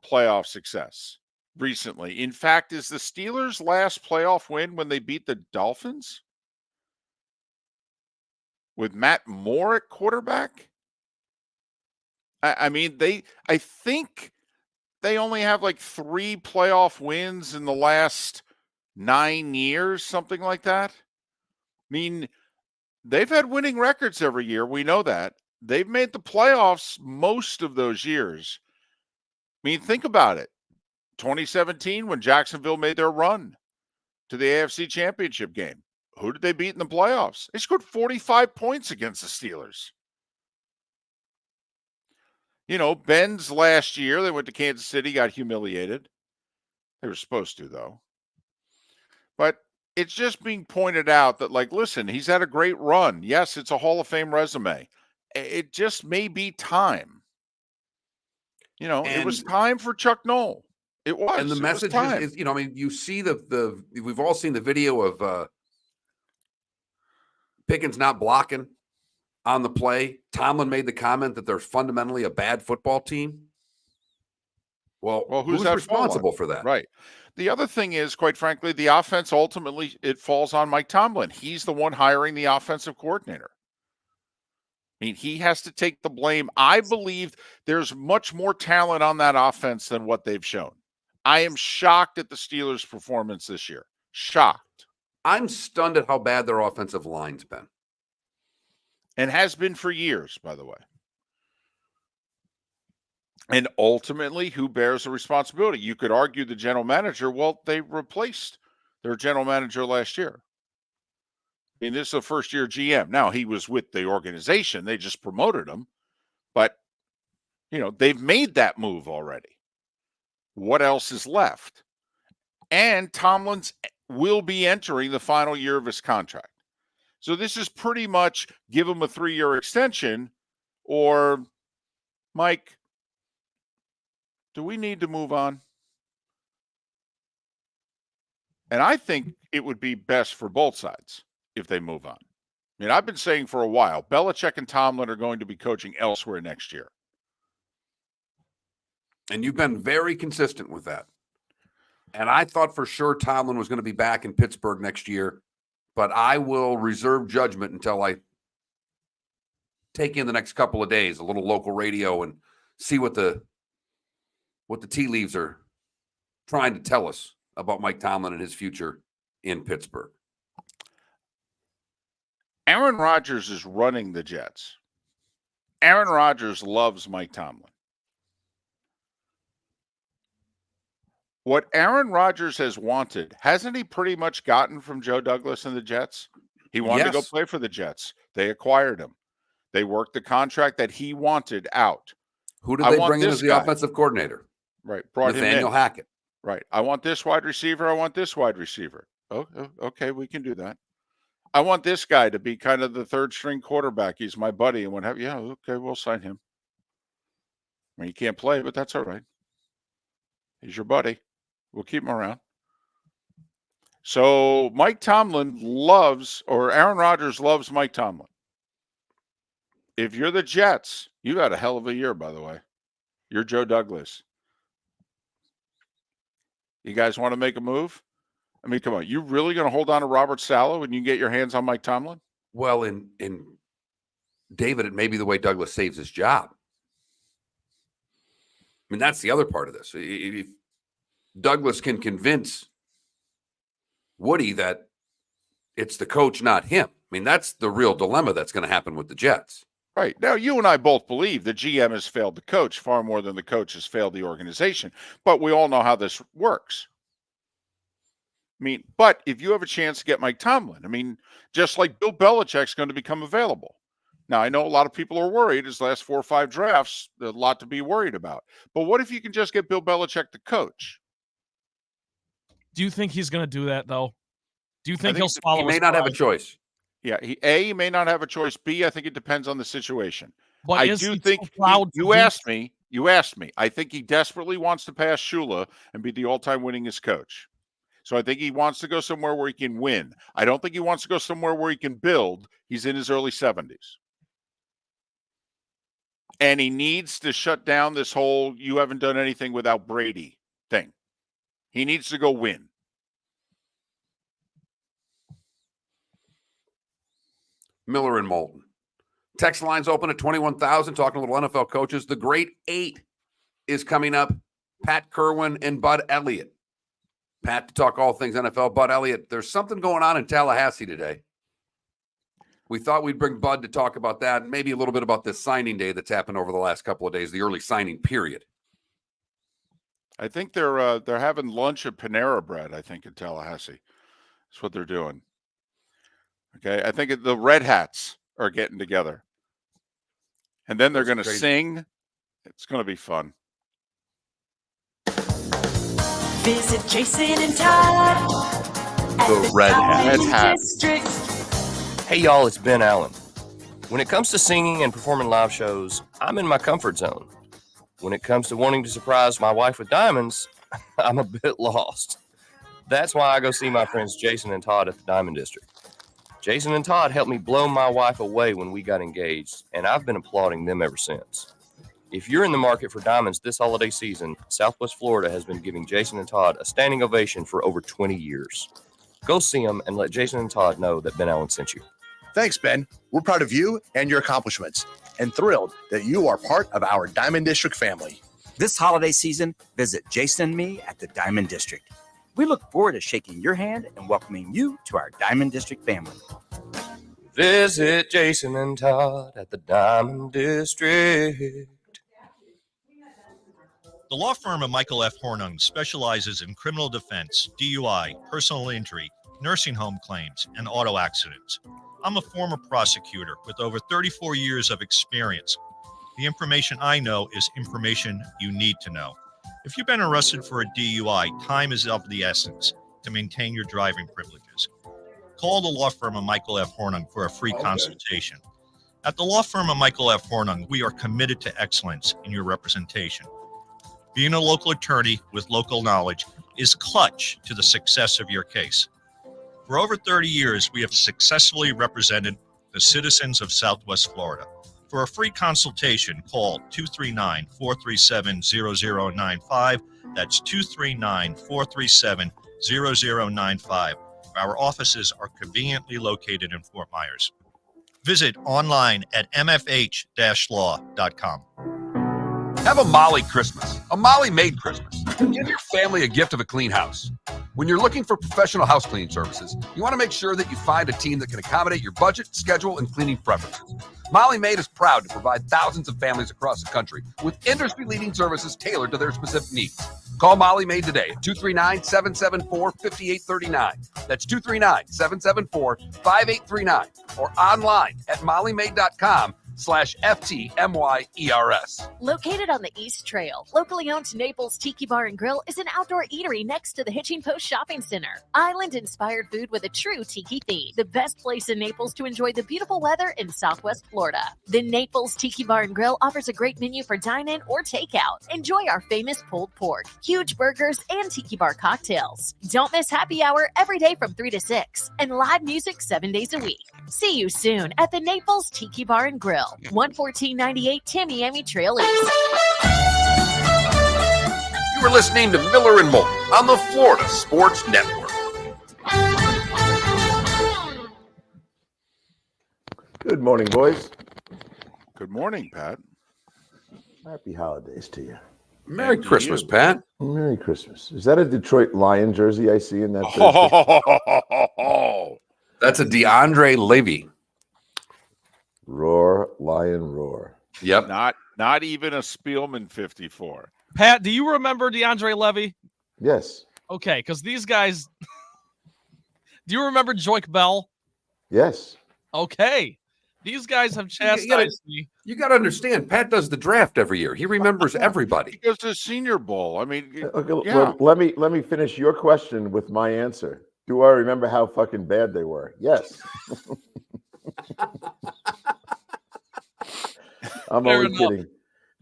playoff success recently. In fact, is the Steelers' last playoff win when they beat the Dolphins with Matt Moore at quarterback? I mean, I think they only have like 3 playoff wins in the last 9 years, something like that. I mean, they've had winning records every year. We know that. They've made the playoffs most of those years. I mean, think about it. 2017, when Jacksonville made their run to the AFC Championship game, who did they beat in the playoffs? They scored 45 points against the Steelers. Ben's last year, they went to Kansas City, got humiliated. They were supposed to, though. But it's just being pointed out that, listen, he's had a great run. Yes, it's a Hall of Fame resume. It just may be time. It was time for Chuck Noll. It was. And the message is, you see we've all seen the video of Pickens not blocking on the play. Tomlin made the comment that they're fundamentally a bad football team. Well, who's responsible for that? Right. The other thing is, quite frankly, the offense ultimately, it falls on Mike Tomlin. He's the one hiring the offensive coordinator. I mean, he has to take the blame. I believe there's much more talent on that offense than what they've shown. I am shocked at the Steelers' performance this year. Shocked. I'm stunned at how bad their offensive line's been. And has been for years, by the way. And ultimately, who bears the responsibility? You could argue the general manager. Well, they replaced their general manager last year. I mean, this is a first-year GM. Now, he was with the organization. They just promoted him. But, they've made that move already. What else is left? And Tomlin's will be entering the final year of his contract. So this is pretty much give him a 3-year extension, or, Mike, do we need to move on? And I think it would be best for both sides if they move on. I mean, I've been saying for a while, Belichick and Tomlin are going to be coaching elsewhere next year. And you've been very consistent with that. And I thought for sure Tomlin was going to be back in Pittsburgh next year, but I will reserve judgment until I take in the next couple of days, a little local radio, and see what the tea leaves are trying to tell us about Mike Tomlin and his future in Pittsburgh. Aaron Rodgers is running the Jets. Aaron Rodgers loves Mike Tomlin. What Aaron Rodgers has wanted, hasn't he pretty much gotten from Joe Douglas and the Jets? He wanted to go play for the Jets. They acquired him. They worked the contract that he wanted out. Who did they bring in as the offensive coordinator? Right. Brought Nathaniel Hackett. Right. I want this wide receiver. I want this wide receiver. Oh, okay, we can do that. I want this guy to be kind of the third string quarterback. He's my buddy and what have you. Yeah, okay, we'll sign him. I mean, he can't play, but that's all right. He's your buddy. We'll keep him around. So Mike Tomlin Aaron Rodgers loves Mike Tomlin. if you're the Jets, you had a hell of a year, by the way. You're Joe Douglas. You guys want to make a move? I mean, come on. You really going to hold on to Robert Saleh when you get your hands on Mike Tomlin? Well, in David, it may be the way Douglas saves his job. I mean, that's the other part of this. If Douglas can convince Woody that it's the coach, not him. I mean, that's the real dilemma that's going to happen with the Jets. Right. Now, you and I both believe the GM has failed the coach far more than the coach has failed the organization. But we all know how this works. I mean, but if you have a chance to get Mike Tomlin, I mean, just like Bill Belichick's going to become available. Now, I know a lot of people are worried. His last 4 or 5 drafts, there's a lot to be worried about. But what if you can just get Bill Belichick to coach? Do you think he's going to do that, though? Do you think he'll swallow? He may not have a choice. Yeah, he may not have a choice. B, I think it depends on the situation. But I do think you asked me. I think he desperately wants to pass Shula and be the all-time winningest coach. So I think he wants to go somewhere where he can win. I don't think he wants to go somewhere where he can build. He's in his early 70s. And he needs to shut down this whole "you haven't done anything without Brady" thing. He needs to go win. Miller and Moulton. Text lines open at 21,000, talking a little NFL coaches. The Great 8 is coming up. Pat Kirwan and Bud Elliott. Pat to talk all things NFL. Bud Elliott, there's something going on in Tallahassee today. We thought we'd bring Bud to talk about that and maybe a little bit about this signing day that's happened over the last couple of days, the early signing period. I think they're having lunch at Panera Bread, I think, in Tallahassee. That's what they're doing. Okay, I think the Red Hats are getting together. And then they're going to sing. It's going to be fun. Visit Jason and Todd at the Red Hat. Hey y'all, it's Ben Allen. When it comes to singing and performing live shows, I'm in my comfort zone. When it comes to wanting to surprise my wife with diamonds, I'm a bit lost. That's why I go see my friends Jason and Todd at the Diamond District. Jason and Todd helped me blow my wife away when we got engaged, and I've been applauding them ever since. If you're in the market for diamonds this holiday season, Southwest Florida has been giving Jason and Todd a standing ovation for over 20 years. Go see them and let Jason and Todd know that Ben Allen sent you. Thanks, Ben. We're proud of you and your accomplishments and thrilled that you are part of our Diamond District family. This holiday season, visit Jason and me at the Diamond District. We look forward to shaking your hand and welcoming you to our Diamond District family. Visit Jason and Todd at the Diamond District. The law firm of Michael F. Hornung specializes in criminal defense, DUI, personal injury, nursing home claims, and auto accidents. I'm a former prosecutor with over 34 years of experience. The information I know is information you need to know. If you've been arrested for a DUI, time is of the essence to maintain your driving privileges. Call the law firm of Michael F. Hornung for a free consultation. At the law firm of Michael F. Hornung, we are committed to excellence in your representation. Being a local attorney with local knowledge is clutch to the success of your case. For over 30 years, we have successfully represented the citizens of Southwest Florida. For a free consultation, call 239-437-0095. That's 239-437-0095. Our offices are conveniently located in Fort Myers. Visit online at mfh-law.com. Have a Molly Christmas, a Molly-made Christmas. Give your family a gift of a clean house. When you're looking for professional house cleaning services, you want to make sure that you find a team that can accommodate your budget, schedule, and cleaning preferences. Molly Maid is proud to provide thousands of families across the country with industry-leading services tailored to their specific needs. Call Molly Maid today at 239-774-5839. That's 239-774-5839 or online at mollymaid.com/FTMYERS. Located on the East Trail, locally owned Naples Tiki Bar and Grill is an outdoor eatery next to the Hitching Post Shopping Center. Island-inspired food with a true tiki theme. The best place in Naples to enjoy the beautiful weather in Southwest Florida. The Naples Tiki Bar and Grill offers a great menu for dine-in or takeout. Enjoy our famous pulled pork, huge burgers, and tiki bar cocktails. Don't miss happy hour every day from 3 to 6 and live music 7 days a week. See you soon at the Naples Tiki Bar and Grill. Bell, 11498 Tamiami Trail East. You are listening to Miller and Moulton on the Florida Sports Network. Good morning, boys. Good morning, Pat. Happy holidays to you. Merry Christmas, Pat. Merry Christmas. Is that a Detroit Lion jersey I see in that? That's a DeAndre Levy. Roar, Lion, roar. Yep. Not even a Spielman 54. Pat, do you remember DeAndre Levy? Yes. Okay, because these guys. Do you remember Joik Bell? Yes. Okay. These guys have chastised me. You got to understand, Pat does the draft every year. He remembers everybody. He goes to the Senior Bowl. I mean, Okay, yeah. well, let me finish your question with my answer. Do I remember how fucking bad they were? Yes. I'm Fair only enough. kidding.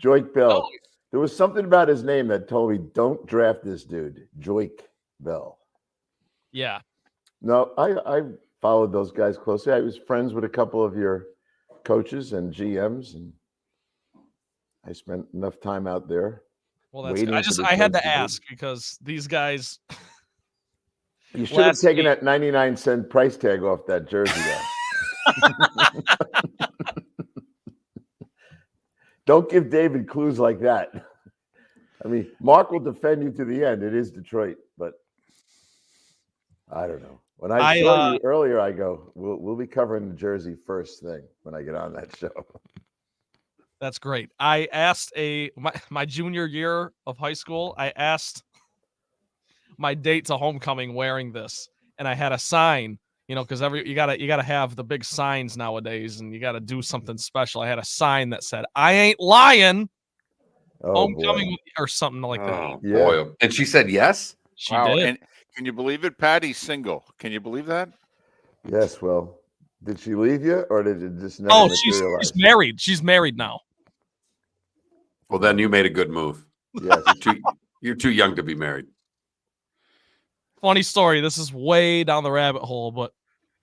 Joik Bell. No. There was something about his name that told me, don't draft this dude, Joik Bell. Yeah. No, I followed those guys closely. I was friends with a couple of your coaches and GMs, and I spent enough time out there. Well, that's good. I had to ask because these guys. You should have taken that 99-cent price tag off that jersey. Don't give David clues like that. I mean, Mark will defend you to the end. It is Detroit, but I don't know. When I saw you earlier, I go, we'll be covering the jersey first thing when I get on that show. That's great. I asked my junior year of high school, I asked my date to homecoming wearing this, and I had a sign, because you gotta have the big signs nowadays, and you gotta do something special. I had a sign that said, "I ain't lying." Homecoming or something like that. Oh boy! And she said yes. She did. And can you believe it, Pat? He's single. Can you believe that? Yes. Well, did she leave you, or did it just never materialize? She's married. She's married now. Well, then you made a good move. Yes. You're too young to be married. Funny story. This is way down the rabbit hole, but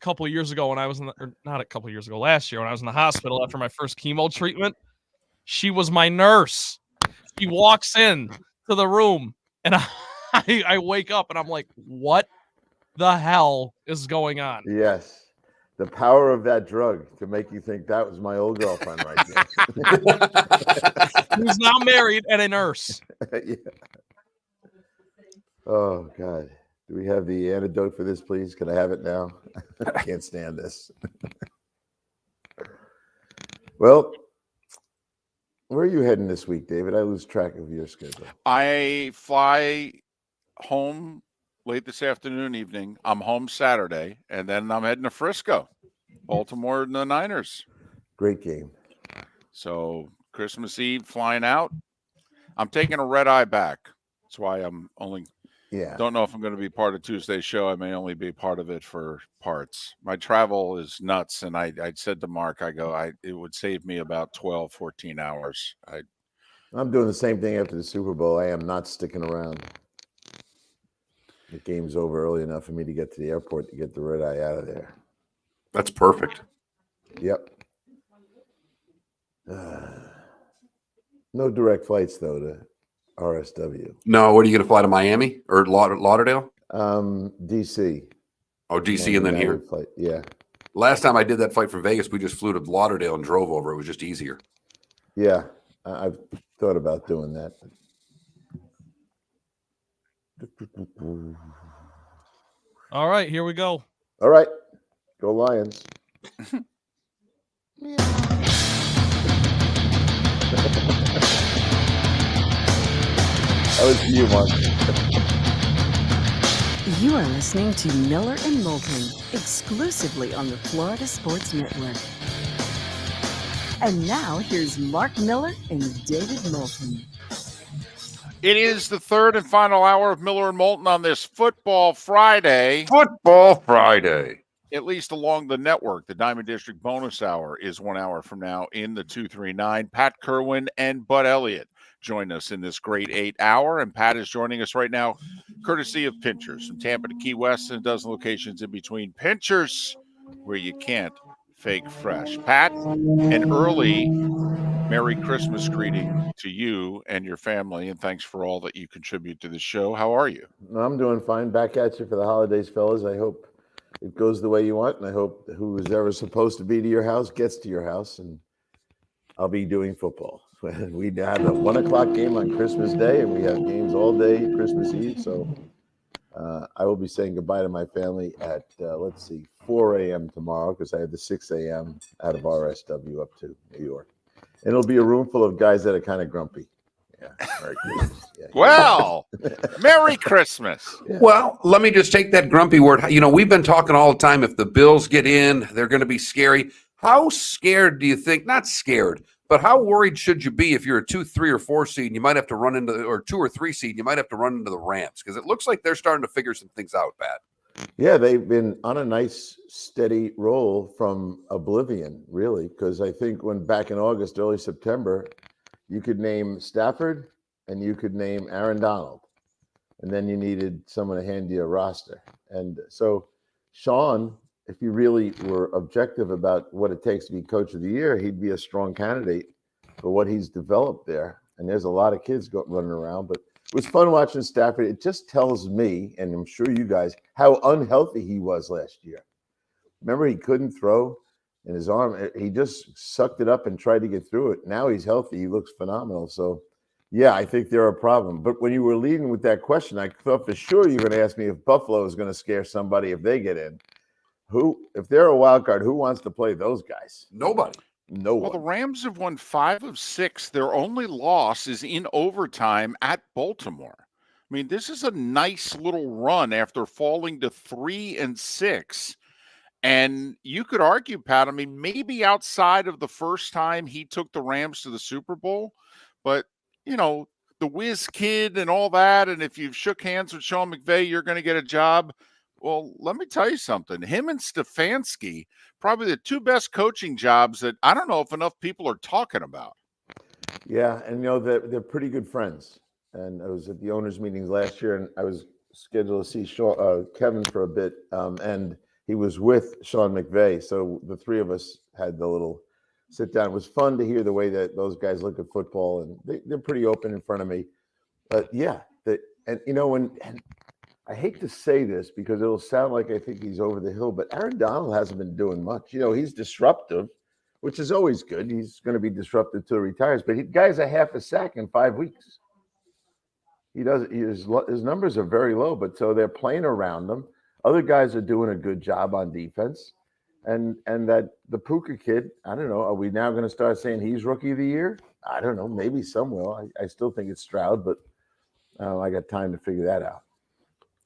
a couple of years ago when I was not a couple of years ago, last year when I was in the hospital after my first chemo treatment, she was my nurse. She walks in to the room, and I wake up and I'm like, what the hell is going on? Yes. The power of that drug to make you think that was my old girlfriend right there. Who's now married and a nurse. Yeah. Oh, God. Do we have the antidote for this, please? Can I have it now? I can't stand this. Well, where are you heading this week, David? I lose track of your schedule. I fly home late this afternoon, evening. I'm home Saturday, and then I'm heading to Frisco, Baltimore and the Niners. Great game. So Christmas Eve, flying out. I'm taking a red eye back. That's why I'm only don't know if I'm going to be part of Tuesday's show. I may only be part of it for parts. My travel is nuts, and I said to Mark, it would save me about 12, 14 hours. I'm doing the same thing after the Super Bowl. I am not sticking around. The game's over early enough for me to get to the airport to get the red eye out of there. That's perfect. Yep. No direct flights, though, to RSW. No, what are you going to fly to Miami or Lauderdale? DC. Oh, DC and then here. Flight. Yeah. Last time I did that flight from Vegas, we just flew to Lauderdale and drove over. It was just easier. Yeah, I've thought about doing that. All right, here we go. All right. Go Lions. That was you, Mark. You are listening to Miller and Moulton, exclusively on the Florida Sports Network. And now here's Mark Miller and David Moulton. It is the third and final hour of Miller and Moulton on this Football Friday. Football Friday. At least along the network. The Diamond District bonus hour is 1 hour from now in the 239. Pat Kirwan and Bud Elliott join us in this great 8 hour. And Pat is joining us right now, courtesy of Pinchers from Tampa to Key West and a dozen locations in between. Pinchers, where you can't fake fresh. Pat, an early Merry Christmas greeting to you and your family, and thanks for all that you contribute to the show. How are you? I'm doing fine. Back at you for the holidays, fellas. I hope it goes the way you want, and I hope who's ever supposed to be to your house gets to your house, and I'll be doing football. We have a 1 o'clock game on Christmas Day, and we have games all day Christmas Eve. So I will be saying goodbye to my family at, 4 a.m. tomorrow, because I have the 6 a.m. out of RSW up to New York. And it'll be a room full of guys that are kind of grumpy. Yeah. Merry Christmas. Yeah. Well, Merry Christmas. Yeah. Well, let me just take that grumpy word. You know, we've been talking all the time. If the Bills get in, they're going to be scary. How scared do you think? Not scared, but how worried should you be if you're a 2, 3, or 4 seed and you might have to run into, or 2 or 3 seed, you might have to run into the Rams? Because it looks like they're starting to figure some things out, Pat. Yeah, they've been on a nice, steady roll from oblivion, really, because I think when back in August, early September, you could name Stafford and you could name Aaron Donald, and then you needed someone to hand you a roster. And so Sean, if you really were objective about what it takes to be coach of the year, he'd be a strong candidate for what he's developed there. And there's a lot of kids running around, but it was fun watching Stafford. It just tells me, and I'm sure you guys, how unhealthy he was last year. Remember, he couldn't throw in his arm. He just sucked it up and tried to get through it. Now he's healthy. He looks phenomenal. So, yeah, I think they're a problem. But when you were leading with that question, I thought for sure you were going to ask me if Buffalo is going to scare somebody if they get in. If they're a wild card, who wants to play those guys? Nobody. No Well, one. the Rams have won 5 of 6. Their only loss is in overtime at Baltimore. I mean, this is a nice little run after falling to 3 and 6. And you could argue, Pat, I mean, maybe outside of the first time he took the Rams to the Super Bowl, but, you know, the whiz kid and all that, and if you've shook hands with Sean McVay, you're going to get a job. Well, let me tell you something. Him and Stefanski, probably the 2 best coaching jobs that I don't know if enough people are talking about. Yeah, and they're pretty good friends. And I was at the owners' meetings last year, and I was scheduled to see Kevin for a bit, and he was with Sean McVay. So the 3 of us had the little sit down. It was fun to hear the way that those guys look at football, and they're pretty open in front of me. But yeah, and I hate to say this because it'll sound like I think he's over the hill, but Aaron Donald hasn't been doing much. He's disruptive, which is always good. He's going to be disruptive till he retires, but guy's a half a sack in 5 weeks. His numbers are very low, but so they're playing around him. Other guys are doing a good job on defense. And that the Puka kid, I don't know, are we now going to start saying he's rookie of the year? I don't know. Maybe some will. I still think it's Stroud, but I got time to figure that out.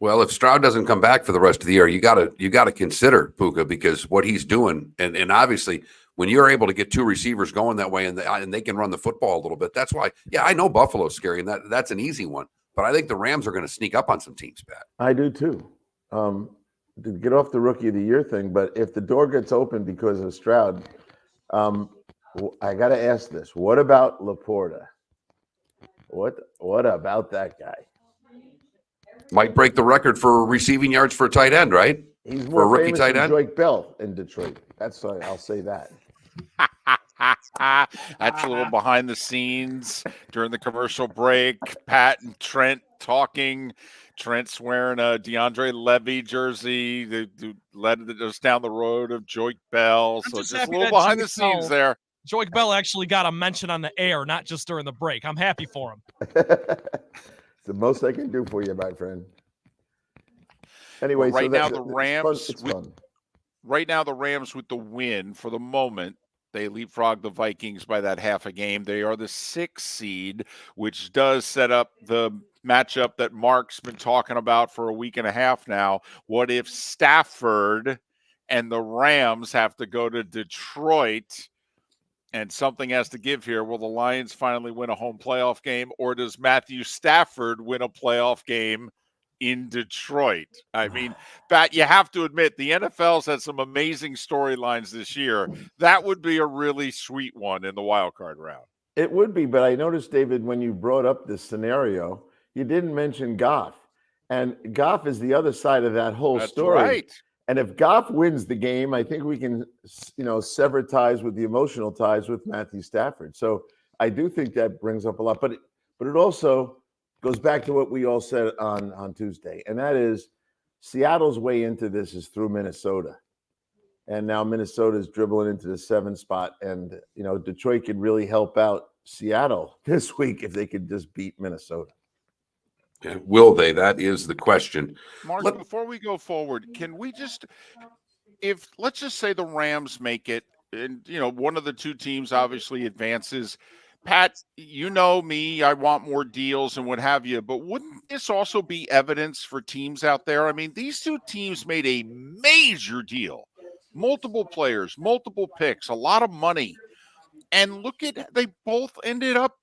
Well, if Stroud doesn't come back for the rest of the year, you gotta consider Puka, because what he's doing, and obviously when you're able to get 2 receivers going that way and they can run the football a little bit, that's why. Yeah, I know Buffalo's scary, and that's an easy one, but I think the Rams are going to sneak up on some teams, Pat. I do too. To get off the rookie of the year thing, but if the door gets open because of Stroud, I got to ask this: what about Laporta? What about that guy? Might break the record for receiving yards for a tight end, right? He's for more a rookie famous tight than end. Joyke Bell in Detroit. I'll say that. That's a little behind the scenes during the commercial break. Pat and Trent talking. Trent's wearing a DeAndre Levy jersey. They led us down the road of Joyke Bell. So just a little behind the scenes there. Joyke Bell actually got a mention on the air, not just during the break. I'm happy for him. It's the most I can do for you, my friend. Anyway, well, right so now the Rams. It's fun. Right now the Rams with the win for the moment. They leapfrog the Vikings by that half a game. They are the 6th seed, which does set up the matchup that Mark's been talking about for a week and a half now. What if Stafford and the Rams have to go to Detroit and something has to give here? Will the Lions finally win a home playoff game, or does Matthew Stafford win a playoff game in Detroit? I mean, Pat, you have to admit the NFL's had some amazing storylines this year. That would be a really sweet one in the wild card round. It would be, but I noticed, David, when you brought up this scenario, you didn't mention Goff. And Goff is the other side of that whole That's story. right. And if Goff wins the game, I think we can, sever ties with the emotional ties with Matthew Stafford. So I do think that brings up a lot. But it also goes back to what we all said on Tuesday, and that is Seattle's way into this is through Minnesota. And now Minnesota is dribbling into the 7th spot. And, Detroit could really help out Seattle this week if they could just beat Minnesota. Yeah, will they? That is the question. Mark, before we go forward, can we just, let's just say the Rams make it, and, one of the two teams obviously advances. Pat, you know me, I want more deals and what have you, but wouldn't this also be evidence for teams out there? I mean, these two teams made a major deal, multiple players, multiple picks, a lot of money, and they both ended up,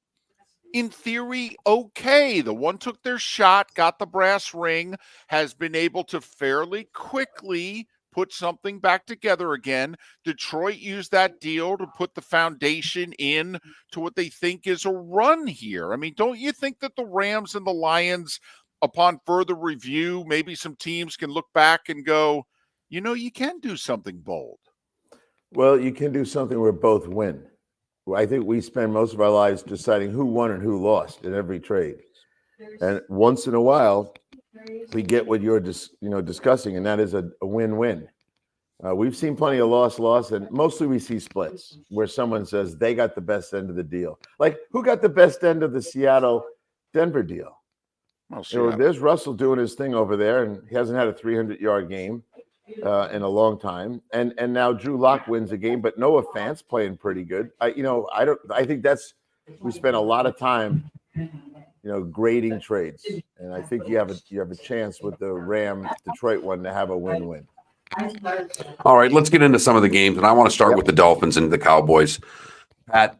in theory, okay. The one took their shot, got the brass ring, has been able to fairly quickly put something back together again. Detroit used that deal to put the foundation in to what they think is a run here. I mean, don't you think that the Rams and the Lions, upon further review, maybe some teams can look back and go, you can do something bold? Well, you can do something where both win. I think we spend most of our lives deciding who won and who lost in every trade. And once in a while, we get what you're discussing, and that is a win-win. We've seen plenty of loss, and mostly we see splits where someone says they got the best end of the deal. Like, who got the best end of the Seattle-Denver deal? Well, there's Russell doing his thing over there, and he hasn't had a 300-yard game in a long time. And now Drew Lock wins a game, but Noah Fant's playing pretty good. I think we spend a lot of time, grading trades. And I think you have a chance with the Detroit one to have a win-win. All right, let's get into some of the games, and I want to start with the Dolphins and the Cowboys. Pat,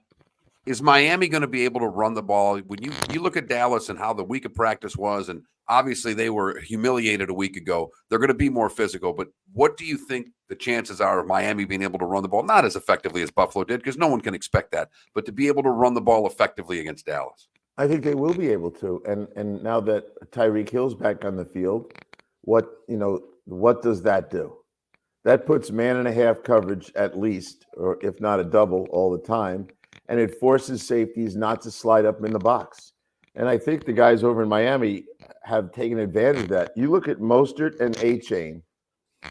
is Miami going to be able to run the ball? When you look at Dallas and how the week of practice was, and obviously they were humiliated a week ago, they're going to be more physical. But what do you think the chances are of Miami being able to run the ball? Not as effectively as Buffalo did, because no one can expect that, but to be able to run the ball effectively against Dallas. I think they will be able to. And now that Tyreek Hill's back on the field, what does that do? That puts man-and-a-half coverage at least, or if not a double all the time. And it forces safeties not to slide up in the box. And I think the guys over in Miami have taken advantage of that. You look at Mostert and A-Chain.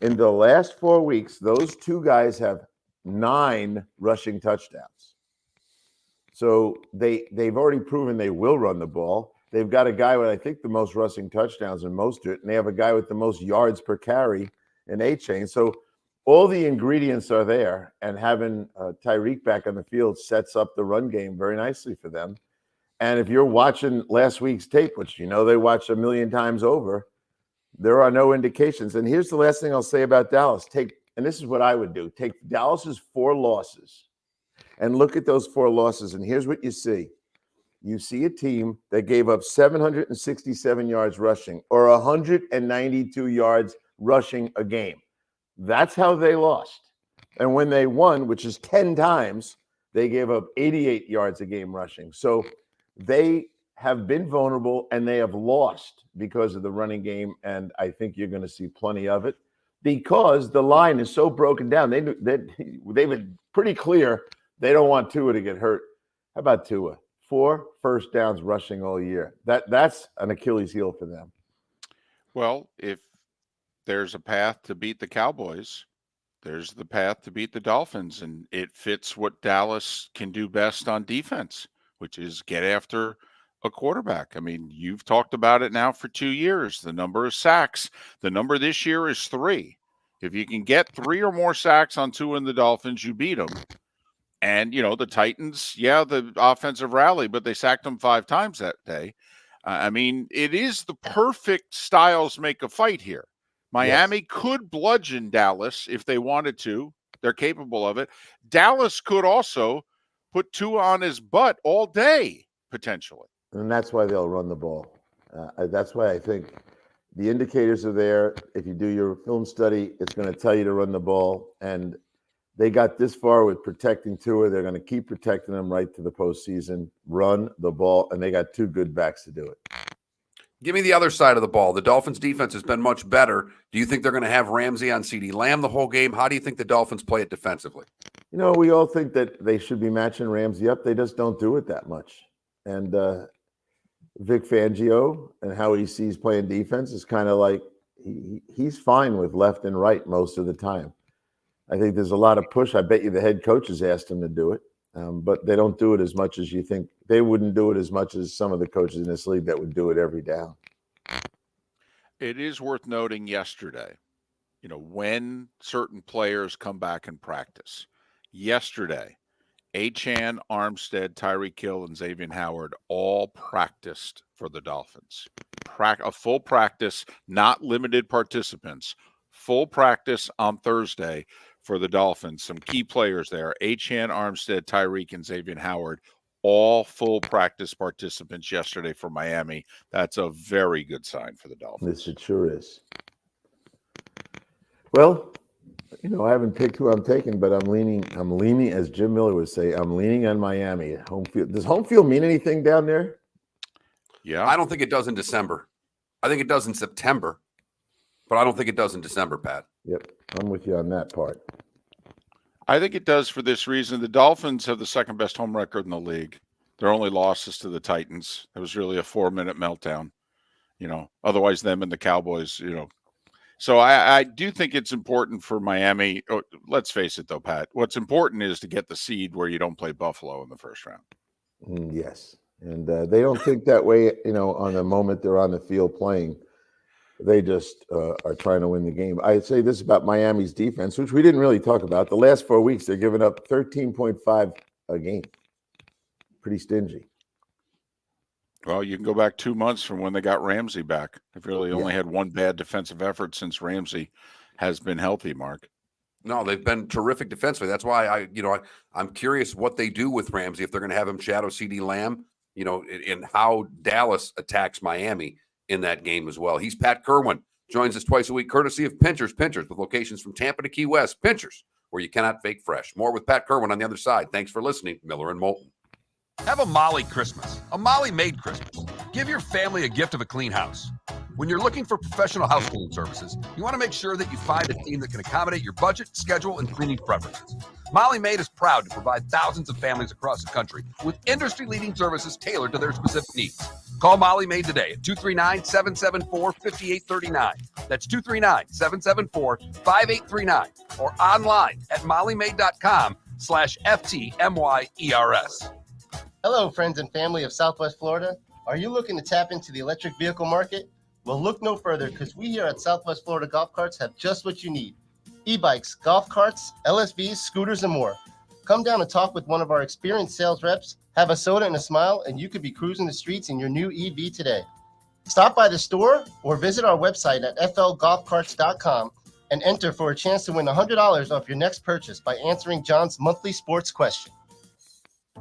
In the last 4 weeks, those two guys have 9 rushing touchdowns. So they've already proven they will run the ball. They've got a guy with, I think, the most rushing touchdowns in Mostert, and they have a guy with the most yards per carry in A-Chain. So all the ingredients are there, and having Tyreek back on the field sets up the run game very nicely for them. And if you're watching last week's tape, which they watched a million times over, there are no indications. And here's the last thing I'll say about Dallas. And this is what I would do. Take Dallas's 4 losses and look at those 4 losses, and here's what you see. You see a team that gave up 767 yards rushing, or 192 yards rushing a game. That's how they lost. And when they won, which is 10 times, they gave up 88 yards a game rushing. So they have been vulnerable, and they have lost because of the running game. And I think you're going to see plenty of it because the line is so broken down. They've been pretty clear they don't want Tua to get hurt. How about Tua? 4 first downs rushing all year. That's an Achilles heel for them. Well, if there's a path to beat the Cowboys, there's the path to beat the Dolphins, and it fits what Dallas can do best on defense, which is get after a quarterback. I mean, you've talked about it now for 2 years, the number of sacks. The number this year is 3. If you can get 3 or more sacks on Tua and the Dolphins, you beat them. And, the Titans, the offensive rally, but they sacked them 5 times that day. I mean, it is the perfect styles make a fight here. Miami could bludgeon Dallas if they wanted to. They're capable of it. Dallas could also put Tua on his butt all day, potentially. And that's why they'll run the ball. That's why I think the indicators are there. If you do your film study, it's going to tell you to run the ball. And they got this far with protecting Tua. They're going to keep protecting them right to the postseason. Run the ball, and they got 2 good backs to do it. Give me the other side of the ball. The Dolphins' defense has been much better. Do you think they're going to have Ramsey on CeeDee Lamb the whole game? How do you think the Dolphins play it defensively? You know, we all think that they should be matching Ramsey up. They just don't do it that much. And Vic Fangio and how he sees playing defense is kind of like he's fine with left and right most of the time. I think there's a lot of push. I bet you the head coach has asked him to do it, but they don't do it as much as you think. They wouldn't do it as much as some of the coaches in this league that would do it every down. It is worth noting yesterday, you know, when certain players come back and practice. Yesterday, Achane, Armstead, Tyreek Hill, and Xavier Howard all practiced for the Dolphins. A full practice, not limited participants. Full practice on Thursday for the Dolphins. Some key players there: Achane, Armstead, Tyreek, and Xavier Howard. All full practice participants yesterday for Miami. That's a very good sign for the Dolphins. This it sure is. Well, you know, I haven't picked who I'm taking, but I'm leaning, as Jim Miller would say, I'm leaning on Miami. Home field. Does home field mean anything down there? Yeah. I don't think it does in December. I think it does in September, but I don't think it does in December, Pat. Yep, I'm with you on that part. I think it does for this reason. The Dolphins have the second best home record in the league. Their only losses to the Titans. It was really a 4-minute meltdown. You know, otherwise them and the Cowboys, you know. So I do think it's important for Miami. Oh, let's face it, though, Pat. What's important is to get the seed where you don't play Buffalo in the first round. Yes, and they don't think that way, you know, on the moment they're on the field playing. They just are trying to win the game. I'd say this about Miami's defense, which we didn't really talk about. The last 4 weeks, they're giving up 13.5 a game. Pretty stingy. Well, you can go back 2 months from when they got Ramsey back. They've really only had one bad defensive effort since Ramsey has been healthy, Mark. No, they've been terrific defensively. That's why I'm curious what they do with Ramsey, if they're going to have him shadow CeeDee Lamb, you know, and how Dallas attacks Miami in that game as well. He's Pat Kirwan, joins us twice a week, courtesy of Pinchers, with locations from Tampa to Key West. Pinchers, where you cannot fake fresh. More with Pat Kirwan on the other side. Thanks for listening. Miller and Moulton. Have a Molly Christmas, a Molly made Christmas. Give your family a gift of a clean house. When you're looking for professional house cleaning services, you want to make sure that you find a team that can accommodate your budget, schedule, and cleaning preferences. Molly Made is proud to provide thousands of families across the country with industry-leading services tailored to their specific needs. Call Molly Made today at 239-774-5839. That's 239-774-5839 or online at mollymade.com/FTMYERS. Hello, friends and family of Southwest Florida. Are you looking to tap into the electric vehicle market? Well, look no further, because we here at Southwest Florida Golf Carts have just what you need. E-bikes, golf carts, LSVs, scooters, and more. Come down and talk with one of our experienced sales reps, have a soda and a smile, and you could be cruising the streets in your new EV today. Stop by the store or visit our website at flgolfcarts.com and enter for a chance to win $100 off your next purchase by answering John's monthly sports question.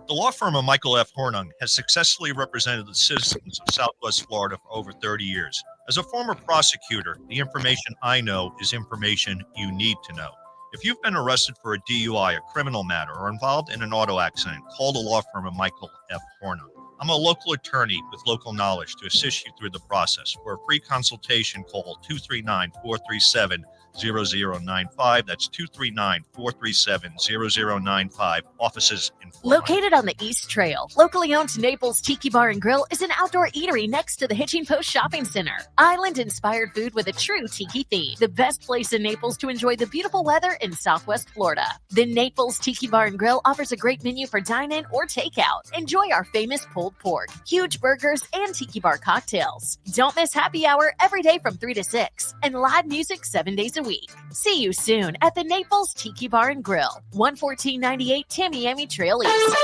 The law firm of Michael F. Hornung has successfully represented the citizens of Southwest Florida for over 30 years. As a former prosecutor, the information I know is information you need to know. If you've been arrested for a DUI, a criminal matter, or involved in an auto accident, call the law firm of Michael F. Hornung. I'm a local attorney with local knowledge to assist you through the process. For a free consultation, call 239-437-0095. That's 239-437-0095. Offices in Florida. Located on the East Trail, locally owned Naples Tiki Bar and Grill is an outdoor eatery next to the Hitching Post Shopping Center. Island-inspired food with a true tiki theme. The best place in Naples to enjoy the beautiful weather in Southwest Florida. The Naples Tiki Bar and Grill offers a great menu for dine-in or takeout. Enjoy our famous pulled pork, huge burgers, and tiki bar cocktails. Don't miss happy hour every day from 3 to 6 and live music 7 days a week. See you soon at the Naples Tiki Bar and Grill, 11498 Tamiami Trail East.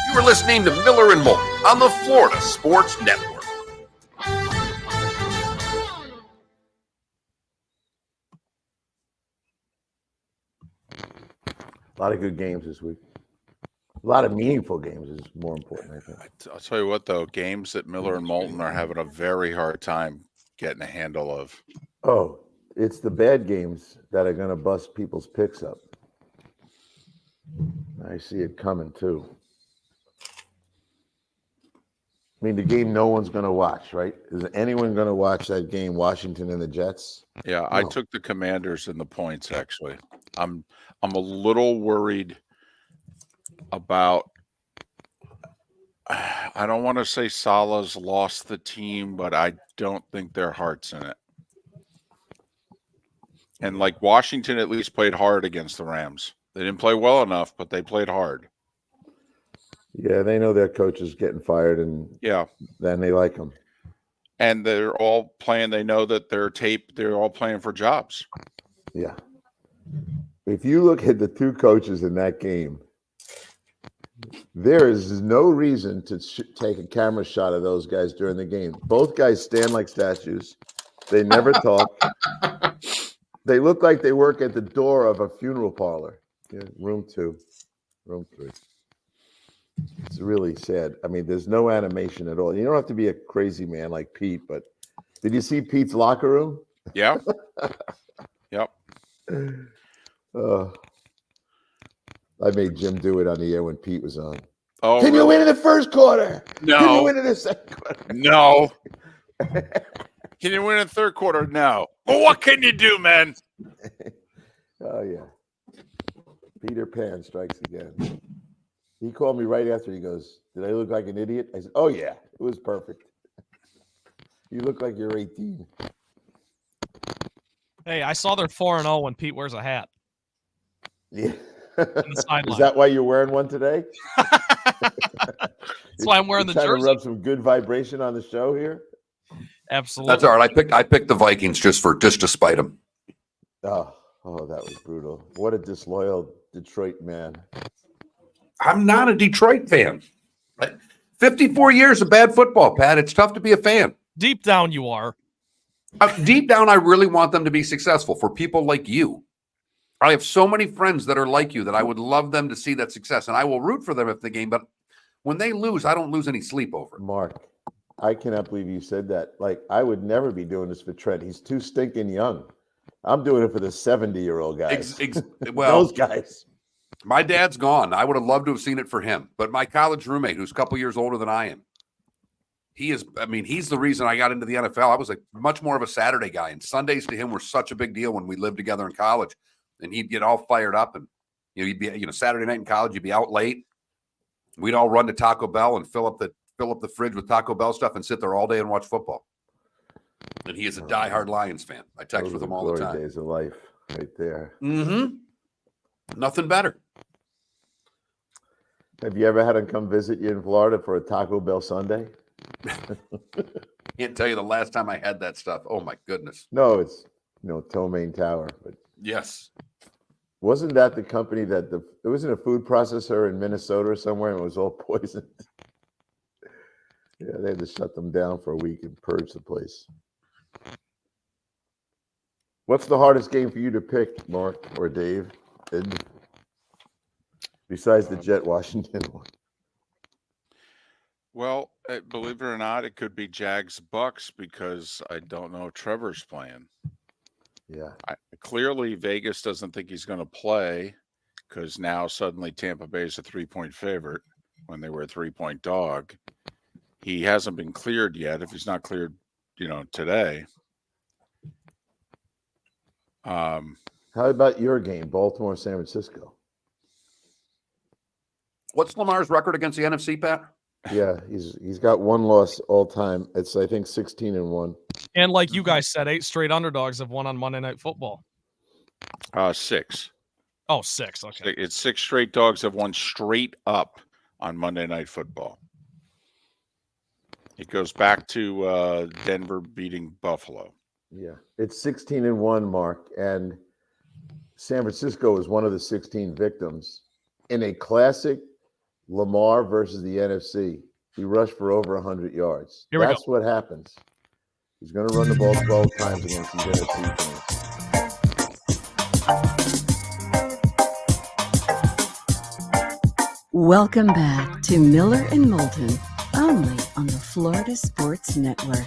You are listening to Miller and Moulton on the Florida Sports Network. A lot of good games this week. A lot of meaningful games is more important, I think. I'll tell you what, though, games that Miller and Moulton are having a very hard time getting a handle of. Oh, it's the bad games that are going to bust people's picks up. I see it coming, too. I mean, the game no one's going to watch, right? Is anyone going to watch that game, Washington and the Jets? Yeah, No. I took the Commanders and the points, actually. I'm a little worried about I don't want to say Salah's lost the team, but I don't think their heart's in it. And like Washington at least played hard against the Rams. They didn't play well enough, but they played hard. Yeah, they know their coach is getting fired, and then they like him. And they're all playing. They know that they're all playing for jobs. Yeah. If you look at the two coaches in that game, there is no reason to take a camera shot of those guys during the game. Both guys stand like statues. They never talk. They look like they work at the door of a funeral parlor. Yeah, room 2, room 3. It's really sad. I mean, there's no animation at all. You don't have to be a crazy man like Pete, but did you see Pete's locker room? Yeah. Yep. I made Jim do it on the air when Pete was on. Oh, Can you win in the first quarter? No. Can you win in the second quarter? No. Can you win in the third quarter? No. Well, what can you do, man? Oh, yeah. Peter Pan strikes again. He called me right after. He goes, "Did I look like an idiot?" I said, "Oh, yeah. It was perfect. You look like you're 18. Hey, I saw they're 4-0 when Pete wears a hat. Yeah. The sideline. Is that why you're wearing one today? That's why I'm wearing the trying jersey. to rub some good vibration on the show here. Absolutely. That's all right. I picked the Vikings just to spite them. Oh, that was brutal. What a disloyal Detroit man. I'm not a Detroit fan. 54 years of bad football, Pat. It's tough to be a fan. Deep down, you are. Deep down, I really want them to be successful for people like you. I have so many friends that are like you that I would love them to see that success, and I will root for them if the game. But when they lose, I don't lose any sleep over it. Mark, I cannot believe you said that. Like, I would never be doing this for Trent. He's too stinking young. I'm doing it for the 70-year-old guys. Well, those guys. My dad's gone. I would have loved to have seen it for him. But my college roommate, who's a couple years older than I am, he's the reason I got into the NFL. I was much more of a Saturday guy, and Sundays to him were such a big deal when we lived together in college. And he'd get all fired up, and he'd be Saturday night in college. You'd be out late. We'd all run to Taco Bell and fill up the fridge with Taco Bell stuff and sit there all day and watch football. And he is a diehard Lions fan. I text with him all the time. Days of life, right there. Mm-hmm. Nothing better. Have you ever had him come visit you in Florida for a Taco Bell Sunday? Can't tell you the last time I had that stuff. Oh my goodness. No, it's Tomaine Tower, but yes. Wasn't that the company that it wasn't a food processor in Minnesota or somewhere, and it was all poisoned? Yeah, they had to shut them down for a week and purge the place. What's the hardest game for you to pick, Mark or Dave? Besides the Jet Washington one. Well, believe it or not, it could be Jags Bucks because I don't know if Trevor's playing. Yeah. Clearly, Vegas doesn't think he's going to play because now suddenly Tampa Bay is a 3-point favorite when they were a 3-point dog. He hasn't been cleared yet. If he's not cleared, today. How about your game, Baltimore, San Francisco? What's Lamar's record against the NFC, Pat? Yeah, he's got one loss all time. It's I think 16-1. And like you guys said, 8 straight underdogs have won on Monday Night Football. 6. Oh, 6. Okay. It's 6 straight dogs have won straight up on Monday Night Football. It goes back to Denver beating Buffalo. Yeah, it's 16-1, Mark, and San Francisco is one of the 16 victims in a classic Lamar versus the NFC. He rushed for over 100 yards. That's what happens. He's going to run the ball 12 times against these NFC teams. Welcome back to Miller and Moulton, only on the Florida Sports Network.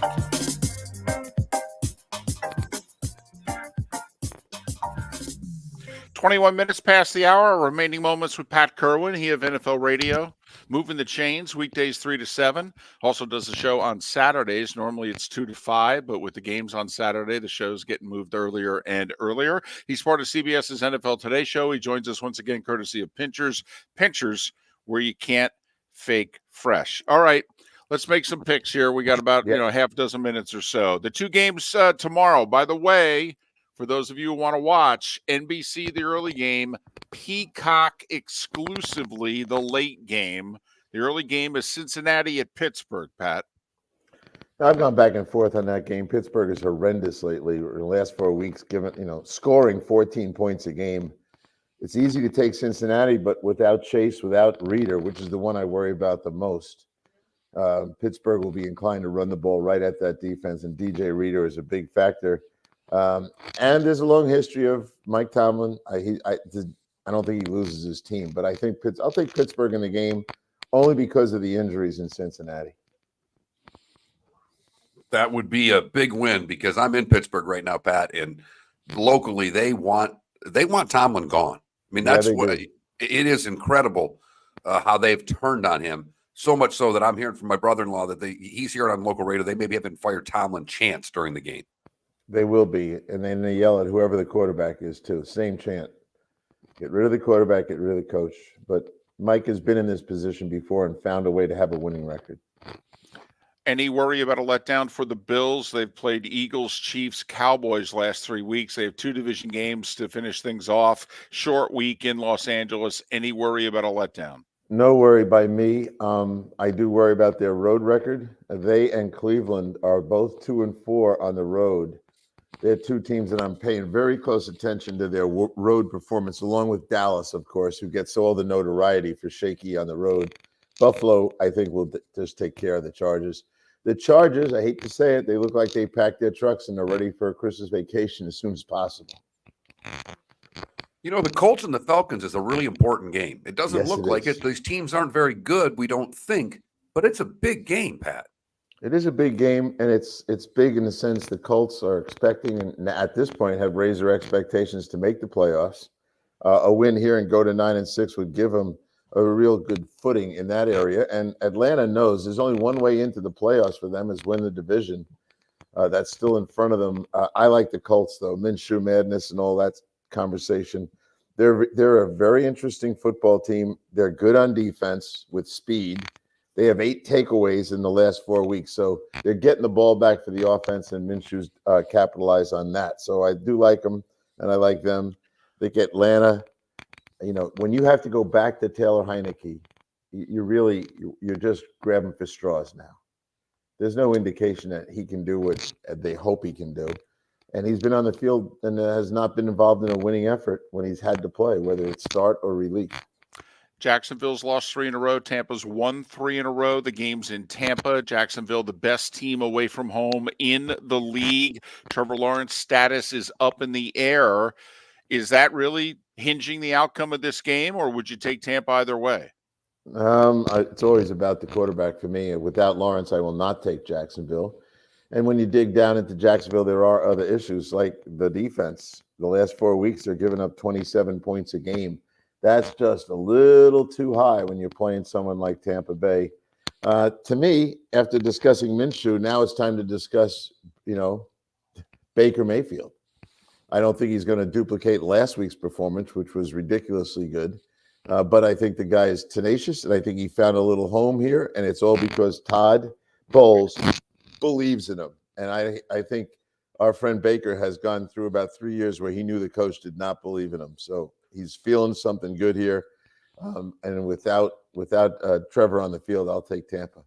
21 minutes past the hour. Remaining moments with Pat Kirwan, he of NFL Radio. Moving the Chains, weekdays 3 to 7. Also does the show on Saturdays. Normally it's 2 to 5, but with the games on Saturday, the show's getting moved earlier and earlier. He's part of CBS's NFL Today show. He joins us once again courtesy of Pinchers. Pinchers, where you can't fake fresh. All right, let's make some picks here. We got about half a dozen minutes or so. The two games tomorrow, by the way, for those of you who want to watch, NBC, the early game, Peacock exclusively, the late game. The early game is Cincinnati at Pittsburgh, Pat. I've gone back and forth on that game. Pittsburgh is horrendous lately. In the last 4 weeks, scoring 14 points a game. It's easy to take Cincinnati, but without Chase, without Reader, which is the one I worry about the most, Pittsburgh will be inclined to run the ball right at that defense, and DJ Reader is a big factor. And there's a long history of Mike Tomlin. I don't think he loses his team, but I think I'll take Pittsburgh in the game only because of the injuries in Cincinnati. That would be a big win because I'm in Pittsburgh right now, Pat, and locally they want Tomlin gone. I mean, that's what it is incredible how they've turned on him. So much so that I'm hearing from my brother-in-law that he's here on local radio. They maybe haven't fired Tomlin chants during the game. They will be, and then they yell at whoever the quarterback is too. Same chant. Get rid of the quarterback, get rid of the coach. But Mike has been in this position before and found a way to have a winning record. Any worry about a letdown for the Bills? They've played Eagles, Chiefs, Cowboys last 3 weeks. They have 2 division games to finish things off. Short week in Los Angeles. Any worry about a letdown? No worry by me. I do worry about their road record. They and Cleveland are both 2-4 on the road. They're two teams that I'm paying very close attention to their road performance, along with Dallas, of course, who gets all the notoriety for shaky on the road. Buffalo, I think, will just take care of the Chargers. The Chargers, I hate to say it, they look like they packed their trucks and they're ready for a Christmas vacation as soon as possible. You know, the Colts and the Falcons is a really important game. It doesn't look like it. These teams aren't very good, we don't think, but it's a big game, Pat. It is a big game, and it's big in the sense the Colts are expecting, and at this point have raised their expectations to make the playoffs. A win here and go to 9-6 would give them a real good footing in that area. And Atlanta knows there's only one way into the playoffs for them is win the division. That's still in front of them. I like the Colts, though. Minshew madness and all that conversation. They're a very interesting football team. They're good on defense with speed. They have 8 takeaways in the last 4 weeks. So they're getting the ball back for the offense, and Minshew's capitalize on that. So I do like them, and I like them. They get Atlanta. You know, when you have to go back to Taylor Heineke, you're just grabbing for straws now. There's no indication that he can do what they hope he can do. And he's been on the field and has not been involved in a winning effort when he's had to play, whether it's start or relief. Jacksonville's lost 3 in a row. Tampa's won 3 in a row. The game's in Tampa. Jacksonville, the best team away from home in the league. Trevor Lawrence's status is up in the air. Is that really hinging the outcome of this game, or would you take Tampa either way? It's always about the quarterback for me. Without Lawrence, I will not take Jacksonville. And when you dig down into Jacksonville, there are other issues like the defense. The last 4 weeks, they're giving up 27 points a game. That's just a little too high when you're playing someone like Tampa Bay. To me, after discussing Minshew, now it's time to discuss, Baker Mayfield. I don't think he's going to duplicate last week's performance, which was ridiculously good. But I think the guy is tenacious, and I think he found a little home here, and it's all because Todd Bowles believes in him. And I think our friend Baker has gone through about 3 years where he knew the coach did not believe in him. So he's feeling something good here. And without Trevor on the field, I'll take Tampa.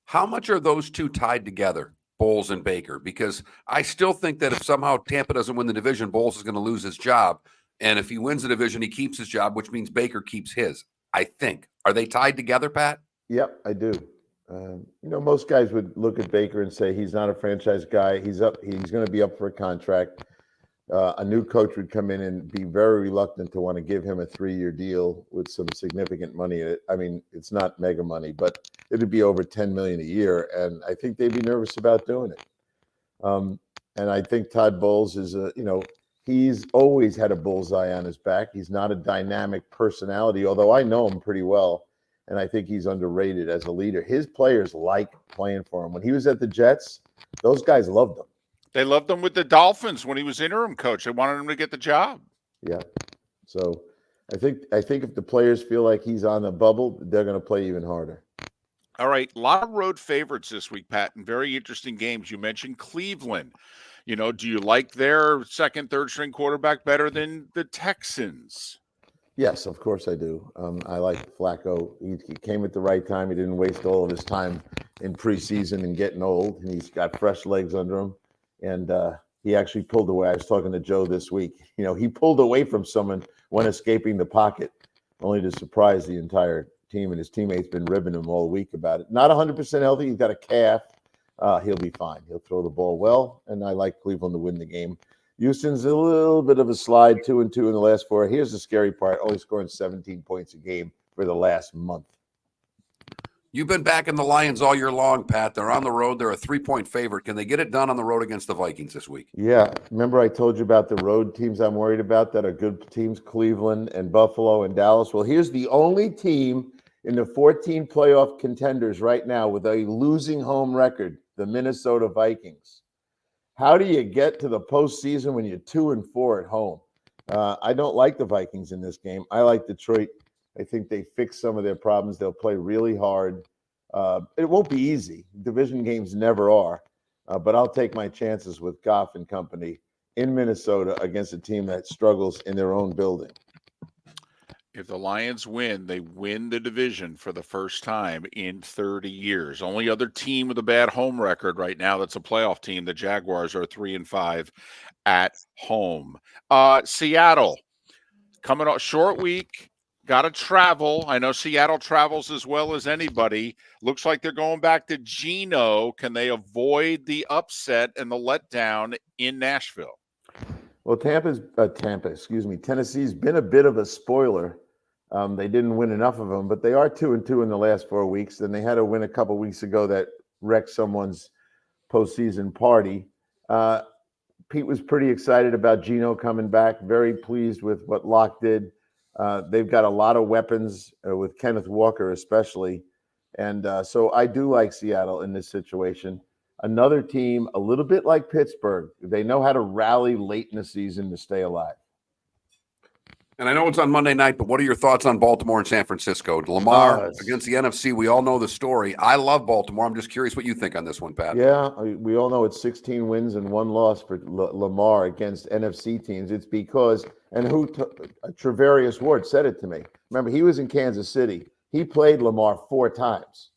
How much are those two tied together, Bowles and Baker? Because I still think that if somehow Tampa doesn't win the division, Bowles is going to lose his job. And if he wins the division, he keeps his job, which means Baker keeps his, I think. Are they tied together, Pat? Yep, I do. Most guys would look at Baker and say he's not a franchise guy. He's going to be up for a contract. A new coach would come in and be very reluctant to want to give him a 3-year deal with some significant money in it. I mean, it's not mega money, but it'd be over $10 million a year, and I think they'd be nervous about doing it. And I think Todd Bowles is He's always had a bullseye on his back. He's not a dynamic personality, although I know him pretty well, and I think he's underrated as a leader. His players like playing for him. When he was at the Jets, those guys loved him. They loved him with the Dolphins when he was interim coach. They wanted him to get the job. Yeah. So I think if the players feel like he's on the bubble, they're going to play even harder. All right, a lot of road favorites this week, Pat, and very interesting games. You mentioned Cleveland. You know, do you like their second, third string quarterback better than the Texans? Yes, of course I do. I like Flacco. He came at the right time. He didn't waste all of his time in preseason and getting old. And he's got fresh legs under him. And he actually pulled away. I was talking to Joe this week. You know, he pulled away from someone when escaping the pocket, only to surprise the entire team. And his teammates been ribbing him all week about it. Not 100% healthy. He's got a calf. He'll be fine. He'll throw the ball well. And I like Cleveland to win the game. Houston's a little bit of a slide, 2-2 in the last 4. Here's the scary part: only scoring 17 points a game for the last month. You've been backing the Lions all year long, Pat. They're on the road. They're a 3-point favorite. Can they get it done on the road against the Vikings this week? Yeah. Remember I told you about the road teams I'm worried about that are good teams, Cleveland and Buffalo and Dallas? Well, here's the only team in the 14 playoff contenders right now with a losing home record, the Minnesota Vikings. How do you get to the postseason when you're 2-4 at home? I don't like the Vikings in this game. I like Detroit. I think they fix some of their problems. They'll play really hard. It won't be easy. Division games never are. But I'll take my chances with Goff and company in Minnesota against a team that struggles in their own building. If the Lions win, they win the division for the first time in 30 years. Only other team with a bad home record right now that's a playoff team, the Jaguars, are 3-5 at home. Seattle, coming off short week, got to travel. I know Seattle travels as well as anybody. Looks like they're going back to Geno. Can they avoid the upset and the letdown in Nashville? Well, Tennessee's been a bit of a spoiler. They didn't win enough of them, but they are 2-2 in the last 4 weeks. And they had a win a couple weeks ago that wrecked someone's postseason party. Pete was pretty excited about Geno coming back, very pleased with what Locke did. They've got a lot of weapons with Kenneth Walker especially. And so I do like Seattle in this situation. Another team, a little bit like Pittsburgh, they know how to rally late in the season to stay alive. And I know it's on Monday night, but what are your thoughts on Baltimore and San Francisco? Lamar against the NFC, we all know the story. I love Baltimore. I'm just curious what you think on this one, Pat. Yeah, we all know it's 16 wins and 1 loss for Lamar against NFC teams. It's because, and Trevarius Ward said it to me. Remember, he was in Kansas City. He played Lamar 4 times,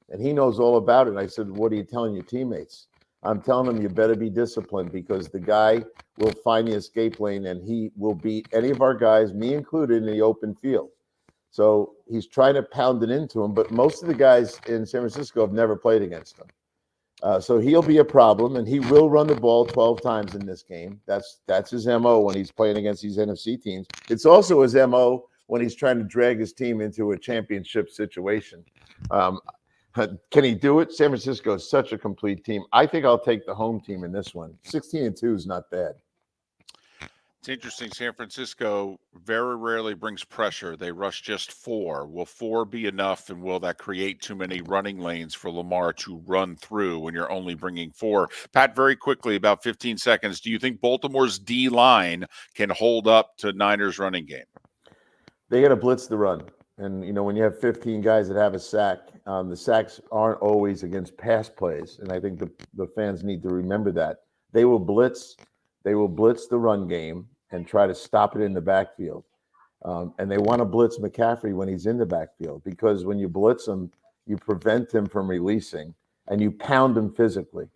and he knows all about it. I said, what are you telling your teammates? I'm telling them you better be disciplined because the guy will find the escape lane and he will beat any of our guys, me included, in the open field. So he's trying to pound it into him, but most of the guys in San Francisco have never played against him. So he'll be a problem, and he will run the ball 12 times in this game. That's his MO when he's playing against these NFC teams. It's also his MO when he's trying to drag his team into a championship situation. Can he do it? San Francisco is such a complete team. I think I'll take the home team in this one. 16-2 is not bad. It's interesting. San Francisco very rarely brings pressure. They rush just 4. Will 4 be enough, and will that create too many running lanes for Lamar to run through when you're only bringing 4? Pat, very quickly, about 15 seconds, do you think Baltimore's D-line can hold up to Niners' running game? They got to blitz the run. And, you know, when you have 15 guys that have a sack, the sacks aren't always against pass plays. And I think the fans need to remember that. They will blitz the run game and try to stop it in the backfield. And they want to blitz McCaffrey when he's in the backfield, because when you blitz him, you prevent him from releasing and you pound him physically.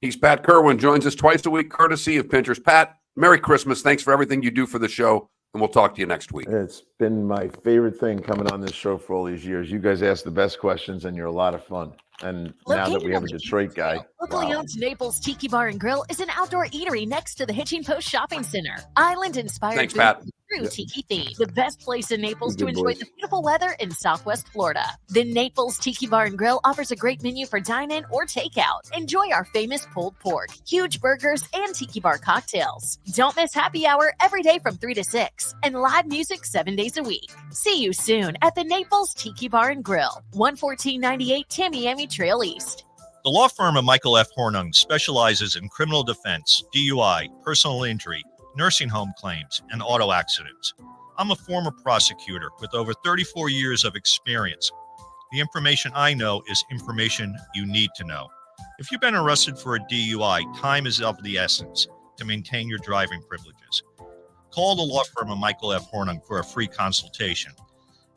He's Pat Kirwan, joins us twice a week, courtesy of Pinterest. Pat, Merry Christmas. Thanks for everything you do for the show. And we'll talk to you next week. It's been my favorite thing coming on this show for all these years. You guys ask the best questions, and you're a lot of fun. And now that we have a Detroit guy. Locally owned Naples Tiki Bar and Grill is an outdoor eatery next to the Hitching Post Shopping Center. Island-inspired Thanks, food Pat. with True Tiki theme, the best place in Naples to Good enjoy boys. the beautiful weather in Southwest Florida. The Naples Tiki Bar and Grill offers a great menu for dine-in or takeout. Enjoy our famous pulled pork, huge burgers, and Tiki Bar cocktails. Don't miss happy hour every day from 3 to 6, and live music 7 days a week. See you soon at the Naples Tiki Bar and Grill, 11498 Tamiami Trail East. The law firm of Michael F. Hornung specializes in criminal defense, DUI, personal injury, nursing home claims, and auto accidents. I'm a former prosecutor with over 34 years of experience. The information I know is information you need to know. If you've been arrested for a DUI, time is of the essence to maintain your driving privileges. Call the law firm of Michael F. Hornung for a free consultation.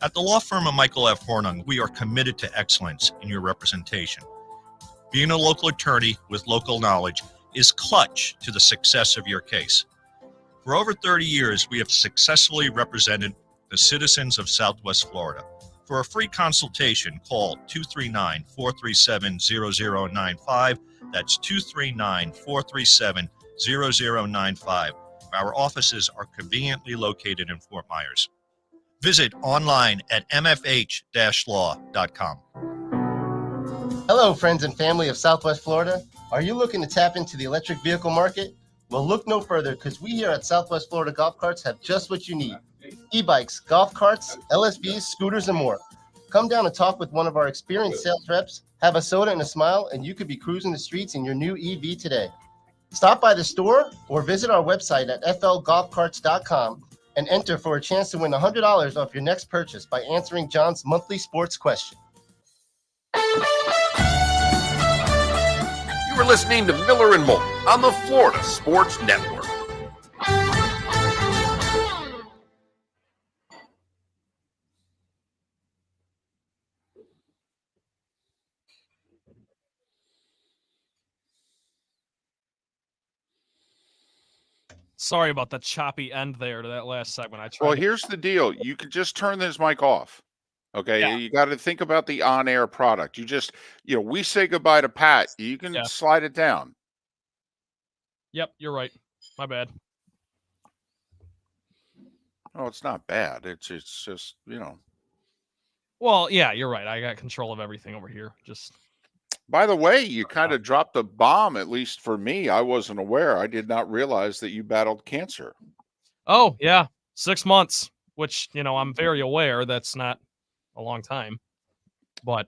At the law firm of Michael F. Hornung, we are committed to excellence in your representation. Being a local attorney with local knowledge is clutch to the success of your case. For over 30 years, we have successfully represented the citizens of Southwest Florida. For a free consultation, call 239-437-0095. That's 239-437-0095. Our offices are conveniently located in Fort Myers. Visit online at mfh-law.com. Hello, friends and family of Southwest Florida. Are you looking to tap into the electric vehicle market? Well, look no further, because we here at Southwest Florida Golf Carts have just what you need. E-bikes, golf carts, LSVs, scooters, and more. Come down and talk with one of our experienced sales reps, have a soda and a smile, and you could be cruising the streets in your new EV today. Stop by the store or visit our website at flgolfcarts.com and enter for a chance to win $100 off your next purchase by answering John's monthly sports question. You are listening to Miller and Moulton on the Florida Sports Network. Sorry about the choppy end there to that last segment. I tried. Well, here's the deal. You can just turn this mic off. Okay. Yeah. You got to think about the on-air product. We say goodbye to Pat. You can slide it down. Yep, you're right. My bad. Oh, it's not bad. It's just, Well, yeah, you're right. I got control of everything over here. Just By the way, you kind of dropped a bomb, at least for me. I wasn't aware. I did not realize that you battled cancer. Oh, yeah. 6 months, which, I'm very aware that's not a long time. But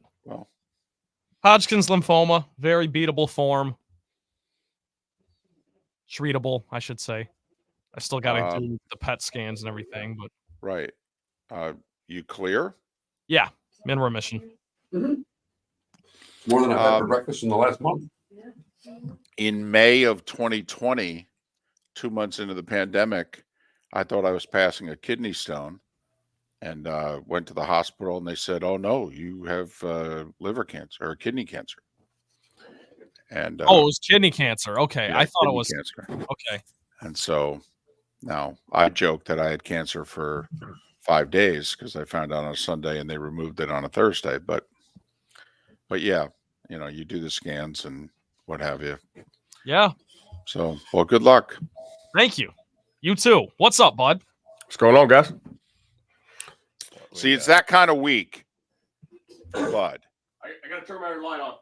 Hodgkin's lymphoma, very beatable form. Treatable, I should say. I still got to do the PET scans and everything, but right. You clear? Yeah, I'm in remission. Mm-hmm. More than I've had for breakfast in the last month. In May of 2020, 2 months into the pandemic, I thought I was passing a kidney stone and went to the hospital, and they said, "Oh no, you have liver cancer or kidney cancer." And it was kidney cancer. Okay, yeah, I thought it kidney was cancer. Okay. And so now I joked that I had cancer for 5 days because I found out on a Sunday and they removed it on a Thursday. But yeah, you do the scans and what have you. Yeah. So, well, good luck. Thank you. You too. What's up, bud? What's going on, guys? See, it's that kind of week for Bud. I got to turn my light on.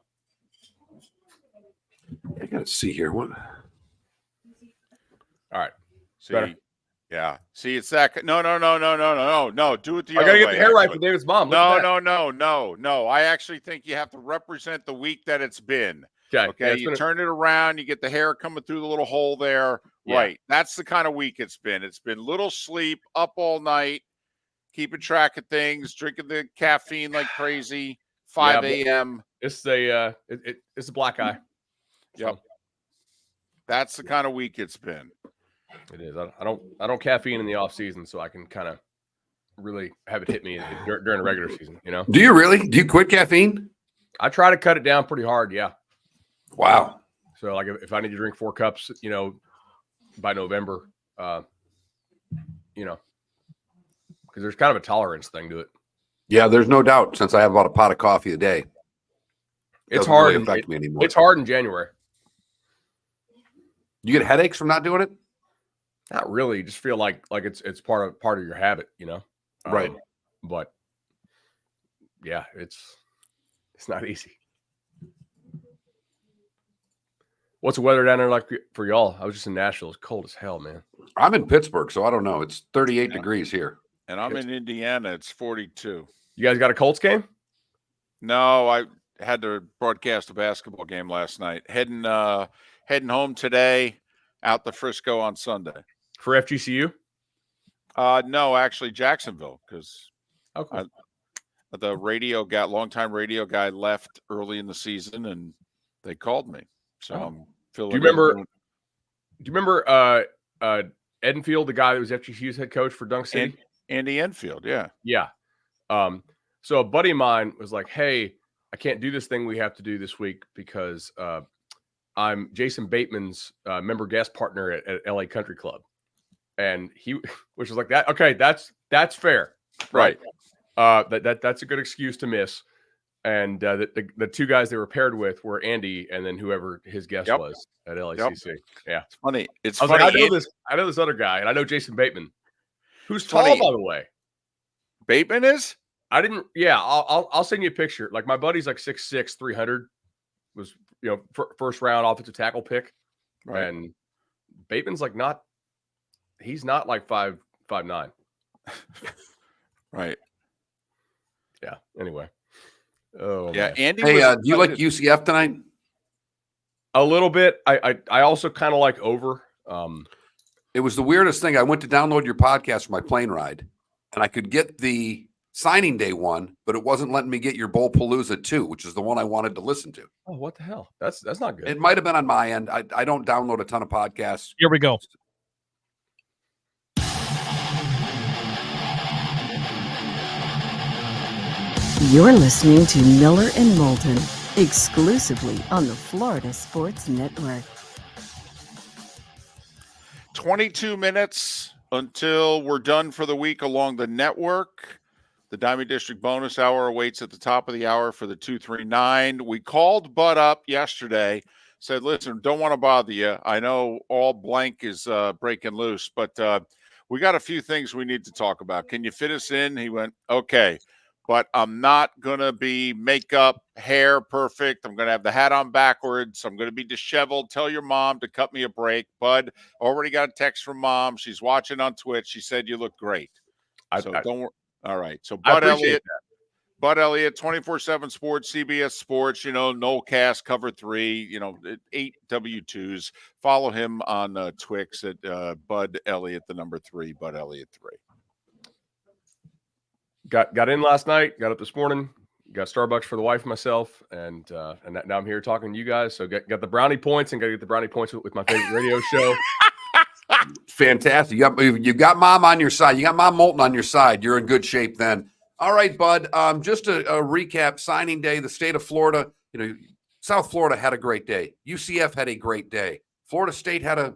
I got to see here. What? All right. See, Better. yeah. See, it's that. No. Do it the I other got to get way, the hair right actually. for David's mom. Look at that. No. I actually think you have to represent the week that it's been. Okay. Okay. Yeah, You turn it around. You get the hair coming through the little hole there. Yeah. Right. That's the kind of week it's been. It's been little sleep, up all night, keeping track of things, drinking the caffeine like crazy. 5 a.m. It's a black eye. Yep. That's the kind of week it's been. It is. I don't caffeine in the off season, so I can kind of really have it hit me during the regular season. Do you really? Do you quit caffeine? I try to cut it down pretty hard. Yeah. Wow. So like if I need to drink 4 cups, by November, because there's kind of a tolerance thing to it. Yeah, there's no doubt. Since I have about a pot of coffee a day, It's hard. Really affect me anymore. It's hard in January. You get headaches from not doing it? Not really. You just feel like it's part of your habit, you know. Right. But yeah, it's not easy. What's the weather down there like for y'all? I was just in Nashville. It's cold as hell, man. I'm in Pittsburgh, so I don't know. It's 38 degrees here. And I'm in Indiana. It's 42. You guys got a Colts game? No, I had to broadcast a basketball game last night. Heading home today, out to Frisco on Sunday. For FGCU? No, actually Jacksonville, because the longtime radio guy left early in the season, and they called me. So I'm feeling. Do you remember Edenfield, the guy that was FGCU's head coach for Dunk City? Andy Enfield, yeah. Yeah. So a buddy of mine was like, "Hey, I can't do this thing we have to do this week because I'm Jason Bateman's member guest partner at LA Country Club," and which was like that. Okay, that's fair, right? That's a good excuse to miss. And the two guys they were paired with were Andy and then whoever his guest was at LACC. Yeah, it's funny. It's I was funny. like, I know this other guy, and I know Jason Bateman, who's tall, by the way. Bateman is? I didn't. Yeah, I'll send you a picture. Like my buddy's like 6'6", 300, was first round offensive tackle pick, right? And Bateman's like not. He's not like 5'9". Right. Yeah. Anyway. Oh yeah, man. Andy. Hey, do you like UCF tonight? A little bit. I also kind of like over. It was the weirdest thing. I went to download your podcast for my plane ride, and I could get the signing day one, but it wasn't letting me get your Bowl Palooza 2, which is the one I wanted to listen to. Oh, what the hell? That's not good. It might have been on my end. I don't download a ton of podcasts. Here we go. You're listening to Miller and Moulton, exclusively on the Florida Sports Network. 22 minutes until we're done for the week along the network. The Diamond District bonus hour awaits at the top of the hour for the 239. We called Bud up yesterday, said, listen, don't want to bother you. I know all blank is breaking loose, but we got a few things we need to talk about. Can you fit us in? He went, okay. But I'm not going to be makeup, hair perfect. I'm going to have the hat on backwards. I'm going to be disheveled. Tell your mom to cut me a break. Bud already got a text from mom. She's watching on Twitch. She said you look great. Don't worry. All right. So Bud Elliott, 24/7 Sports, CBS Sports, no cast, cover 3, 8 W2s. Follow him on Twix at Bud Elliott, the number 3, Bud Elliott 3. Got in last night, got up this morning, got Starbucks for the wife and myself, and now I'm here talking to you guys. So got the brownie points and got to get the brownie points with my favorite radio show. Fantastic. You got mom on your side. You got Mom Moulton on your side. You're in good shape then. All right, Bud. Just a recap, signing day, the state of Florida, South Florida had a great day. UCF had a great day. Florida State had a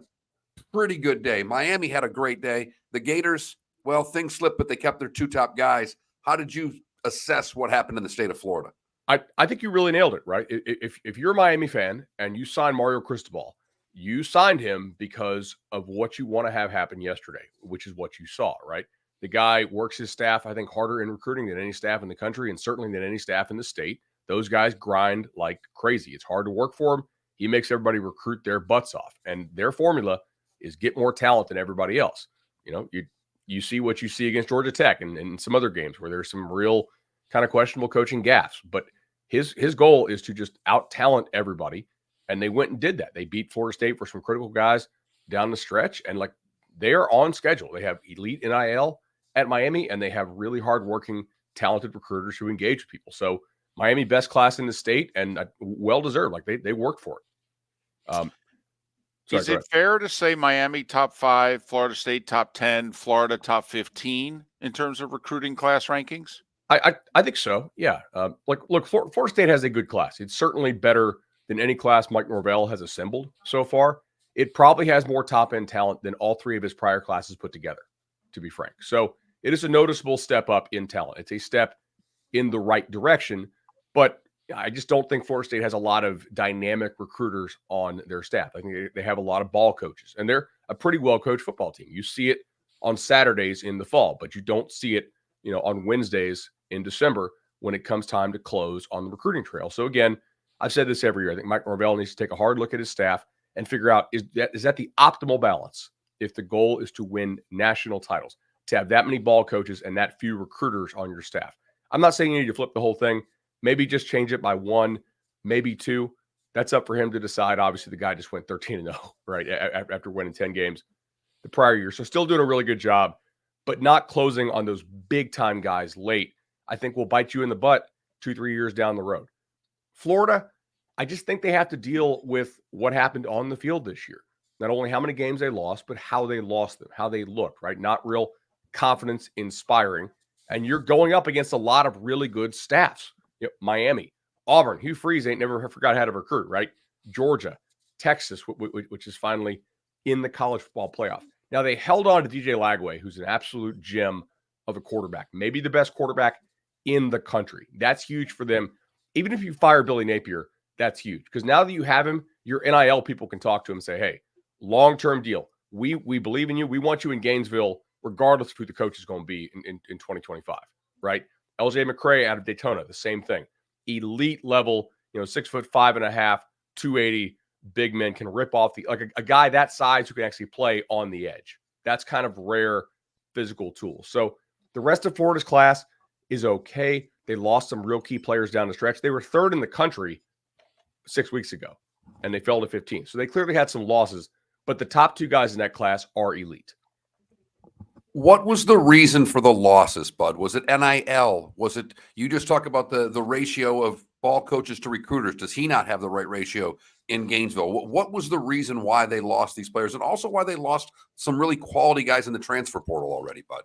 pretty good day. Miami had a great day. The Gators, well, things slipped, but they kept their 2 top guys. How did you assess what happened in the state of Florida? I think you really nailed it, right? If you're a Miami fan and you signed Mario Cristobal, you signed him because of what you want to have happen yesterday, which is what you saw, right? The guy works his staff, I think, harder in recruiting than any staff in the country and certainly than any staff in the state. Those guys grind like crazy. It's hard to work for him. He makes everybody recruit their butts off. And their formula is get more talent than everybody else. You see what you see against Georgia Tech and some other games where there's some real kind of questionable coaching gaffes. But his goal is to just out-talent everybody. And they went and did that. They beat Florida State for some critical guys down the stretch. And they are on schedule. They have elite NIL at Miami, and they have really hardworking, talented recruiters who engage with people. So Miami, best class in the state, and well-deserved. They worked for it. Is it fair to say Miami top 5, Florida State top 10, Florida top 15 in terms of recruiting class rankings? I think so. Yeah. Look, Florida State has a good class. It's certainly better than any class Mike Norvell has assembled so far. It probably has more top-end talent than all 3 of his prior classes put together, to be frank. So it is a noticeable step up in talent. It's a step in the right direction. But, I just don't think Florida State has a lot of dynamic recruiters on their staff. I think they have a lot of ball coaches, and they're a pretty well-coached football team. You see it on Saturdays in the fall, but you don't see it, on Wednesdays in December when it comes time to close on the recruiting trail. So again, I've said this every year. I think Mike Norvell needs to take a hard look at his staff and figure out, is that the optimal balance if the goal is to win national titles, to have that many ball coaches and that few recruiters on your staff? I'm not saying you need to flip the whole thing. Maybe just change it by 1, maybe 2. That's up for him to decide. Obviously, the guy just went 13-0, right, after winning 10 games the prior year. So still doing a really good job, but not closing on those big-time guys late, I think will bite you in the butt 2-3 years down the road. Florida, I just think they have to deal with what happened on the field this year. Not only how many games they lost, but how they lost them, how they looked, right? Not real confidence inspiring. And you're going up against a lot of really good staffs. Miami, Auburn, Hugh Freeze ain't never forgot how to recruit, right? Georgia, Texas, which is finally in the college football playoff. Now, they held on to DJ Lagway, who's an absolute gem of a quarterback, maybe the best quarterback in the country. That's huge for them. Even if you fire Billy Napier, that's huge, because now that you have him, your NIL people can talk to him and say, hey, long-term deal. We believe in you. We want you in Gainesville, regardless of who the coach is going to be in 2025, right? LJ McCray out of Daytona, the same thing. Elite level, 6'5.5", 280 big men, can rip off a guy that size who can actually play on the edge. That's kind of rare physical tools. So the rest of Florida's class is okay. They lost some real key players down the stretch. They were 3rd in the country 6 weeks ago, and they fell to 15. So they clearly had some losses, but the top 2 guys in that class are elite. What was the reason for the losses, Bud? Was it NIL? Was it, you just talk about the ratio of ball coaches to recruiters? Does he not have the right ratio in Gainesville? What was the reason why they lost these players, and also why they lost some really quality guys in the transfer portal already, Bud?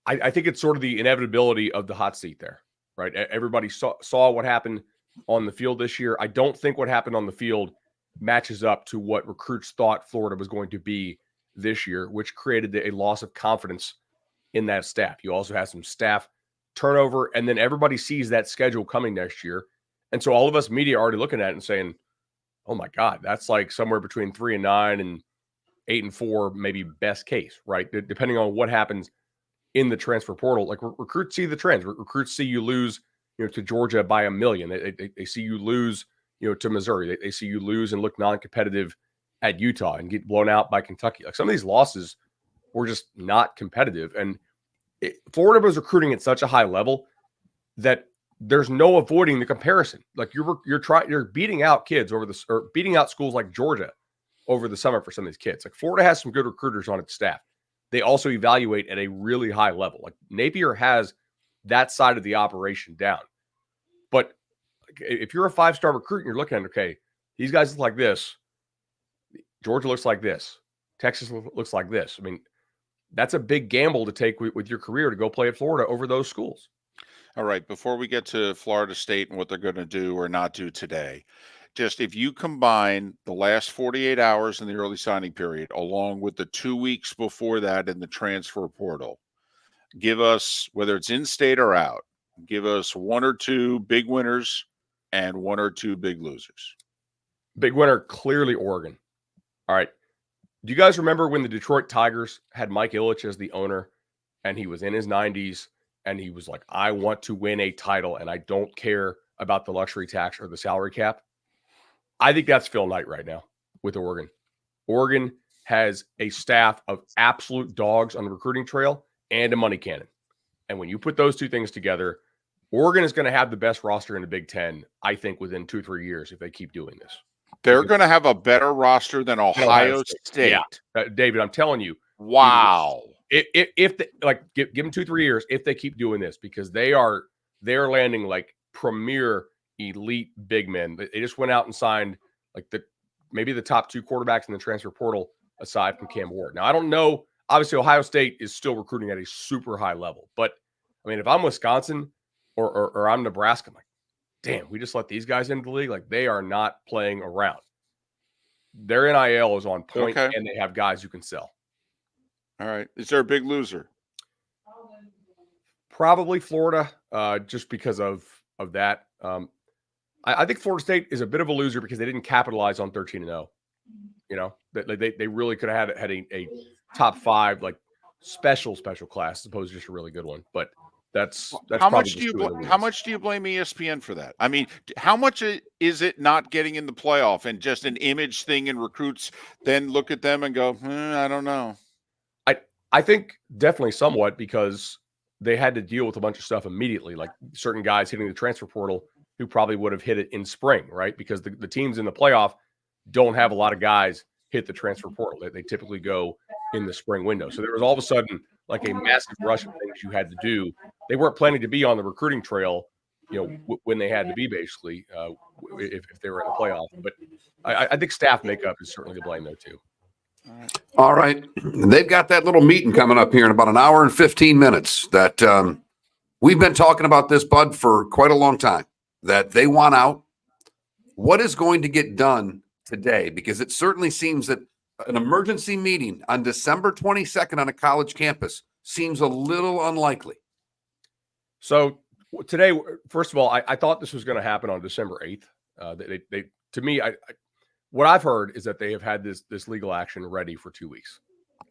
I think it's sort of the inevitability of the hot seat there, right? Everybody saw what happened on the field this year. I don't think what happened on the field matches up to what recruits thought Florida was going to be this year, which created a loss of confidence in that staff. You also have some staff turnover, and then everybody sees that schedule coming next year. And so all of us media are already looking at it and saying, oh my God, that's like somewhere between 3-9 and 8-4, maybe best case, right? Depending on what happens in the transfer portal. Like, recruits see the trends. Recruits see you lose, to Georgia by 1 million. They see you lose, to Missouri. They see you lose and look non-competitive at Utah and get blown out by Kentucky. Like, some of these losses were just not competitive. And Florida was recruiting at such a high level that there's no avoiding the comparison. Like, you're beating out kids or beating out schools like Georgia over the summer for some of these kids. Like, Florida has some good recruiters on its staff. They also evaluate at a really high level. Like, Napier has that side of the operation down. But if you're a 5-star recruit and you're looking at, okay, these guys look like this, Georgia looks like this, Texas looks like this. I mean, that's a big gamble to take with your career, to go play at Florida over those schools. All right, before we get to Florida State and what they're going to do or not do today, just if you combine the last 48 hours in the early signing period along with the 2 weeks before that in the transfer portal, give us, whether it's in-state or out, give us 1 or 2 big winners and 1 or 2 big losers. Big winner, clearly Oregon. All right. Do you guys remember when the Detroit Tigers had Mike Ilitch as the owner, and he was in his 90s, and he was like, I want to win a title, and I don't care about the luxury tax or the salary cap? I think that's Phil Knight right now with Oregon. Oregon has a staff of absolute dogs on the recruiting trail and a money cannon. And when you put those two things together, Oregon is going to have the best roster in the Big Ten, I think, within 2-3 years if they keep doing this. They're going to have a better roster than Ohio State. Yeah. David, I'm telling you. Wow. If they, like, give them 2-3 years if they keep doing this, because they're landing like premier elite big men. They just went out and signed like maybe the top 2 quarterbacks in the transfer portal aside from Cam Ward. Now, I don't know. Obviously, Ohio State is still recruiting at a super high level. But, I mean, if I'm Wisconsin or I'm Nebraska, I'm like, damn, we just let these guys into the league. Like, they are not playing around. Their NIL is on point, and they have guys who can sell. All right. Is there a big loser? Probably Florida, just because of that. I think Florida State is a bit of a loser because they didn't capitalize on 13-0. You know, they really could have had a top 5 like special class as opposed to just a really good one. But that's how probably much do you how much do you blame ESPN for that? I mean, how much is it not getting in the playoff and just an image thing, and recruits then look at them and go, I don't know. I think definitely somewhat, because they had to deal with a bunch of stuff immediately, like certain guys hitting the transfer portal who probably would have hit it in spring, right? Because the teams in the playoff don't have a lot of guys hit the transfer portal. They typically go in the spring window. So there was all of a sudden like a massive rush of things you had to do. They weren't planning to be on the recruiting trail, when they had to be, basically, if they were in the playoff. But I think staff makeup is certainly to blame there too. All right. They've got that little meeting coming up here in about an hour and 15 minutes that we've been talking about this, Bud, for quite a long time, that they want out. What is going to get done today? Because it certainly seems that an emergency meeting on December 22nd on a college campus seems a little unlikely. So today, first of all, I thought this was going to happen on December 8th. They to me, what I've heard is that they have had this legal action ready for 2 weeks.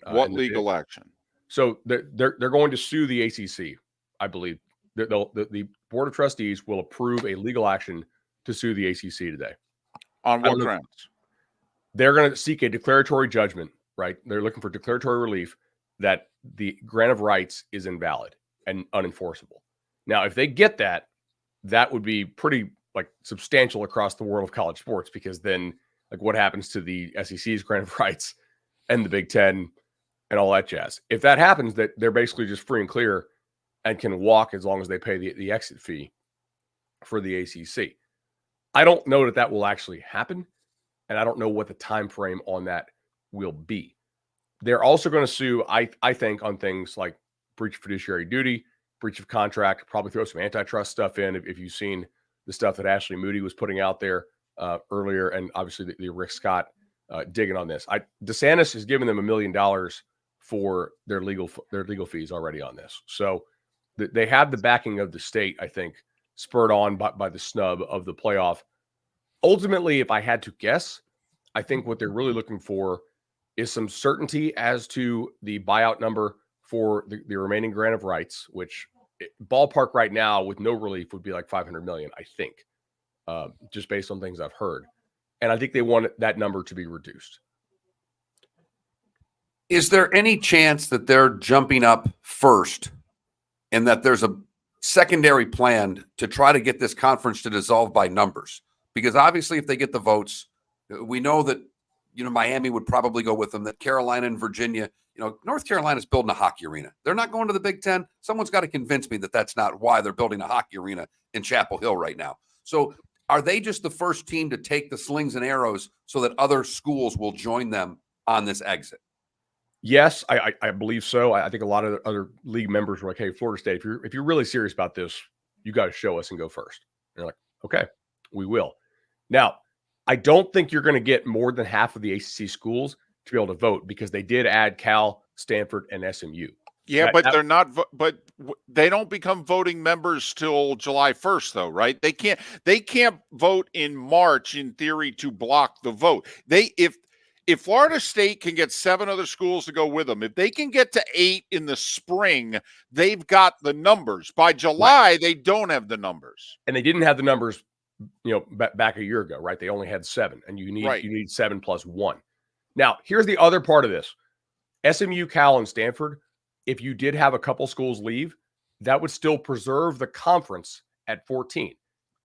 What legal action? So they're going to sue the ACC, I believe. The Board of Trustees will approve a legal action to sue the ACC today. On what grounds? They're going to seek a declaratory judgment, right? They're looking for declaratory relief that the grant of rights is invalid and unenforceable. Now, if they get that, that would be pretty substantial across the world of college sports, because then what happens to the SEC's grant of rights and the Big Ten and all that jazz? If that happens, that they're basically just free and clear and can walk as long as they pay the exit fee for the ACC. I don't know that will actually happen, and I don't know what the time frame on that will be. They're also going to sue, I think, on things like breach of fiduciary duty, breach of contract, probably throw some antitrust stuff in if you've seen the stuff that Ashley Moody was putting out there earlier, and obviously the Rick Scott digging on this. DeSantis has given them $1 million for their legal fees already on this. So they have the backing of the state, I think, spurred on by the snub of the playoff. Ultimately, if I had to guess, I think what they're really looking for is some certainty as to the buyout number for the remaining grant of rights, which ballpark right now with no relief would be like $500 million, I think, just based on things I've heard. And I think they want that number to be reduced. Is there any chance that they're jumping up first and that there's a secondary plan to try to get this conference to dissolve by numbers? Because obviously if they get the votes, we know that, Miami would probably go with them, that Carolina and Virginia, North Carolina's building a hockey arena. They're not going to the Big Ten. Someone's got to convince me that that's not why they're building a hockey arena in Chapel Hill right now. So are they just the first team to take the slings and arrows so that other schools will join them on this exit? Yes, I believe so. I think a lot of other league members were like, hey, Florida State, if you're really serious about this, you got to show us and go first. And they're like, okay, we will. Now, I don't think you're going to get more than half of the ACC schools to be able to vote, because they did add Cal, Stanford, and SMU. Yeah, they're not. But they don't become voting members till July 1st, though, right? They can't vote in March, in theory, to block the vote. If Florida State can get 7 other schools to go with them, if they can get to 8 in the spring, they've got the numbers. By July, They don't have the numbers, and they didn't have the numbers, back a year ago, right? They only had 7, and you need 7 plus 1. Now, here's the other part of this: SMU, Cal, and Stanford. If you did have a couple schools leave, that would still preserve the conference at 14.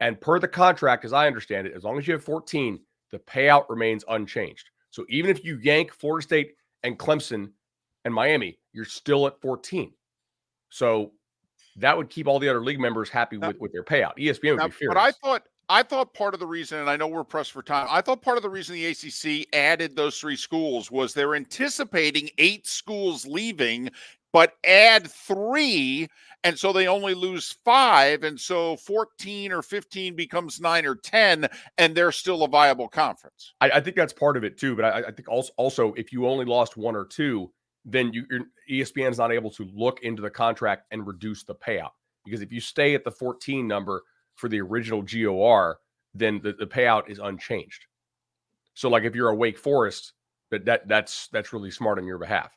And per the contract, as I understand it, as long as you have 14, the payout remains unchanged. So even if you yank Florida State and Clemson and Miami, you're still at 14. So that would keep all the other league members happy with their payout. ESPN would be furious. But I thought part of the reason, and I know we're pressed for time, I thought part of the reason the ACC added those 3 schools was they're anticipating 8 schools leaving, but add 3, and so they only lose 5, and so 14 or 15 becomes 9 or 10, and they're still a viable conference. I think that's part of it too, but I think also if you only lost 1 or 2, then ESPN is not able to look into the contract and reduce the payout. Because if you stay at the 14 number for the original GOR, then the payout is unchanged. So like if you're a Wake Forest, that's really smart on your behalf.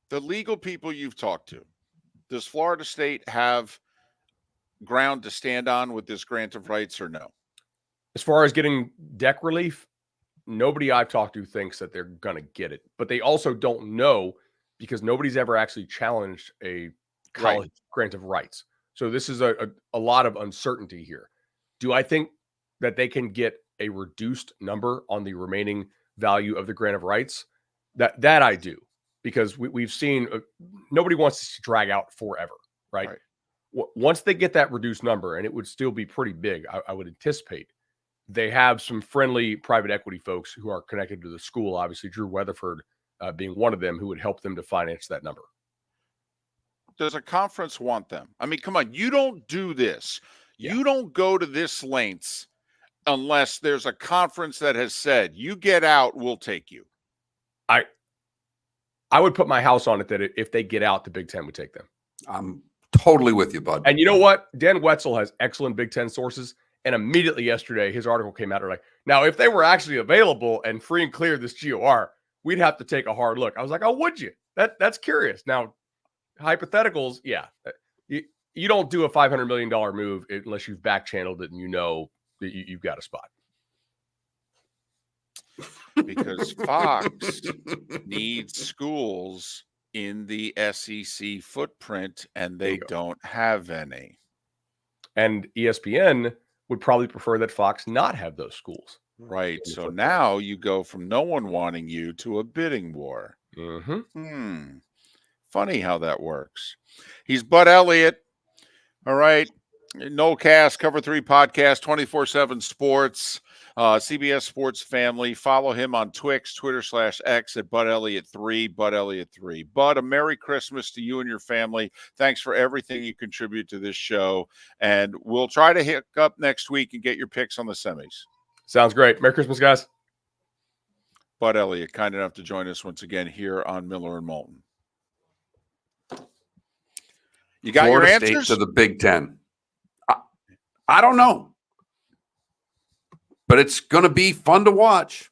The legal people you've talked to, does Florida State have ground to stand on with this grant of rights or no? As far as getting deck relief, nobody I've talked to thinks that they're going to get it, but they also don't know because nobody's ever actually challenged a college grant of rights. So this is a lot of uncertainty here. Do I think that they can get a reduced number on the remaining value of the grant of rights? That I do, because we've seen nobody wants this to drag out forever, right? Once they get that reduced number, and it would still be pretty big, I would anticipate, they have some friendly private equity folks who are connected to the school, obviously Drew Weatherford being one of them, who would help them to finance that number. Does a conference want them? I mean, come on, you don't do this. Yeah. You don't go to this lengths unless there's a conference that has said, you get out, we'll take you. I would put my house on it that if they get out, the Big Ten would take them. I'm totally with you, bud. And you know what? Dan Wetzel has excellent Big Ten sources. And immediately yesterday, his article came out. Like, now, if they were actually available and free and clear this GOR, we'd have to take a hard look. I was like, oh, would you? That's curious. Now, hypotheticals, yeah. You don't do a $500 million move unless you've back-channeled it and you know that you've got a spot. Because Fox needs schools in the SEC footprint, and they don't have any. And ESPN would probably prefer that Fox not have those schools. Right. So now you go from no one wanting you to a bidding war. Funny how that works. He's Bud Elliott. All right. No Cast, Cover 3 podcast, 24/7 sports, CBS Sports Family. Follow him on Twix, Twitter/X at Bud Elliott 3, Bud Elliott 3. Bud, a Merry Christmas to you and your family. Thanks for everything you contribute to this show. And we'll try to hook up next week and get your picks on the semis. Sounds great. Merry Christmas, guys. Bud Elliott, kind enough to join us once again here on Miller and Moulton. You got Florida your answers? State to the Big Ten. I don't know, but it's going to be fun to watch.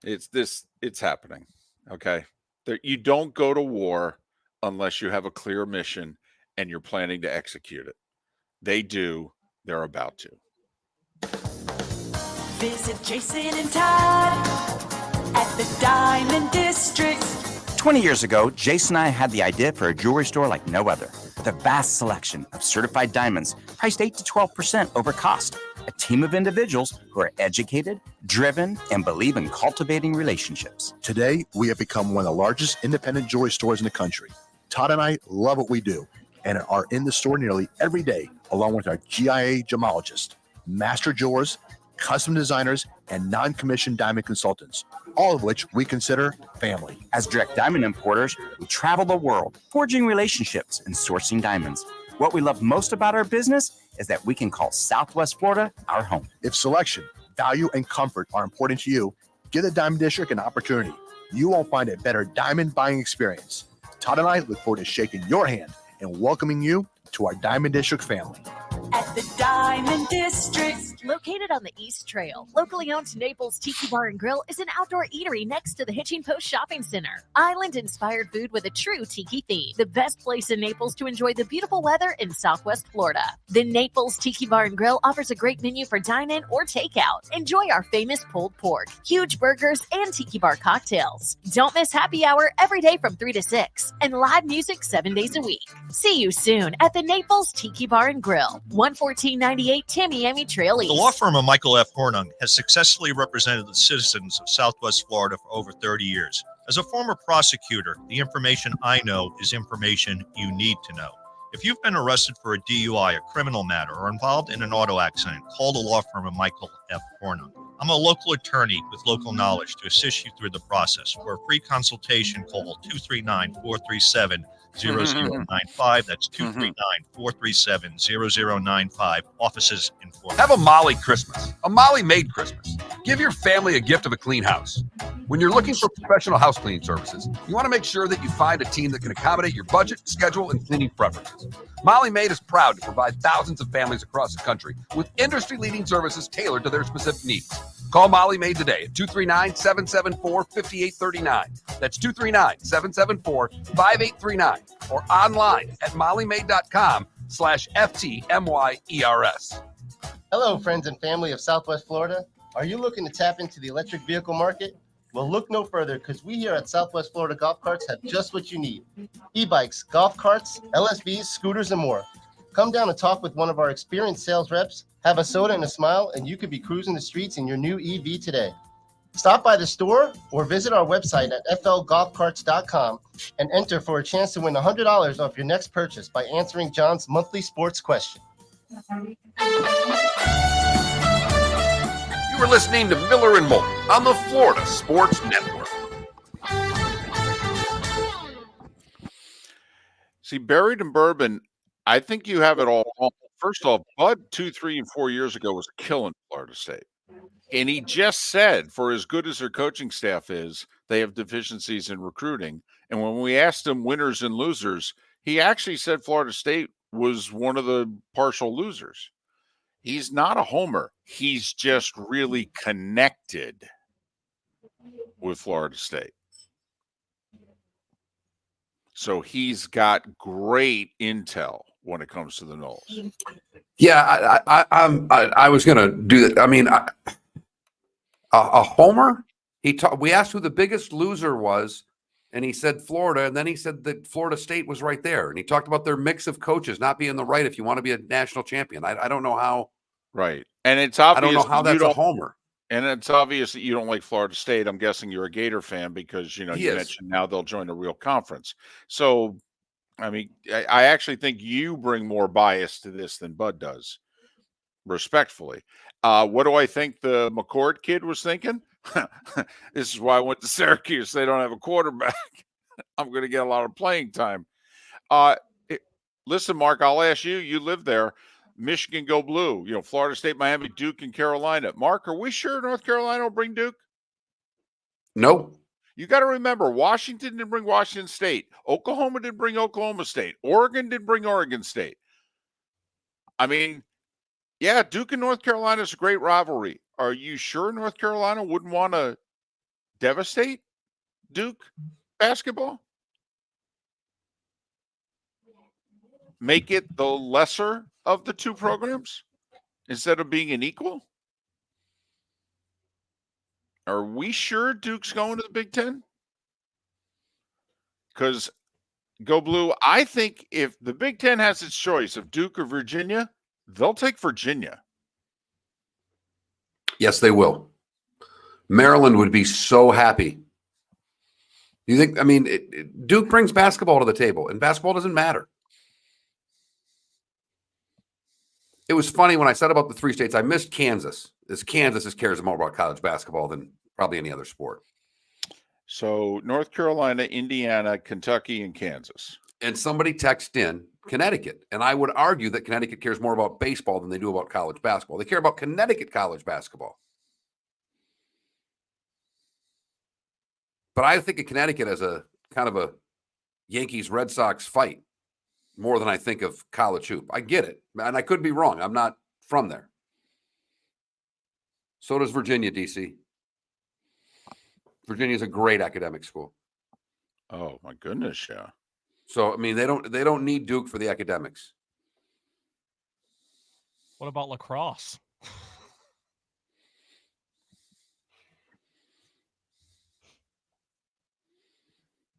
It's happening. Okay. You don't go to war unless you have a clear mission and you're planning to execute it. They do. They're about to. Visit Jason and Todd at the Diamond District. 20 years ago, Jason and I had the idea for a jewelry store like no other. With a vast selection of certified diamonds priced 8 to 12% over cost. A team of individuals who are educated, driven, and believe in cultivating relationships. Today, we have become one of the largest independent jewelry stores in the country. Todd and I love what we do and are in the store nearly every day, along with our GIA gemologists, master jewelers, custom designers, and non-commissioned diamond consultants, all of which we consider family. As direct diamond importers, we travel the world, forging relationships and sourcing diamonds. What we love most about our business is that we can call Southwest Florida our home. If selection, value, and comfort are important to you, give the Diamond District an opportunity. You won't find a better diamond buying experience. Todd and I look forward to shaking your hand and welcoming you to our Diamond District family. At the Diamond District. Located on the East Trail, locally owned Naples Tiki Bar and Grill is an outdoor eatery next to the Hitching Post Shopping Center. Island-inspired food with a true tiki theme. The best place in Naples to enjoy the beautiful weather in Southwest Florida. The Naples Tiki Bar and Grill offers a great menu for dine-in or takeout. Enjoy our famous pulled pork, huge burgers, and tiki bar cocktails. Don't miss happy hour every day from 3 to 6 and live music 7 days a week. See you soon at the Naples Tiki Bar and Grill, 11498 Tamiami Trail East. The law firm of Michael F. Hornung has successfully represented the citizens of Southwest Florida for over 30 years. As a former prosecutor, the information I know is information you need to know. If you've been arrested for a DUI, a criminal matter, or involved in an auto accident, call the law firm of Michael F. Hornung. I'm a local attorney with local knowledge to assist you through the process. For a free consultation, call 239-437-0095. That's 239-437-0095. Offices in Florida. Have a Molly Christmas, a Molly made Christmas. Give your family a gift of a clean house. When you're looking for professional house cleaning services, you want to make sure that you find a team that can accommodate your budget, schedule, and cleaning preferences. Molly Maid is proud to provide thousands of families across the country with industry-leading services tailored to their specific needs. Call Molly Maid today at 239-774-5839. That's 239-774-5839 or online at mollymaid.com/FTMYERS. Hello, friends and family of Southwest Florida. Are you looking to tap into the electric vehicle market? Well, look no further because we here at Southwest Florida Golf Carts have just what you need. E-bikes, golf carts, LSVs, scooters, and more. Come down and talk with one of our experienced sales reps, have a soda and a smile, and you could be cruising the streets in your new EV today. Stop by the store or visit our website at flgolfcarts.com and enter for a chance to win $100 off your next purchase by answering John's monthly sports question. You were listening to Miller and Moulton on the Florida Sports Network. See, buried in bourbon, I think you have it all wrong. First off, Bud 2, 3, and 4 years ago was killing Florida State. And he just said, for as good as their coaching staff is, they have deficiencies in recruiting. And when we asked him winners and losers, he actually said Florida State was one of the partial losers. He's not a homer. He's just really connected with Florida State. So he's got great intel when it comes to the Noles. Yeah, I was going to do that. I mean, a homer. We asked who the biggest loser was, and he said Florida, and then he said that Florida State was right there, and he talked about their mix of coaches not being the right if you want to be a national champion. I don't know how. Right, and it's obvious. I don't know how that's a homer. And it's obvious that you don't like Florida State. I'm guessing you're a Gator fan because you mentioned now they'll join a real conference. So, I mean, I actually think you bring more bias to this than Bud does, respectfully. What do I think the McCord kid was thinking? This is why I went to Syracuse. They don't have a quarterback. I'm going to get a lot of playing time. Listen, Mark, I'll ask you. You live there. Michigan go blue. Florida State, Miami, Duke, and Carolina. Mark, are we sure North Carolina will bring Duke? Nope. You got to remember, Washington didn't bring Washington State. Oklahoma didn't bring Oklahoma State. Oregon didn't bring Oregon State. I mean, yeah, Duke and North Carolina is a great rivalry. Are you sure North Carolina wouldn't want to devastate Duke basketball? Make it the lesser of the two programs instead of being an equal? Are we sure Duke's going to the Big Ten? Because go blue, I think if the Big Ten has its choice of Duke or Virginia, they'll take Virginia. Yes, they will. Maryland would be so happy. You think? I mean, Duke brings basketball to the table, and basketball doesn't matter. It was funny when I said about the three states, I missed Kansas. Kansas cares more about college basketball than probably any other sport. So North Carolina, Indiana, Kentucky, and Kansas. And somebody texted in Connecticut. And I would argue that Connecticut cares more about baseball than they do about college basketball. They care about Connecticut college basketball. But I think of Connecticut as a kind of a Yankees-Red Sox fight more than I think of college hoop. I get it. And I could be wrong. I'm not from there. So does Virginia, DC. Virginia is a great academic school. Oh, my goodness, yeah. So, I mean, they don't need Duke for the academics. What about lacrosse?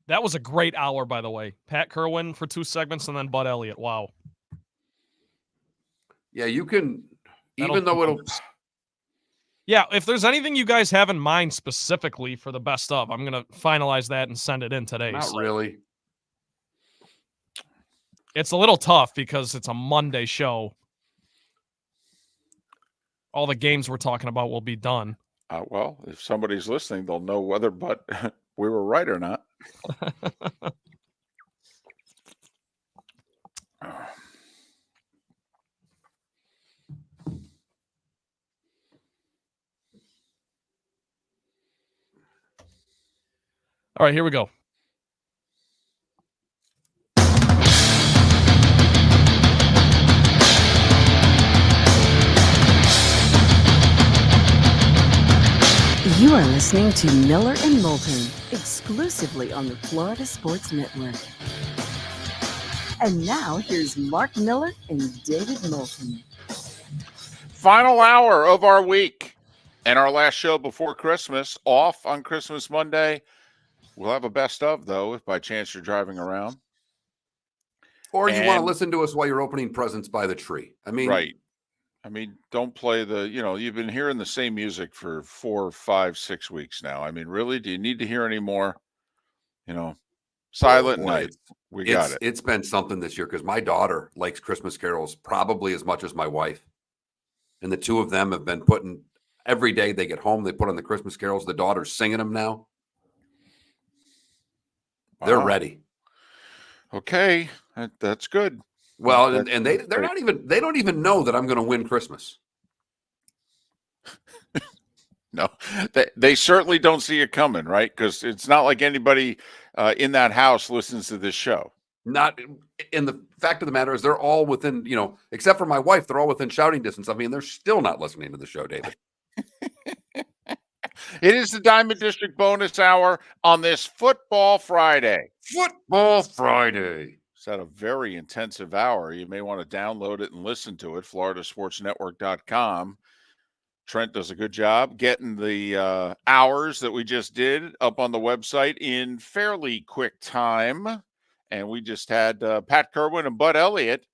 That was a great hour, by the way. Pat Kirwan for 2 segments and then Bud Elliott. Wow. Yeah, you can, even though it'll... Yeah, if there's anything you guys have in mind specifically for the best of, I'm going to finalize that and send it in today. Not really. It's a little tough because it's a Monday show. All the games we're talking about will be done. Well, if somebody's listening, they'll know whether we were right or not. All right, here we go. You are listening to Miller and Moulton, exclusively on the Florida Sports Network. And now here's Mark Miller and David Moulton. Final hour of our week and our last show before Christmas, off on Christmas Monday. We'll have a best of, though, if by chance you're driving around. Or you want to listen to us while you're opening presents by the tree. I mean, right. I mean, don't play you've been hearing the same music for 4, 5, 6 weeks now. I mean, really, do you need to hear any more? Silent Night. We got it. It's been something this year because my daughter likes Christmas carols probably as much as my wife. And the two of them have been putting every day they get home, they put on the Christmas carols. The daughter's singing them now. They're ready. Okay. That's good. Well, and they don't even know that I'm going to win Christmas. No, they certainly don't see it coming, right? Because it's not like anybody in that house listens to this show. Not in the fact of the matter is they're all within, except for my wife, they're all within shouting distance of me, and they're still not listening to the show, David. It is the Diamond District bonus hour on this Football Friday. Football Friday. It's had a very intensive hour. You may want to download it and listen to it, floridasportsnetwork.com. Trent does a good job getting the hours that we just did up on the website in fairly quick time. And we just had Pat Kirwan and Bud Elliott.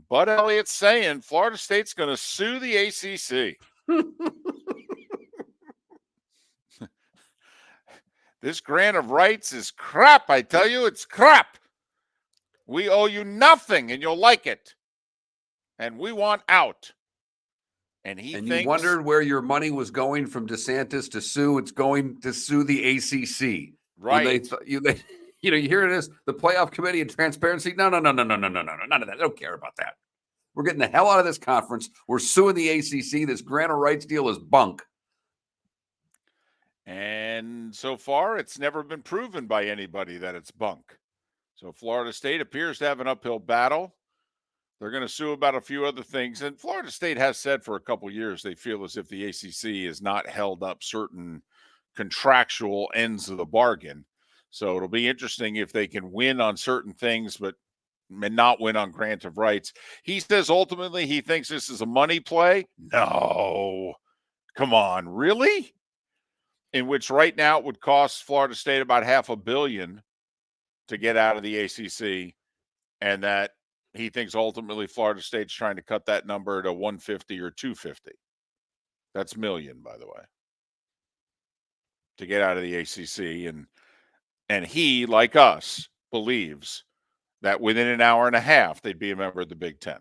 Bud Elliott saying Florida State's going to sue the ACC. This grant of rights is crap. I tell you, it's crap. We owe you nothing, and you'll like it. And we want out. And you wondered where your money was going from DeSantis to sue. It's going to sue the ACC. Right. You hear it as the playoff committee and transparency. No. None of that. I don't care about that. We're getting the hell out of this conference. We're suing the ACC. This grant of rights deal is bunk. And so far, it's never been proven by anybody that it's bunk. So Florida State appears to have an uphill battle. They're going to sue about a few other things. And Florida State has said for a couple of years they feel as if the ACC has not held up certain contractual ends of the bargain. So it'll be interesting if they can win on certain things, but may not win on grant of rights. He says ultimately he thinks this is a money play. No. Come on, really? In which right now it would cost Florida State about $500 million to get out of the ACC, and that he thinks ultimately Florida State's trying to cut that number to 150 or 250. That's million, by the way, to get out of the ACC. And he, like us, believes that within an hour and a half, they'd be a member of the Big Ten.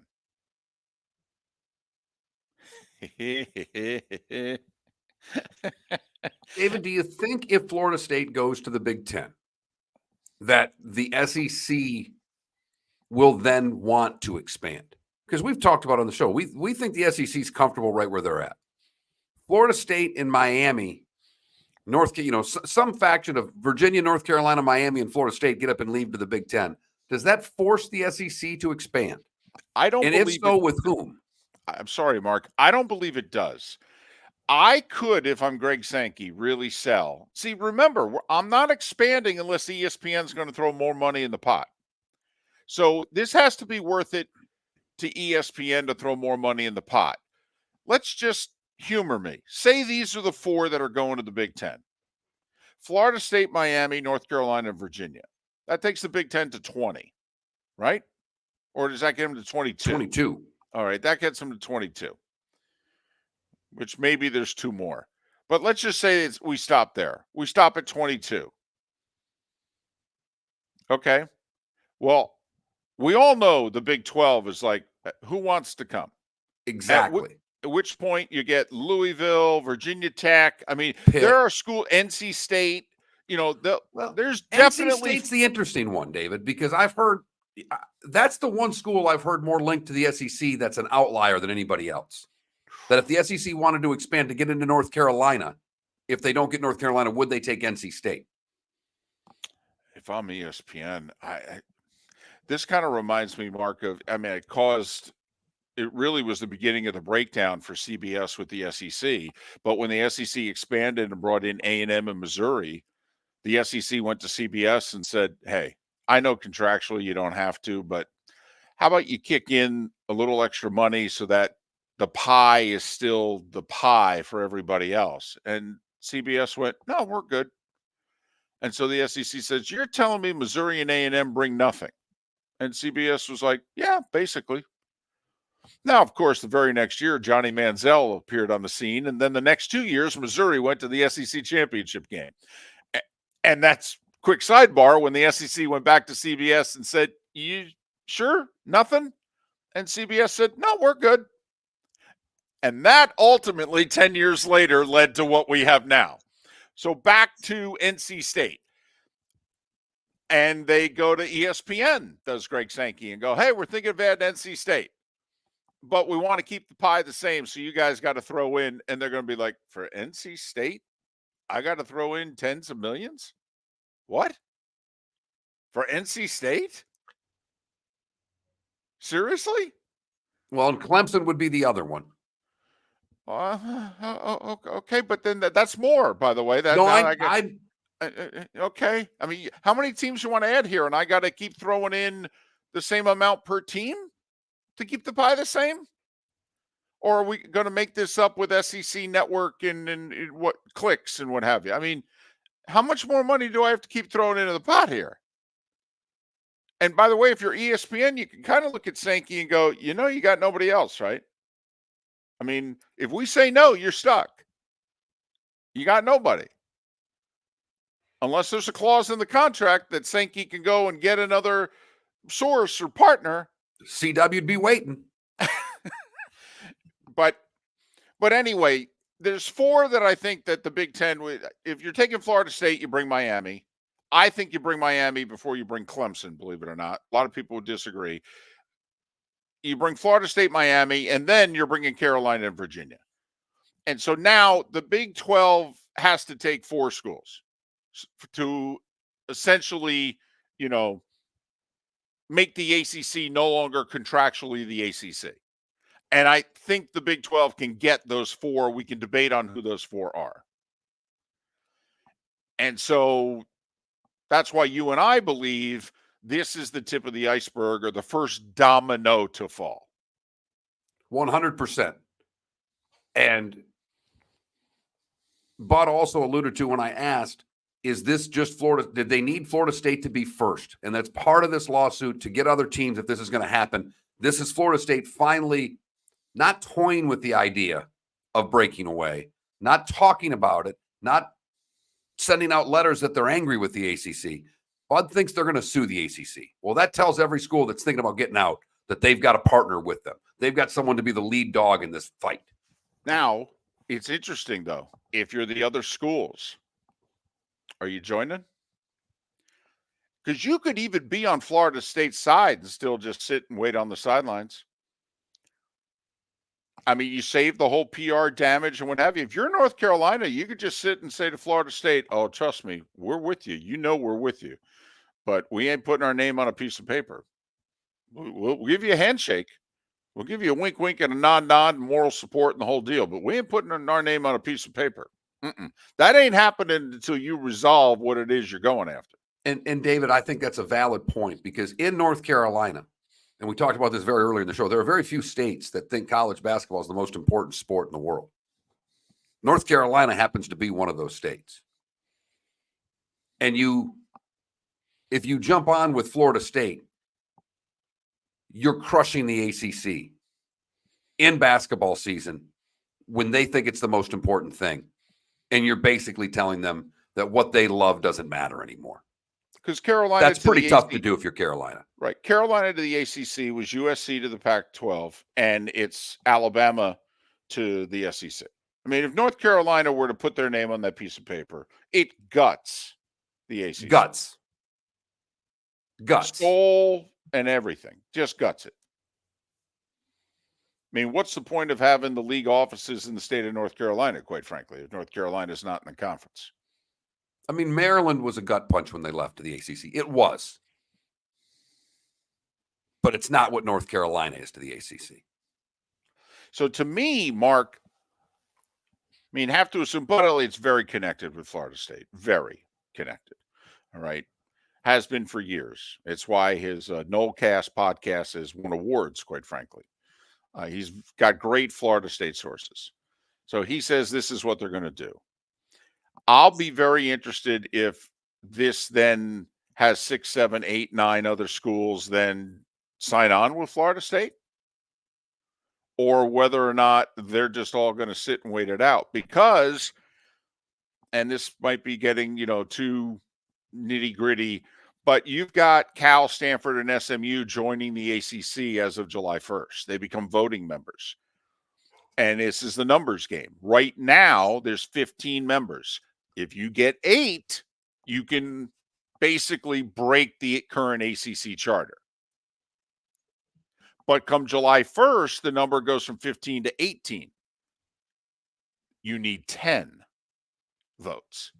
David, do you think if Florida State goes to the Big Ten, that the SEC will then want to expand? Because we've talked about on the show, we think the SEC is comfortable right where they're at. Florida State and Miami, some faction of Virginia, North Carolina, Miami, and Florida State get up and leave to the Big Ten. Does that force the SEC to expand? I don't and believe if so, it. with whom? I'm sorry, Mark. I don't believe it does. I could, if I'm Greg Sankey, really sell. See, remember, I'm not expanding unless ESPN's going to throw more money in the pot. So this has to be worth it to ESPN to throw more money in the pot. Let's just humor me. Say these are the four that are going to the Big Ten. Florida State, Miami, North Carolina, and Virginia. That takes the Big Ten to 20, right? Or does that get them to 22? 22. All right, that gets them to 22. Which maybe there's two more. But let's just say we stop there. We stop at 22. Okay. Well, we all know the Big 12 is like, who wants to come? Exactly. At which point you get Louisville, Virginia Tech. I mean, Pitt. There are NC State. There's definitely. NC State's the interesting one, David, because I've heard that's the one school I've heard more linked to the SEC that's an outlier than anybody else. That if the SEC wanted to expand to get into North Carolina, if they don't get North Carolina, would they take NC State? if I'm ESPN, this kind of reminds me, Mark, of, it really was the beginning of the breakdown for CBS with the SEC. But when the SEC expanded and brought in A&M and Missouri, the SEC went to CBS and said, hey, I know contractually you don't have to, but how about you kick in a little extra money so that the pie is still the pie for everybody else? And CBS went, no, we're good. And so the SEC says, you're telling me Missouri and A&M bring nothing? And CBS was like, yeah, basically. Now, of course, the very next year, Johnny Manziel appeared on the scene. And then the next 2 years, Missouri went to the SEC championship game. And that's quick sidebar. When the SEC went back to CBS and said, you sure? Nothing? And CBS said, no, we're good. And that ultimately 10 years later led to what we have now. So back to NC State. And they go to ESPN, does Greg Sankey, and go, hey, we're thinking of adding NC State, but we want to keep the pie the same, so you guys got to throw in. And they're going to be like, for NC State, I got to throw in tens of millions? What? For NC State? Seriously? Well, and Clemson would be the other one. Okay, but then that's more, by the way. Okay. I mean, how many teams you want to add here? And I got to keep throwing in the same amount per team to keep the pie the same? Or are we going to make this up with SEC Network and what clicks and what have you? I mean, how much more money do I have to keep throwing into the pot here? And by the way, if you're ESPN, you can kind of look at Sankey and go, you got nobody else, right? I mean, if we say no, you're stuck. You got nobody. Unless there's a clause in the contract that Sankey can go and get another source or partner. CW'd be waiting. But anyway, there's 4 that I think that the Big Ten would. If you're taking Florida State, you bring Miami. I think you bring Miami before you bring Clemson, believe it or not. A lot of people would disagree. You bring Florida State, Miami, and then you're bringing Carolina and Virginia. And so now the Big 12 has to take 4 schools to essentially, make the ACC no longer contractually the ACC. And I think the Big 12 can get those 4. We can debate on who those 4 are. And so that's why you and I believe this is the tip of the iceberg or the first domino to fall. 100%. And Bud also alluded to when I asked, is this just Florida? Did they need Florida State to be first? And that's part of this lawsuit to get other teams if this is going to happen. This is Florida State finally not toying with the idea of breaking away, not talking about it, not sending out letters that they're angry with the ACC. Bud thinks they're going to sue the ACC. Well, that tells every school that's thinking about getting out that they've got a partner with them. They've got someone to be the lead dog in this fight. Now, it's interesting, though. If you're the other schools, are you joining? Because you could even be on Florida State's side and still just sit and wait on the sidelines. I mean, you save the whole PR damage and what have you. If you're in North Carolina, you could just sit and say to Florida State, oh, trust me, we're with you. We're with you. But we ain't putting our name on a piece of paper. We'll give you a handshake. We'll give you a wink, wink, and a nod, nod, and moral support and the whole deal. But we ain't putting our name on a piece of paper. That ain't happening until you resolve what it is you're going after. And David, I think that's a valid point because in North Carolina, and we talked about this very early in the show, there are very few states that think college basketball is the most important sport in the world. North Carolina happens to be one of those states. And if you jump on with Florida State, you're crushing the ACC in basketball season when they think it's the most important thing. And you're basically telling them that what they love doesn't matter anymore. Because Carolina, that's pretty tough to do if you're Carolina. Right. Carolina to the ACC was USC to the Pac-12, and it's Alabama to the SEC. I mean, if North Carolina were to put their name on that piece of paper, it guts the ACC. Guts. Soul and everything. Just guts it. I mean, what's the point of having the league offices in the state of North Carolina, quite frankly, if North Carolina is not in the conference? I mean, Maryland was a gut punch when they left to the ACC. It was. But it's not what North Carolina is to the ACC. So to me, Mark, I mean, have to assume, but Elliott's very connected with Florida State. Very connected. All right. Has been for years. It's why his Nolecast podcast has won awards, quite frankly. He's got great Florida State sources. So he says this is what they're going to do. I'll be very interested if this then has 6, 7, 8, 9 other schools then sign on with Florida State, or whether or not they're just all going to sit and wait it out. Because, and this might be getting, too nitty gritty, but you've got Cal, Stanford, and SMU joining the ACC as of July 1st. They become voting members. And this is the numbers game. Right now, there's 15 members. If you get 8, you can basically break the current ACC charter. But come July 1st, the number goes from 15 to 18. You need 10 votes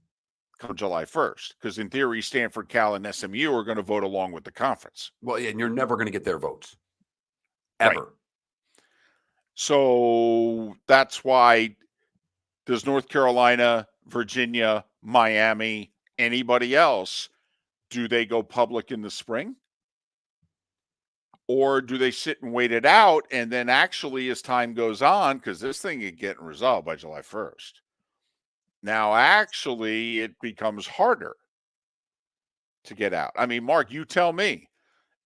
come July 1st, because in theory, Stanford, Cal, and SMU are going to vote along with the conference. Well, and you're never going to get their votes. Ever. Right. So that's why does North Carolina, Virginia, Miami, anybody else, do they go public in the spring? Or do they sit and wait it out, and then actually as time goes on, because this thing is getting resolved by July 1st, now actually it becomes harder to get out. I mean, Mark, you tell me,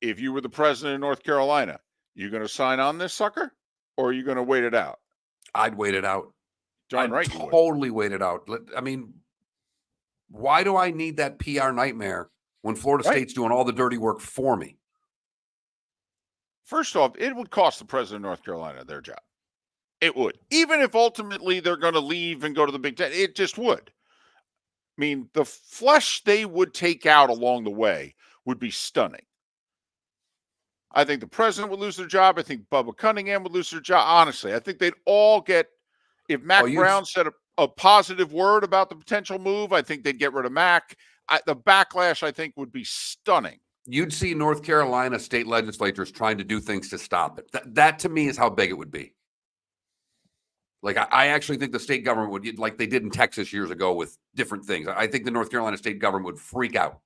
if you were the president of North Carolina, you going to sign on this sucker, or are you going to wait it out? I'd wait it out. Darn right. Totally wait it out. I mean, why do I need that PR nightmare when Florida State's doing all the dirty work for me? First off, it would cost the president of North Carolina their job. It would. Even if ultimately they're going to leave and go to the Big Ten, it just would. I mean, the flesh they would take out along the way would be stunning. I think the president would lose their job. I think Bubba Cunningham would lose their job. Honestly, I think they'd all get, if Mac Brown said a positive word about the potential move, I think they'd get rid of Mac. The backlash, I think, would be stunning. You'd see North Carolina state legislatures trying to do things to stop it. That to me is how big it would be. Like, I actually think the state government would, like they did in Texas years ago with different things. I think the North Carolina state government would freak out.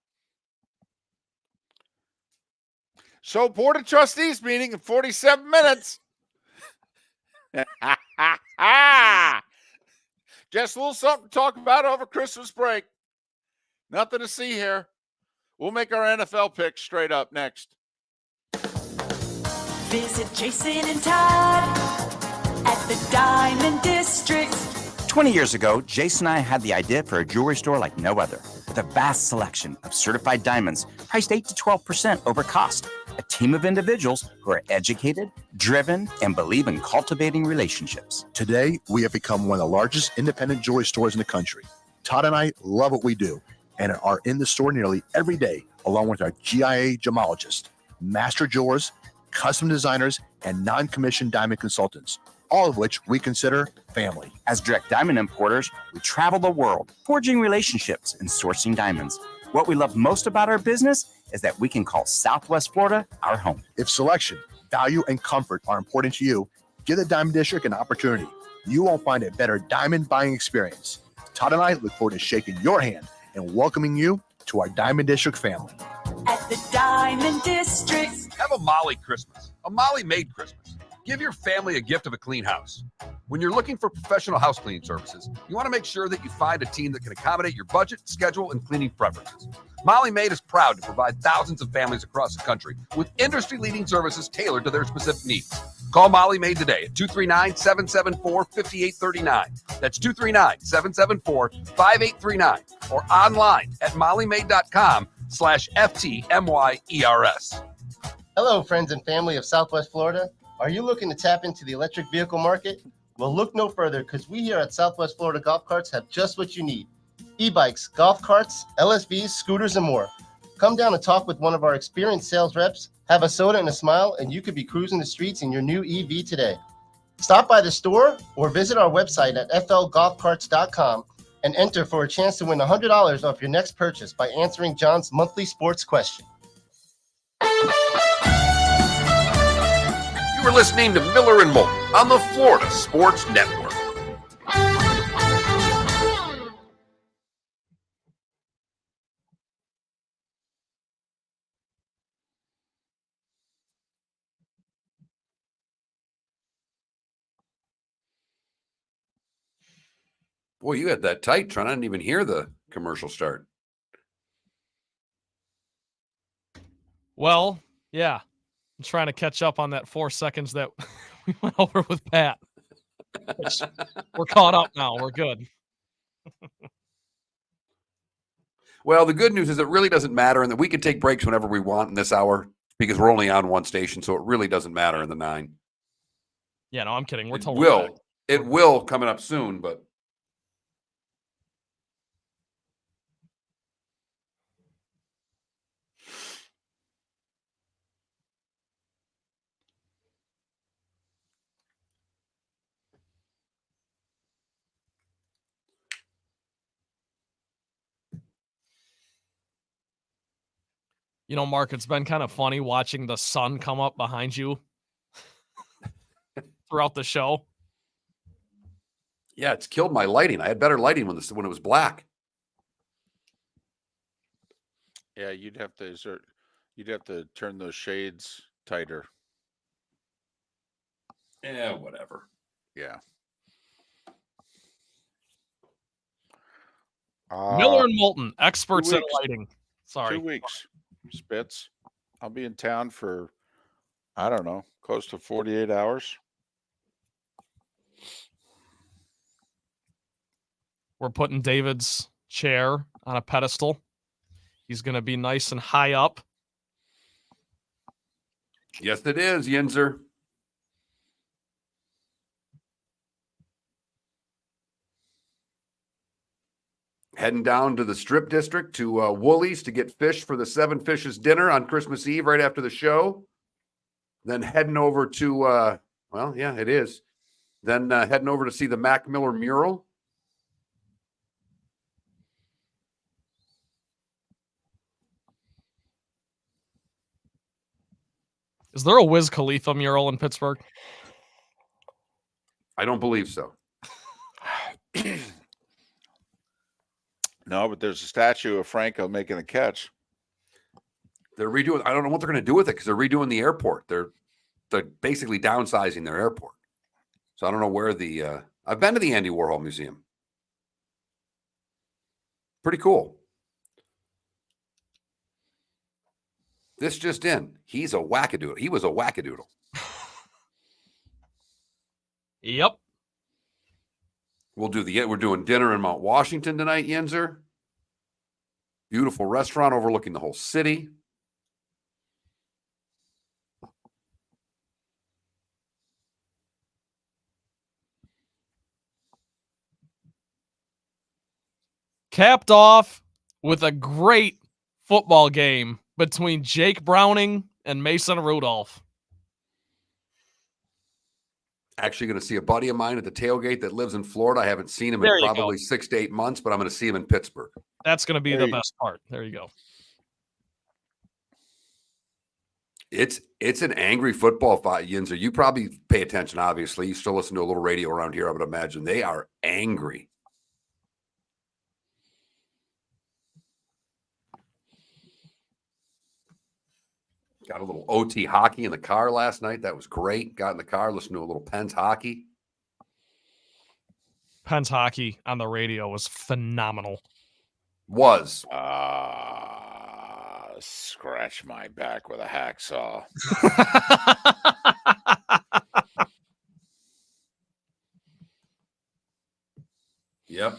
So, Board of Trustees meeting in 47 minutes. Just a little something to talk about over Christmas break. Nothing to see here. We'll make our NFL picks straight up next. Visit Jason and Todd at the Diamond District. 20 years ago, Jason and I had the idea for a jewelry store like no other, with a vast selection of certified diamonds priced 8 to 12% over cost. A team of individuals who are educated, driven, and believe in cultivating relationships. Today, we have become one of the largest independent jewelry stores in the country. Todd and I love what we do and are in the store nearly every day, along with our GIA gemologists, master jewelers, custom designers, and non-commissioned diamond consultants, all of which we consider family. As direct diamond importers, we travel the world, forging relationships and sourcing diamonds. What we love most about our business is that we can call Southwest Florida our home. If selection, value, and comfort are important to you, give the Diamond District an opportunity. You won't find a better diamond buying experience. Todd and I look forward to shaking your hand and welcoming you to our Diamond District family. At the Diamond District. Have a Molly Christmas, a Molly made Christmas. Give your family a gift of a clean house. When you're looking for professional house cleaning services, you want to make sure that you find a team that can accommodate your budget, schedule, and cleaning preferences. Molly Maid is proud to provide thousands of families across the country with industry-leading services tailored to their specific needs. Call Molly Maid today at 239-774-5839. That's 239-774-5839 or online at mollymaid.com/FTMYERS. Hello, friends and family of Southwest Florida. Are you looking to tap into the electric vehicle market? Well, look no further, because we here at Southwest Florida Golf Carts have just what you need. E-bikes, golf carts, LSVs, scooters, and more. Come down and talk with one of our experienced sales reps, have a soda and a smile, and you could be cruising the streets in your new EV today. Stop by the store or visit our website at flgolfcarts.com and enter for a chance to win $100 off your next purchase by answering John's monthly sports question. You were listening to Miller and Moulton on the Florida Sports Network. Boy, you had that tight, Trent. I didn't even hear the commercial start. Well, yeah. I'm trying to catch up on that 4 seconds that we went over with Pat. We're caught up now. We're good. Well, the good news is it really doesn't matter, and that we can take breaks whenever we want in this hour because we're only on one station, so it really doesn't matter in the 9. Yeah, no, I'm kidding. We're totally back. It will coming up soon, but You know, Mark, it's been kind of funny watching the sun come up behind you throughout the show. yeah, it's killed my lighting. I had better lighting when it was black. Yeah, you'd have to turn those shades tighter. Yeah, whatever. Yeah. Miller and Moulton, experts in weeks. lighting. Sorry. 2 weeks, Spitz. I'll be in town for, I don't know, close to 48 hours. We're putting David's chair on a pedestal. He's going to be nice and high up. Yes, it is, Yinzer. Heading down to the Strip District to Woolies to get fish for the 7 Fishes dinner on Christmas Eve right after the show. Then heading over to, well, yeah, it is. Then heading over to see the Mac Miller mural. Is there a Wiz Khalifa mural in Pittsburgh? I don't believe so. No, but there's a statue of Franco making a catch. They're redoing. I don't know what they're going to do with it because they're redoing the airport. They're basically downsizing their airport. So I don't know where the. I've been to the Andy Warhol Museum. Pretty cool. This just in. He's a wackadoodle. He was a wackadoodle. Yep. We're doing dinner in Mount Washington tonight, Yinzer. Beautiful restaurant overlooking the whole city. Capped off with a great football game between Jake Browning and Mason Rudolph. Actually going to see a buddy of mine at the tailgate that lives in Florida. I haven't seen him There in you probably 6 to 8 months, but I'm going to see him in Pittsburgh. That's going to be the best part. There you go. It's an angry football fight, Yinzer. You probably pay attention, obviously. You still listen to a little radio around here, I would imagine. They are angry. Got a little OT hockey in the car last night. That was great. Got in the car, listened to a little Pens hockey. Pens hockey on the radio was phenomenal. Was. Scratch my back with a hacksaw. Yep.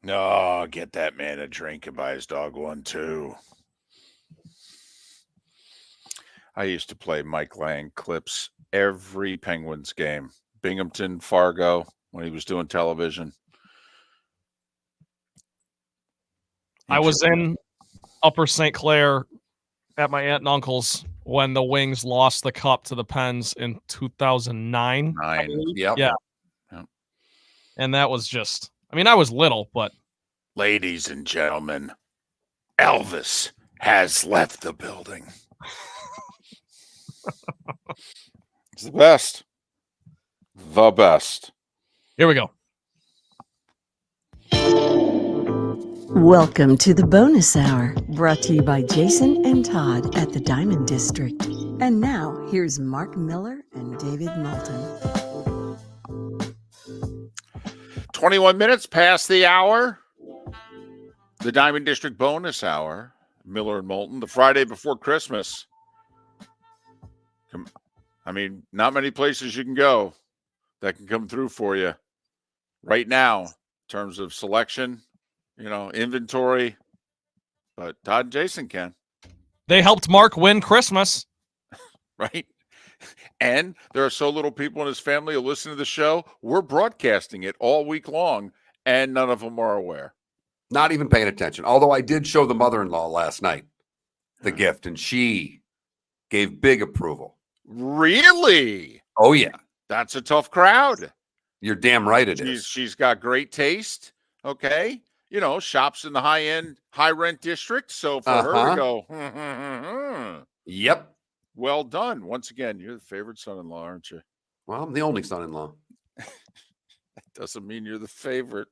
No, get that man a drink and buy his dog one too. I used to play Mike Lang clips every Penguins game. Binghamton, Fargo, when he was doing television. I was in Upper St. Clair at my aunt and uncle's when the Wings lost the cup to the Pens in 2009. Yep. Yeah. And that was just, I mean, I was little, but Ladies and gentlemen, Elvis has left the building. It's the best. The best. Here we go. Welcome to the bonus hour, brought to you by Jason and Todd at the Diamond District. And now, here's Mark Miller and David Moulton. 21 minutes past the hour. The Diamond District bonus hour. Miller and Moulton, the Friday before Christmas. I mean, not many places you can go that can come through for you right now in terms of selection, inventory. But Todd and Jason can. They helped Mark win Christmas. Right? And there are so little people in his family who listen to the show. We're broadcasting it all week long, and none of them are aware. Not even paying attention. Although I did show the mother-in-law last night the gift, and she gave big approval. Really? Oh, yeah. That's a tough crowd. You're damn right it is. She's got great taste. Okay. Shops in the high-end, high-rent district. So for her to go, yep. Well done. Once again, you're the favorite son-in-law, aren't you? Well, I'm the only son-in-law. That doesn't mean you're the favorite.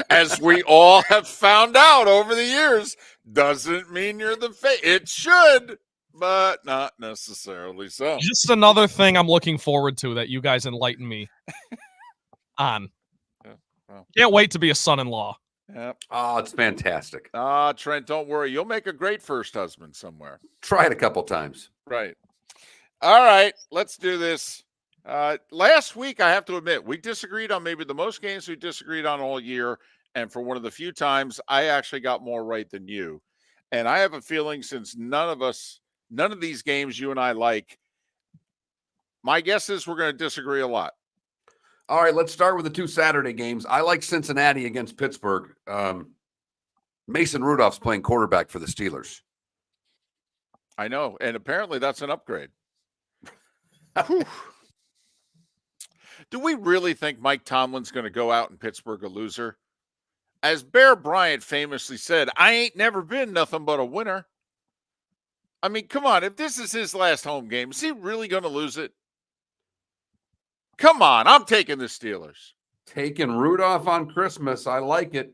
As we all have found out over the years, doesn't mean you're the favorite. It should, but not necessarily so. Just another thing I'm looking forward to that you guys enlighten me on. Can't wait to be a son-in-law. Yep. Oh, it's fantastic. Trent, don't worry. You'll make a great first husband somewhere. Try it a couple times. Right. All right, let's do this. Last week, I have to admit, we disagreed on maybe the most games we disagreed on all year. And for one of the few times, I actually got more right than you. And I have a feeling since none of these games you and I like, my guess is we're going to disagree a lot. All right, let's start with the two Saturday games. I like Cincinnati against Pittsburgh. Mason Rudolph's playing quarterback for the Steelers. I know, and apparently that's an upgrade. Do we really think Mike Tomlin's going to go out in Pittsburgh a loser? As Bear Bryant famously said, I ain't never been nothing but a winner. I mean, come on, if this is his last home game, is he really going to lose it? Come on, I'm taking the Steelers. Taking Rudolph on Christmas. I like it.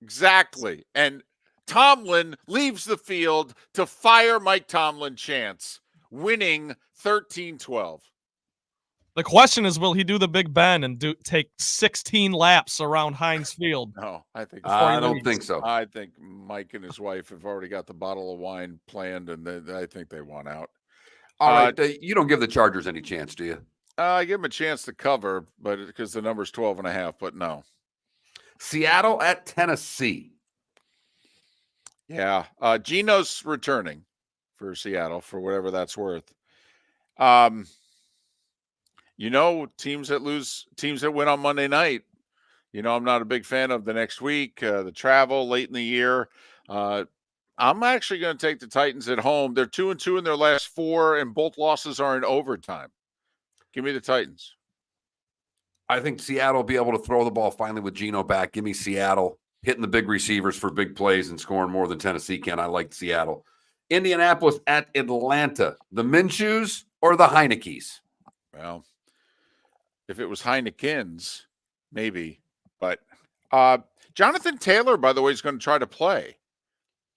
Exactly. And Tomlin leaves the field to fire Mike Tomlin chance, winning 13-12. The question is, will he do the Big Ben and take 16 laps around Heinz Field? No, I don't think so. I think Mike and his wife have already got the bottle of wine planned, and I think they want out. All right, you don't give the Chargers any chance, do you? I give them a chance to cover, but because the number's 12.5, but no. Seattle at Tennessee. Yeah. Geno's returning for Seattle for whatever that's worth. Teams that win on Monday night, I'm not a big fan of the next week, the travel late in the year. I'm actually going to take the Titans at home. They're 2-2 in their last 4, and both losses are in overtime. Give me the Titans. I think Seattle will be able to throw the ball finally with Geno back. Give me Seattle hitting the big receivers for big plays and scoring more than Tennessee can. I like Seattle. Indianapolis at Atlanta. The Minshews or the Heinekes? Well, if it was Heineken's, maybe. But Jonathan Taylor, by the way, is going to try to play.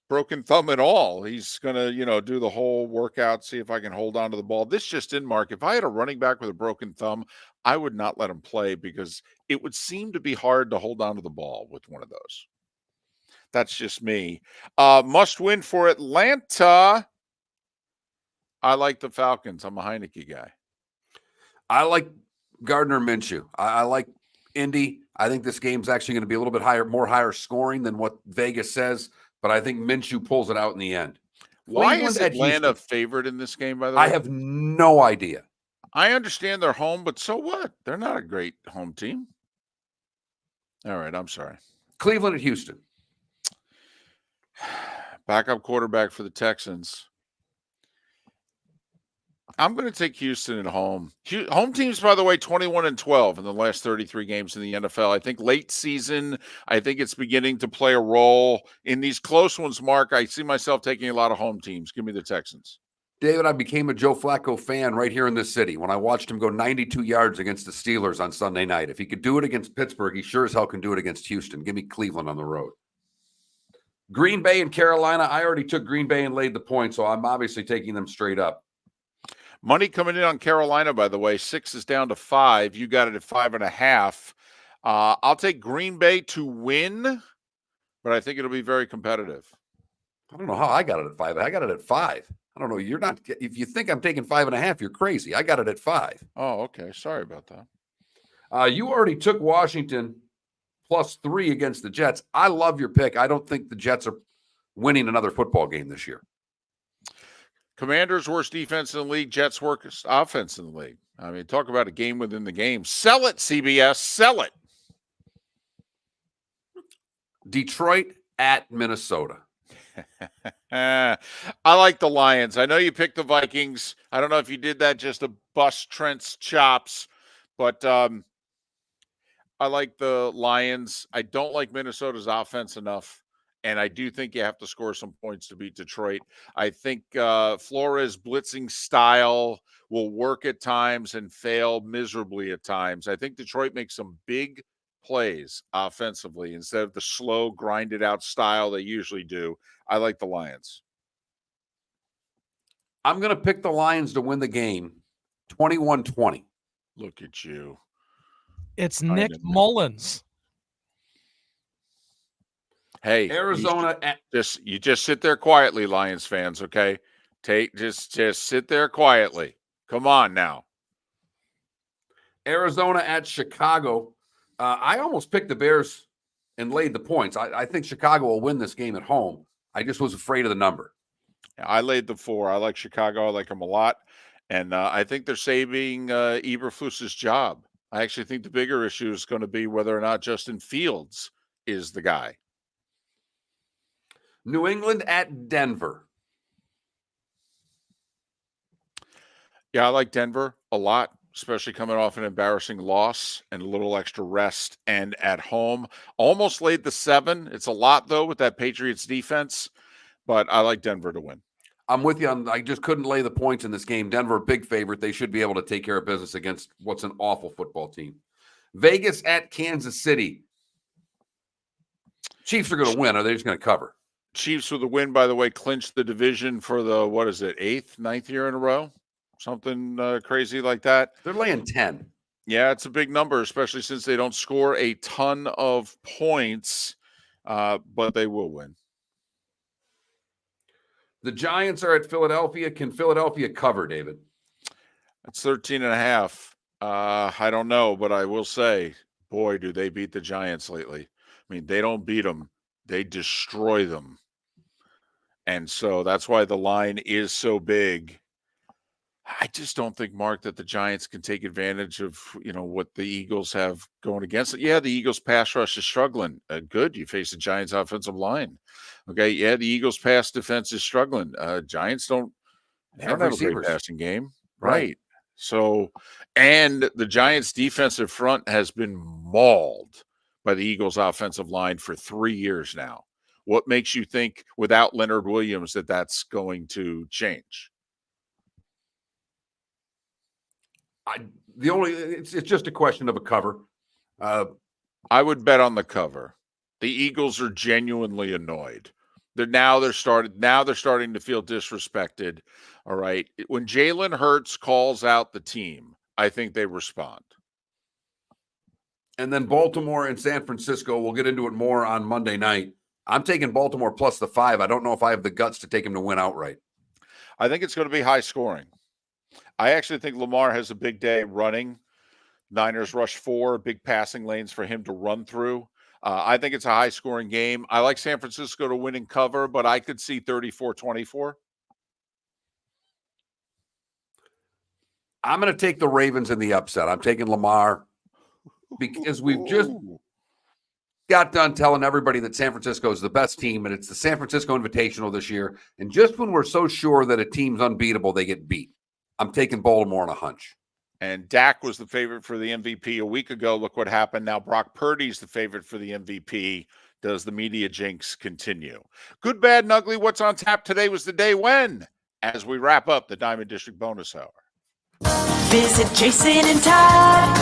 Broken thumb and all. He's going to, do the whole workout, see if I can hold on to the ball. This just in, Mark. If I had a running back with a broken thumb, I would not let him play because it would seem to be hard to hold on to the ball with one of those. That's just me. Must win for Atlanta. I like the Falcons. I'm a Heineke guy. I like Gardner Minshew. I like Indy. I think this game's actually going to be a little bit higher scoring than what Vegas says. But I think Minshew pulls it out in the end. Why is Atlanta favored in this game, by the way? I have no idea. I understand they're home, but so what? They're not a great home team. All right, I'm sorry. Cleveland at Houston. Backup quarterback for the Texans. I'm going to take Houston at home. Home teams, by the way, 21-12 in the last 33 games in the NFL. I think late season, I think it's beginning to play a role. In these close ones, Mark, I see myself taking a lot of home teams. Give me the Texans. David, I became a Joe Flacco fan right here in this city when I watched him go 92 yards against the Steelers on Sunday night. If he could do it against Pittsburgh, he sure as hell can do it against Houston. Give me Cleveland on the road. Green Bay and Carolina, I already took Green Bay and laid the point, so I'm obviously taking them straight up. Money coming in on Carolina, by the way. 6 is down to 5. You got it at 5.5. I'll take Green Bay to win, but I think it'll be very competitive. I don't know how I got it at 5. I got it at 5. I don't know. You're not. If you think I'm taking 5.5, you're crazy. I got it at 5. Oh, okay. Sorry about that. You already took Washington +3 against the Jets. I love your pick. I don't think the Jets are winning another football game this year. Commanders' worst defense in the league. Jets' worst offense in the league. I mean, talk about a game within the game. Sell it, CBS. Sell it. Detroit at Minnesota. I like the Lions. I know you picked the Vikings. I don't know if you did that just to bust Trent's chops, but I like the Lions. I don't like Minnesota's offense enough, and I do think you have to score some points to beat Detroit. I think Flores' blitzing style will work at times and fail miserably at times. I think Detroit makes some big plays offensively instead of the slow, grinded out style they usually do. I like the Lions. I'm going to pick the Lions to win the game 21-20. Look at you. It's Nick Mullins. Hey, Arizona. You just sit there quietly, Lions fans. Okay, just sit there quietly. Come on now. Arizona at Chicago. I almost picked the Bears and laid the points. I think Chicago will win this game at home. I just was afraid of the number. I laid the 4. I like Chicago. I like them a lot, and I think they're saving Eberflus's job. I actually think the bigger issue is going to be whether or not Justin Fields is the guy. New England at Denver. Yeah, I like Denver a lot, especially coming off an embarrassing loss and a little extra rest and at home. Almost laid the 7. It's a lot, though, with that Patriots defense, but I like Denver to win. I'm with you. I just couldn't lay the points in this game. Denver, big favorite. They should be able to take care of business against what's an awful football team. Vegas at Kansas City. Chiefs are going to win. Are they just going to cover? Chiefs with a win, by the way, clinched the division for the, 8th, 9th year in a row? Something crazy like that. They're laying 10. Yeah, it's a big number, especially since they don't score a ton of points, but they will win. The Giants are at Philadelphia. Can Philadelphia cover, David? It's 13.5. I don't know, but I will say, boy, do they beat the Giants lately. I mean, they don't beat them. They destroy them. And so that's why the line is so big. I just don't think, Mark, that the Giants can take advantage of, what the Eagles have going against it. Yeah, the Eagles pass rush is struggling. Good. You face the Giants offensive line. Okay. Yeah, the Eagles pass defense is struggling. Giants don't have a great passing game. Right. So, and the Giants defensive front has been mauled by the Eagles offensive line for 3 years now. What makes you think without Leonard Williams that that's going to change? It's just a question of a cover. I would bet on the cover. The Eagles are genuinely annoyed. They're starting to feel disrespected. All right. When Jalen Hurts calls out the team, I think they respond. And then Baltimore and San Francisco, we'll get into it more on Monday night. I'm taking Baltimore plus the 5. I don't know if I have the guts to take him to win outright. I think it's going to be high scoring. I actually think Lamar has a big day running. Niners rush 4, big passing lanes for him to run through. I think it's a high-scoring game. I like San Francisco to win and cover, but I could see 34-24. I'm going to take the Ravens in the upset. I'm taking Lamar because we've just got done telling everybody that San Francisco is the best team, and it's the San Francisco Invitational this year. And just when we're so sure that a team's unbeatable, they get beat. I'm taking Baltimore on a hunch. And Dak was the favorite for the MVP a week ago. Look what happened. Now Brock Purdy's the favorite for the MVP. Does the media jinx continue? Good, bad, and ugly. What's on tap today was the day when, as we wrap up the Diamond District bonus hour. Visit Jason and Todd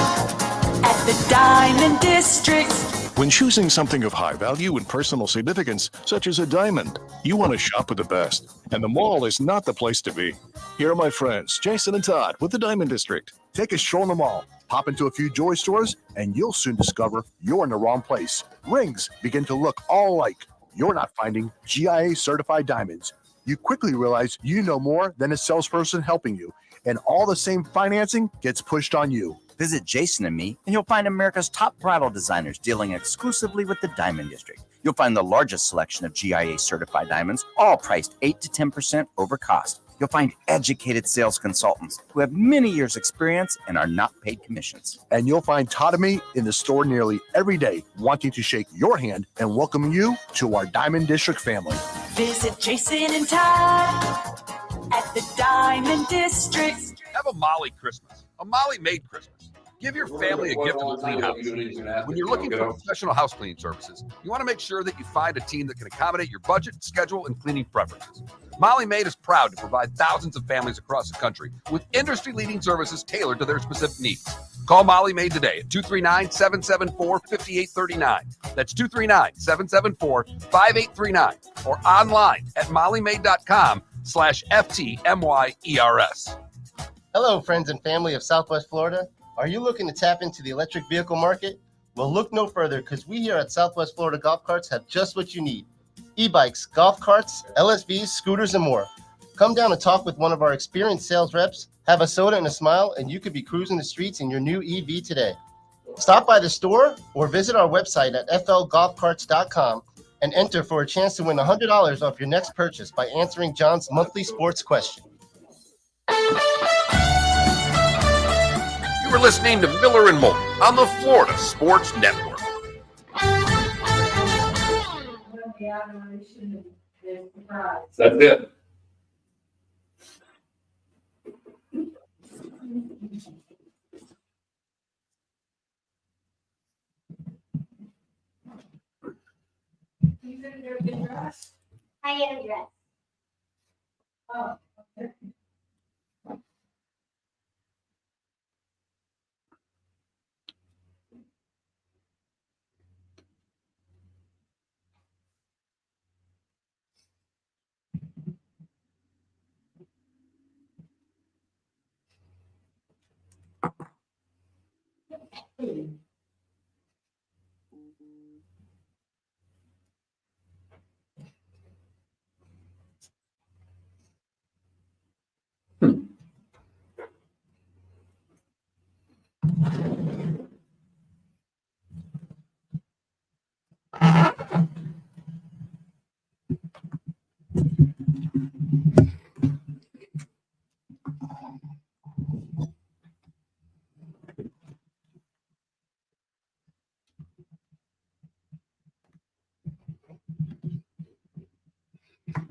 at the Diamond District. When choosing something of high value and personal significance, such as a diamond, you want to shop with the best, and the mall is not the place to be. Here are my friends, Jason and Todd with the Diamond District. Take a stroll in the mall, pop into a few jewelry stores, and you'll soon discover you're in the wrong place. Rings begin to look all alike. You're not finding GIA certified diamonds. You quickly realize you know more than a salesperson helping you, and all the same financing gets pushed on you. Visit Jason and me, and you'll find America's top bridal designers dealing exclusively with the Diamond District. You'll find the largest selection of GIA certified diamonds, all priced 8 to 10% over cost. You'll find educated sales consultants who have many years' experience and are not paid commissions. And you'll find Todd and me in the store nearly every day, wanting to shake your hand and welcome you to our Diamond District family. Visit Jason and Todd at the Diamond District. Have a Molly Christmas, a Molly made Christmas. Give your family a gift of a clean house. When you're looking for professional house cleaning services, you want to make sure that you find a team that can accommodate your budget, schedule, and cleaning preferences. Molly Maid is proud to provide thousands of families across the country with industry-leading services tailored to their specific needs. Call Molly Maid today at 239-774-5839. That's 239-774-5839 or online at mollymaid.com/FTMYERS. Hello, friends and family of Southwest Florida. Are you looking to tap into the electric vehicle market? Well, look no further, because we here at Southwest Florida Golf Carts have just what you need. E-bikes, golf carts, LSVs, scooters, and more. Come down and talk with one of our experienced sales reps, have a soda and a smile, and you could be cruising the streets in your new EV today. Stop by the store or visit our website at flgolfcarts.com and enter for a chance to win $100 off your next purchase by answering John's monthly sports question. You are listening to Miller and Moulton on the Florida Sports Network. That's it. I get a dress. Oh, okay.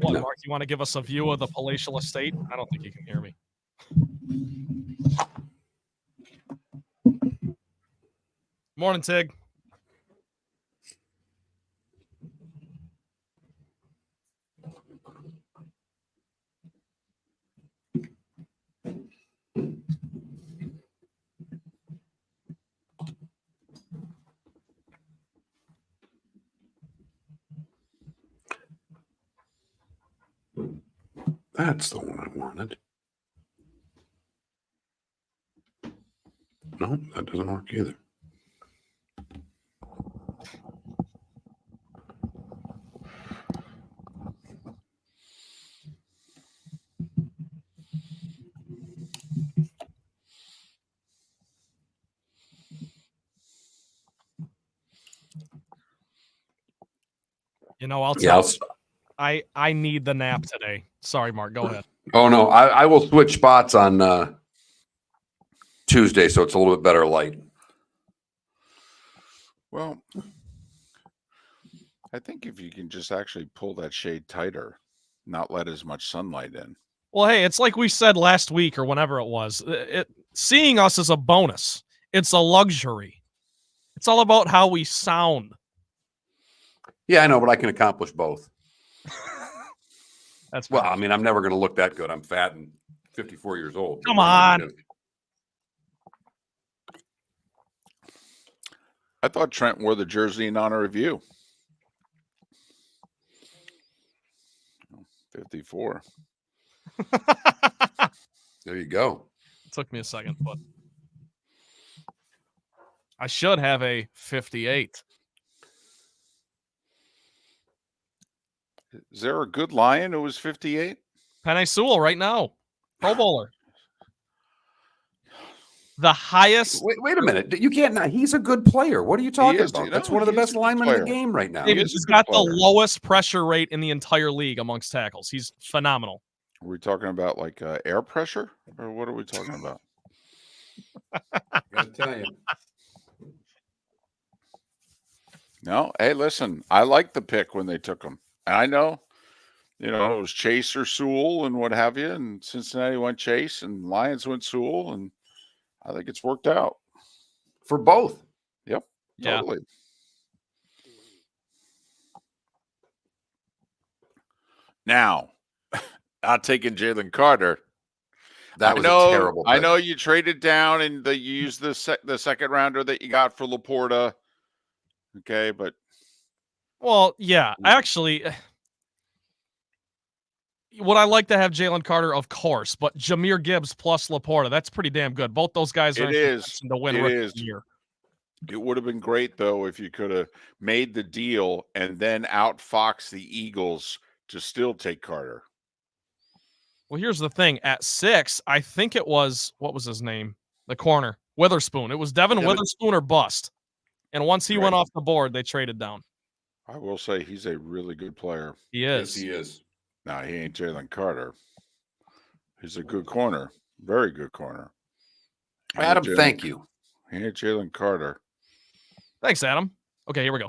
What, Mark, you want to give us a view of the palatial estate? I don't think you can hear me. Morning, Tig. That's the one I wanted. No, that doesn't work either. You know, I'll tell you, I need the nap today. Sorry, Mark. Go ahead. Oh, no. I will switch spots on Tuesday, so it's a little bit better light. Well, I think if you can just actually pull that shade tighter, not let as much sunlight in, Well, hey, it's like we said last week or whenever it was. Seeing us is a bonus. It's a luxury. It's all about how we sound. Yeah, I know, but I can accomplish both. That's well, I mean, I'm never going to look that good. I'm fat and 54 years old. Come on. I thought Trent wore the jersey in honor of you. 54. There you go. It took me a second, but I should have a 58. Is there a good Lion who was 58? Penei Sewell right now. Pro Bowler. The highest. Wait a minute. You can't. He's a good player. What are you talking about? That's one of the best linemen in the game right now. He's got the lowest pressure rate in the entire league amongst tackles. He's phenomenal. Are we talking about like air pressure, or what are we talking about? Gotta tell you. No, hey, listen, I liked the pick when they took him. And I know, it was Chase or Sewell and what have you, and Cincinnati went Chase and Lions went Sewell, and I think it's worked out. For both. Yep, Yeah. totally. Now, not taking Jalen Carter. That was a terrible pick. I know you traded down and you used the second rounder that you got for Laporta. Okay, but well, yeah, actually, would I like to have Jalen Carter? Of course, but Jahmyr Gibbs plus Laporta, that's pretty damn good. Both those guys are in to win Rookie of the Year. It would have been great though if you could have made the deal and then outfox the Eagles to still take Carter. Well, here's the thing. At 6, I think it was, what was his name? The corner, Witherspoon. It was Devin Witherspoon or bust. And once he went off the board, they traded down. I will say he's a really good player. He is. Yes, he is. Now, he ain't Jalen Carter. He's a good corner. Very good corner. Adam, thank you. He ain't Jalen Carter. Thanks, Adam. Okay, here we go.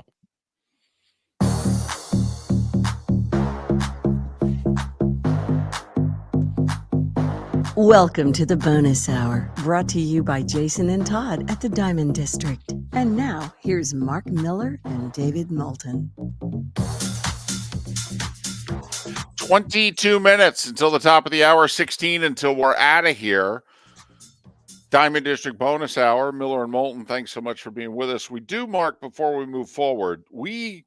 Welcome to the bonus hour, brought to you by Jason and Todd at the Diamond District. And now, here's Mark Miller and David Moulton. 22 minutes until the top of the hour, 16 until we're out of here. Diamond District bonus hour, Miller and Moulton, thanks so much for being with us. We do, Mark, before we move forward, we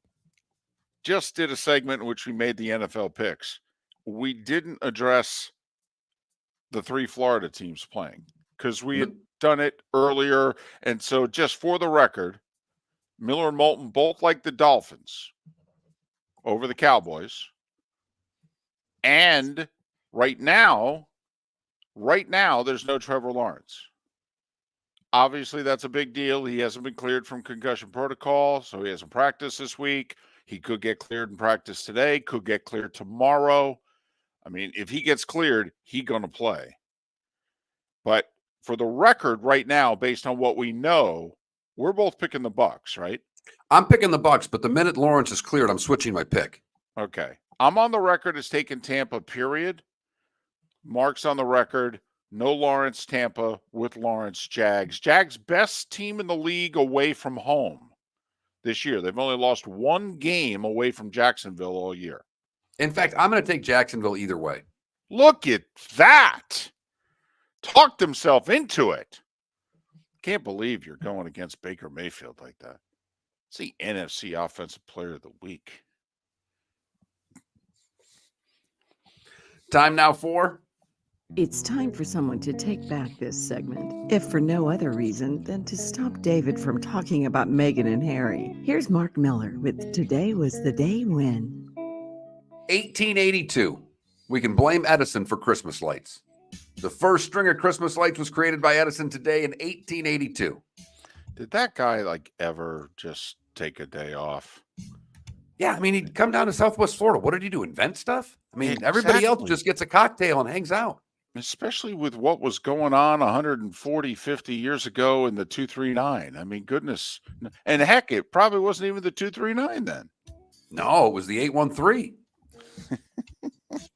just did a segment in which we made the NFL picks. We didn't address the 3 Florida teams playing because we had done it earlier. And so just for the record, Miller and Moulton both like the Dolphins over the Cowboys. And right now, there's no Trevor Lawrence. Obviously, that's a big deal. He hasn't been cleared from concussion protocol, so he hasn't practiced this week. He could get cleared and practice today, could get cleared tomorrow. I mean, if he gets cleared, he's going to play. But for the record right now, based on what we know, we're both picking the Bucs, right? I'm picking the Bucs, but the minute Lawrence is cleared, I'm switching my pick. Okay. I'm on the record as taking Tampa, period. Mark's on the record, no Lawrence, Tampa, with Lawrence, Jags. Jags, best team in the league away from home this year. They've only lost 1 game away from Jacksonville all year. In fact, I'm going to take Jacksonville either way. Look at that. Talked himself into it. Can't believe you're going against Baker Mayfield like that. It's the NFC Offensive Player of the Week. Time now for... It's time for someone to take back this segment, if for no other reason than to stop David from talking about Meghan and Harry. Here's Mark Miller with Today Was the Day When. 1882. We can blame Edison for Christmas lights. The first string of Christmas lights was created by Edison today in 1882. Did that guy ever just take a day off? Yeah, I mean, he'd come down to Southwest Florida. What did he do? Invent stuff? I mean, everybody else just gets a cocktail and hangs out. Especially with what was going on 140, 50 years ago in the 239. I mean, goodness. And heck, it probably wasn't even the 239 then. No, it was the 813.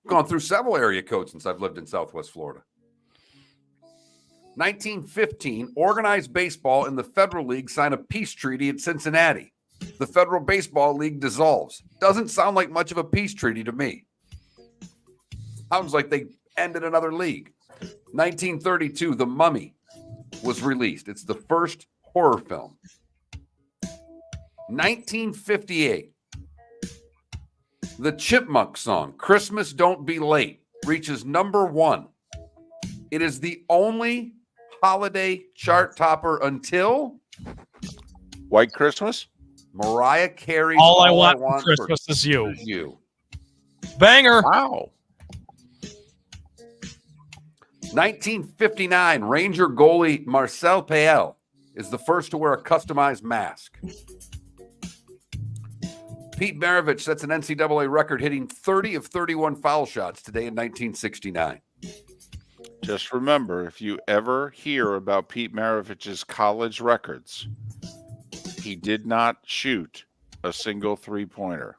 Gone through several area codes since I've lived in Southwest Florida. 1915, organized baseball in the Federal League signed a peace treaty at Cincinnati. The Federal Baseball League dissolves. Doesn't sound like much of a peace treaty to me. Sounds like they ended another league. 1932, The Mummy was released. It's the first horror film. 1958, the Chipmunk song, Christmas Don't Be Late, reaches #1. It is the only holiday chart topper until White Christmas. Mariah Carey's All I Want for Christmas is You. Banger. Wow. 1959, Ranger goalie Marcel Pael is the first to wear a customized mask. Pete Maravich sets an NCAA record, hitting 30 of 31 foul shots today in 1969. Just remember, if you ever hear about Pete Maravich's college records, he did not shoot a single three-pointer.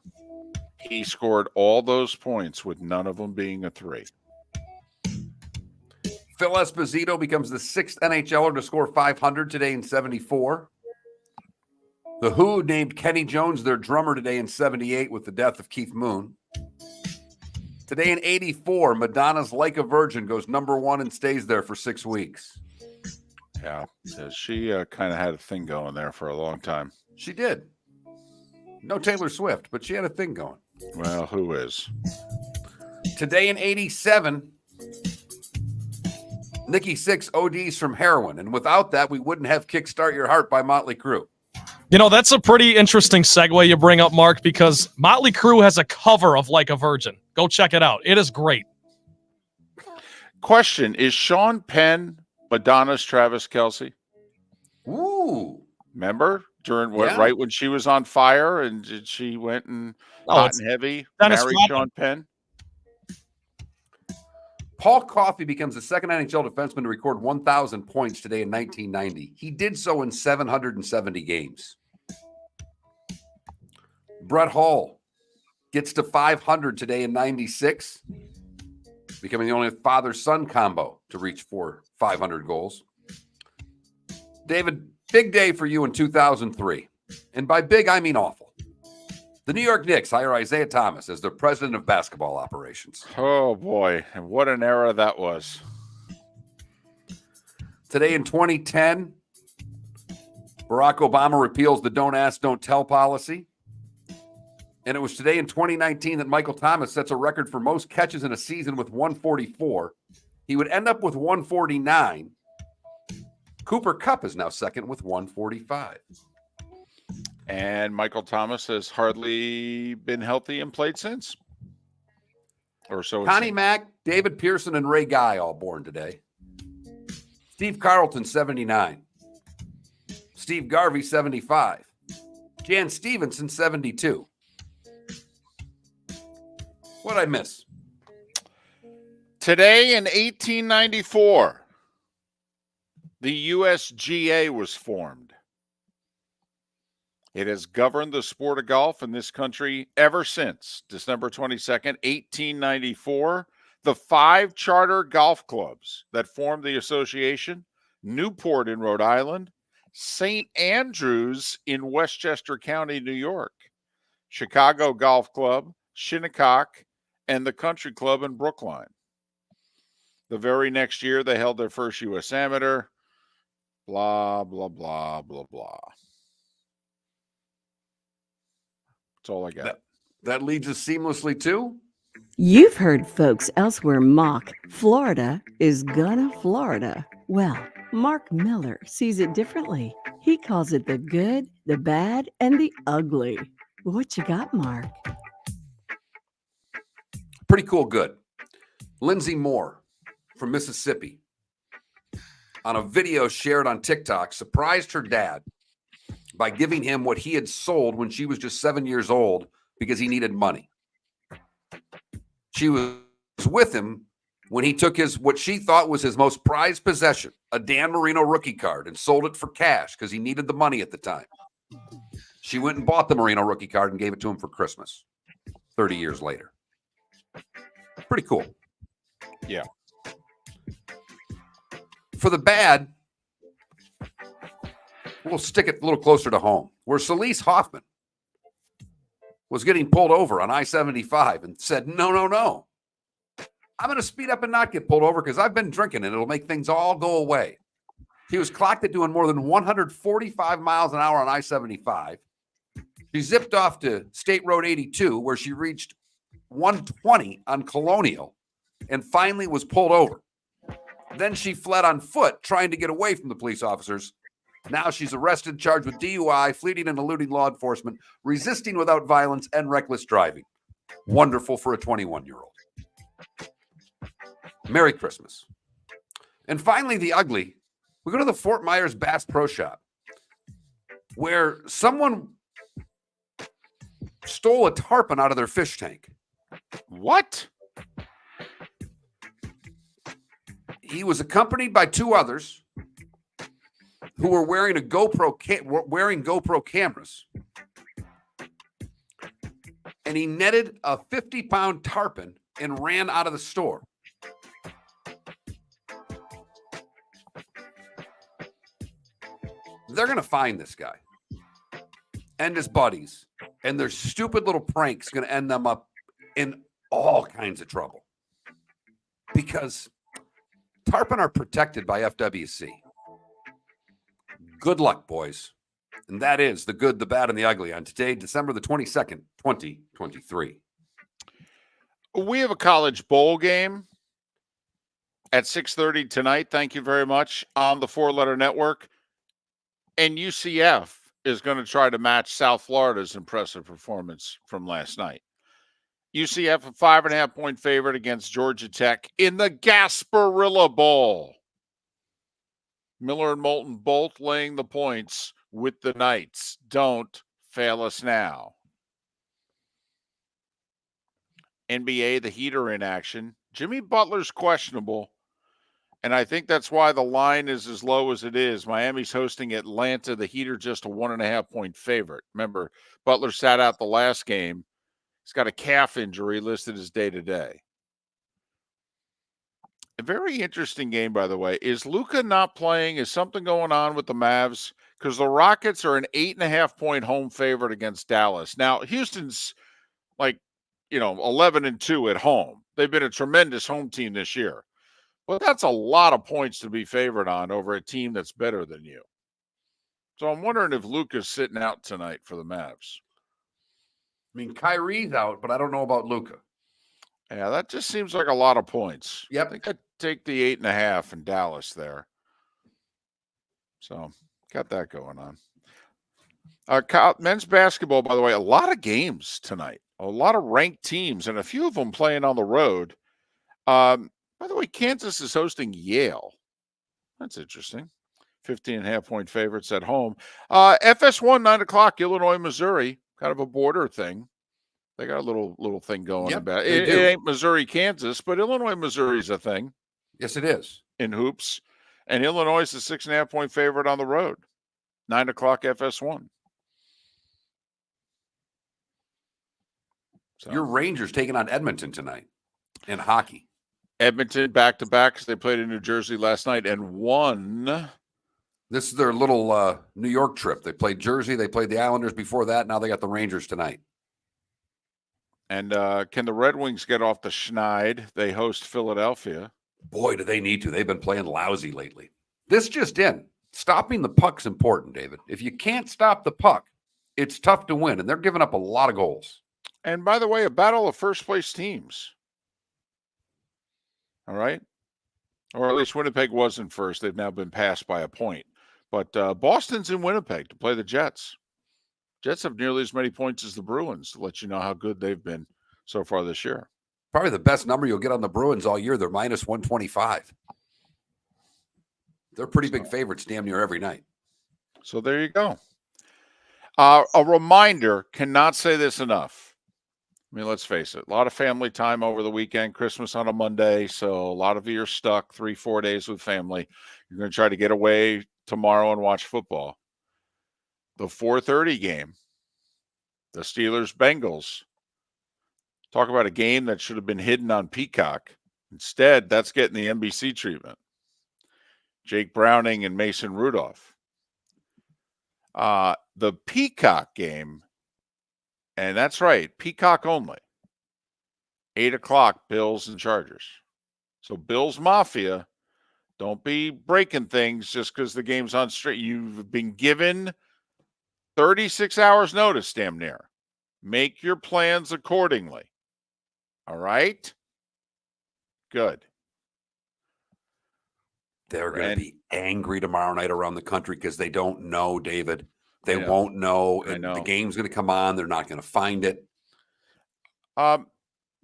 He scored all those points with none of them being a three. Phil Esposito becomes the 6th NHLer to score 500 today in 74. The Who named Kenny Jones their drummer today in 78 with the death of Keith Moon. Today in 84, Madonna's Like a Virgin goes #1 and stays there for 6 weeks. Yeah, she kind of had a thing going there for a long time. She did. No Taylor Swift, but she had a thing going. Well, who is? Today in 87, Nikki Sixx ODs from heroin. And without that, we wouldn't have Kickstart Your Heart by Motley Crue. You know, that's a pretty interesting segue you bring up, Mark, because Motley Crue has a cover of Like a Virgin. Go check it out. It is great. Question, is Sean Penn Madonna's Travis Kelce? Ooh. Remember? During Yeah. right when she was on fire and she went and hot and heavy, Dennis married Rodman. Sean Penn? Paul Coffey becomes the second NHL defenseman to record 1,000 points today in 1990. He did so in 770 games. Brett Hull gets to 500 today in 96, becoming the only father-son combo to reach 500 goals. David, big day for you in 2003. And by big, I mean awful. The New York Knicks hire Isaiah Thomas as their president of basketball operations. Oh, boy. And what an era that was. Today in 2010, Barack Obama repeals the Don't Ask, Don't Tell policy. And it was today in 2019 that Michael Thomas sets a record for most catches in a season with 144. He would end up with 149. Cooper Kupp is now second with 145. And Michael Thomas has hardly been healthy and played since. Or so. Connie Mack, David Pearson, and Ray Guy all born today. Steve Carlton, 79. Steve Garvey, 75. Jan Stevenson, 72. What'd I miss? Today in 1894, the USGA was formed. It has governed the sport of golf in this country ever since December 22nd, 1894. The 5 charter golf clubs that formed the association: Newport in Rhode Island, St. Andrews in Westchester County, New York, Chicago Golf Club, Shinnecock, and the Country Club in Brookline. The very next year, they held their first U.S. Amateur. Blah, blah, blah, blah, blah. That's all I got. That leads us seamlessly to... You've heard folks elsewhere mock Florida is gonna Florida. Well, Mark Miller sees it differently. He calls it the good, the bad, and the ugly. What you got, Mark? Pretty cool good. Lindsay Moore from Mississippi, on a video shared on TikTok, surprised her dad by giving him what he had sold when she was just 7 years old because he needed money. She was with him when he took what she thought was his most prized possession, a Dan Marino rookie card, and sold it for cash because he needed the money at the time. She went and bought the Marino rookie card and gave it to him for Christmas 30 years later. Pretty cool. Yeah. For the bad, we'll stick it a little closer to home, where Celise Hoffman was getting pulled over on I-75 and said, no. I'm going to speed up and not get pulled over because I've been drinking and it'll make things all go away. She was clocked at doing more than 145 miles an hour on I-75. She zipped off to State Road 82, where she reached 120 on Colonial and finally was pulled over. Then she fled on foot, trying to get away from the police officers. Now she's arrested, charged with DUI, fleeing and eluding law enforcement, resisting without violence, and reckless driving. Wonderful for a 21-year-old. Merry Christmas. And finally, the ugly. We go to the Fort Myers Bass Pro Shop, where someone stole a tarpon out of their fish tank. What? He was accompanied by two others who were wearing GoPro cameras, and he netted a 50-pound tarpon and ran out of the store. They're going to find this guy and his buddies, and their stupid little pranks going to end them up in all kinds of trouble, because tarpon are protected by FWC. Good luck, boys. And that is the good, the bad, and the ugly on today, December the 22nd, 2023. We have a college bowl game at 6:30 tonight. Thank you very much, on the Four Letter Network. And UCF is going to try to match South Florida's impressive performance from last night. UCF, a 5.5-point favorite against Georgia Tech in the Gasparilla Bowl. Miller and Moulton both laying the points with the Knights. Don't fail us now. NBA, the Heat are in action. Jimmy Butler's questionable, and I think that's why the line is as low as it is. Miami's hosting Atlanta. The Heat are just a 1.5-point favorite. Remember, Butler sat out the last game. He's got a calf injury listed as day-to-day. A very interesting game, by the way. Is Luka not playing? Is something going on with the Mavs? Because the Rockets are an 8.5-point home favorite against Dallas. Now, Houston's 11-2 at home. They've been a tremendous home team this year. But that's a lot of points to be favored on over a team that's better than you. So I'm wondering if Luka's sitting out tonight for the Mavs. I mean, Kyrie's out, but I don't know about Luka. Yeah, that just seems like a lot of points. Yep. I think I'd take the 8.5 in Dallas there. So got that going on. Men's basketball, by the way, a lot of games tonight. A lot of ranked teams, and a few of them playing on the road. By the way, Kansas is hosting Yale. That's interesting. 15.5-point favorites at home. FS1, 9 o'clock, Illinois, Missouri. Kind of a border thing. They got a little thing going about it. It ain't Missouri, Kansas, but Illinois, Missouri's a thing. Yes, it is. In hoops. And Illinois is a 6.5-point favorite on the road. 9 o'clock FS1. So. Your Rangers taking on Edmonton tonight in hockey. Edmonton back-to-back because they played in New Jersey last night and won. This is their little New York trip. They played Jersey. They played the Islanders before that. Now they got the Rangers tonight. And can the Red Wings get off the schneid? They host Philadelphia. Boy, do they need to. They've been playing lousy lately. This just in. Stopping the puck's important, David. If you can't stop the puck, it's tough to win, and they're giving up a lot of goals. And by the way, a battle of first-place teams. All right? Or at least Winnipeg wasn't first. They've now been passed by a point. But Boston's in Winnipeg to play the Jets. Jets have nearly as many points as the Bruins, to let you know how good they've been so far this year. Probably the best number you'll get on the Bruins all year. They're minus 125. They're pretty big favorites damn near every night. So there you go. A reminder, cannot say this enough. I mean, let's face it, a lot of family time over the weekend, Christmas on a Monday, so a lot of you are stuck 3-4 days with family. You're going to try to get away tomorrow and watch football. The 4:30 game, the Steelers-Bengals. Talk about a game that should have been hidden on Peacock. Instead, that's getting the NBC treatment. Jake Browning and Mason Rudolph. The Peacock game, and that's right, Peacock only. 8 o'clock, Bills and Chargers. So Bills Mafia, don't be breaking things just because the game's on straight. You've been given 36 hours notice, damn near. Make your plans accordingly. All right? Good. They're going to be angry tomorrow night around the country because they don't know, David. They won't know. And the game's going to come on. They're not going to find it.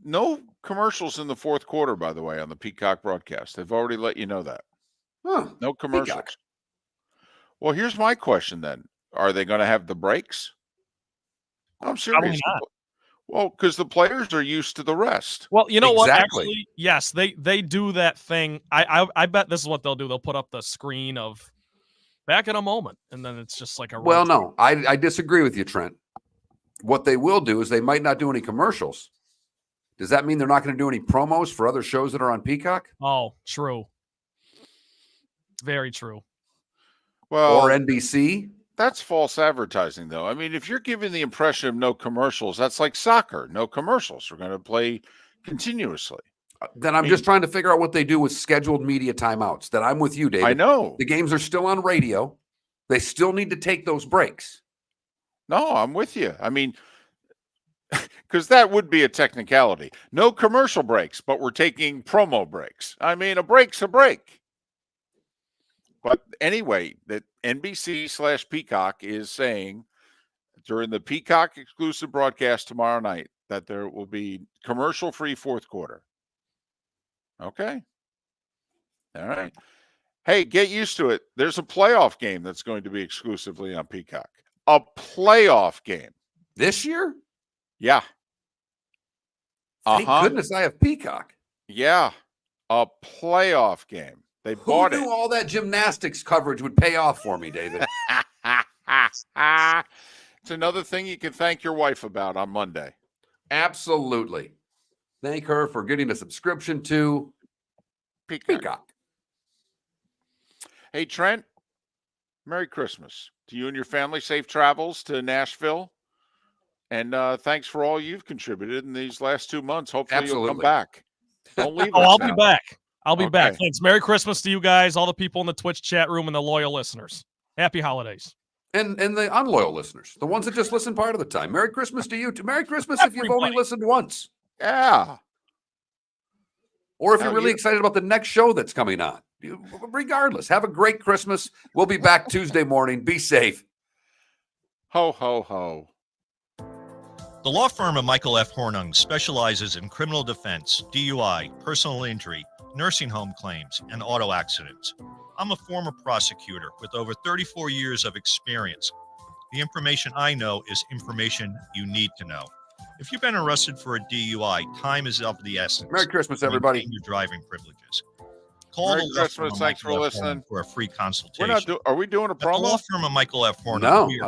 No commercials in the fourth quarter, by the way, on the Peacock broadcast. They've already let you know that. Huh, no commercials. Peacock. Well, here's my question then. Are they going to have the breaks? I'm serious. Probably not. Well, because the players are used to the rest. Well, you know what? Actually, yes, they do that thing. I bet this is what they'll do. They'll put up the screen of back in a moment, and then it's just like a. Well, no, I disagree with you, Trent. What they will do is they might not do any commercials. Does that mean they're not going to do any promos for other shows that are on Peacock? Oh, true. Very true. Well, or NBC. That's false advertising, though. I mean, if you're giving the impression of no commercials, that's like soccer. No commercials. We're going to play continuously. Then I'm just trying to figure out what they do with scheduled media timeouts. That I'm with you, David. I know. The games are still on radio. They still need to take those breaks. No, I'm with you. I mean, because that would be a technicality. No commercial breaks, but we're taking promo breaks. I mean, a break's a break. But anyway, that NBC/Peacock is saying during the Peacock exclusive broadcast tomorrow night that there will be commercial-free fourth quarter. Okay. All right. Hey, get used to it. There's a playoff game that's going to be exclusively on Peacock. A playoff game. This year? Yeah. Thank goodness I have Peacock. Yeah. A playoff game. They bought Who knew all that gymnastics coverage would pay off for me, David? It's another thing you can thank your wife about on Monday. Absolutely. Thank her for getting a subscription to Peacock. Hey, Trent, Merry Christmas to you and your family. Safe travels to Nashville. And thanks for all you've contributed in these last 2 months. Hopefully you'll come back. Don't leave us I'll now. be back. I'll be back. Thanks. Merry Christmas to you guys, all the people in the Twitch chat room, and the loyal listeners. Happy holidays. And the unloyal listeners, the ones that just listen part of the time. Merry Christmas to you too. Merry Christmas if you've only listened once. Yeah. Or if you're really excited about the next show that's coming on. Regardless, have a great Christmas. We'll be back Tuesday morning. Be safe. Ho, ho, ho. The law firm of Michael F. Hornung specializes in criminal defense, DUI, personal injury, nursing home claims, and auto accidents. I'm a former prosecutor with over 34 years of experience. The information I know is information you need to know. If you've been arrested for a DUI, time is of the essence. Merry Christmas, everybody. Your driving privileges. Call Merry the law firm Christmas. of Thanks for Michael F. listening. Hornung for a free consultation. Are we doing a At the promo? law firm of Michael F. Hornung, No. we are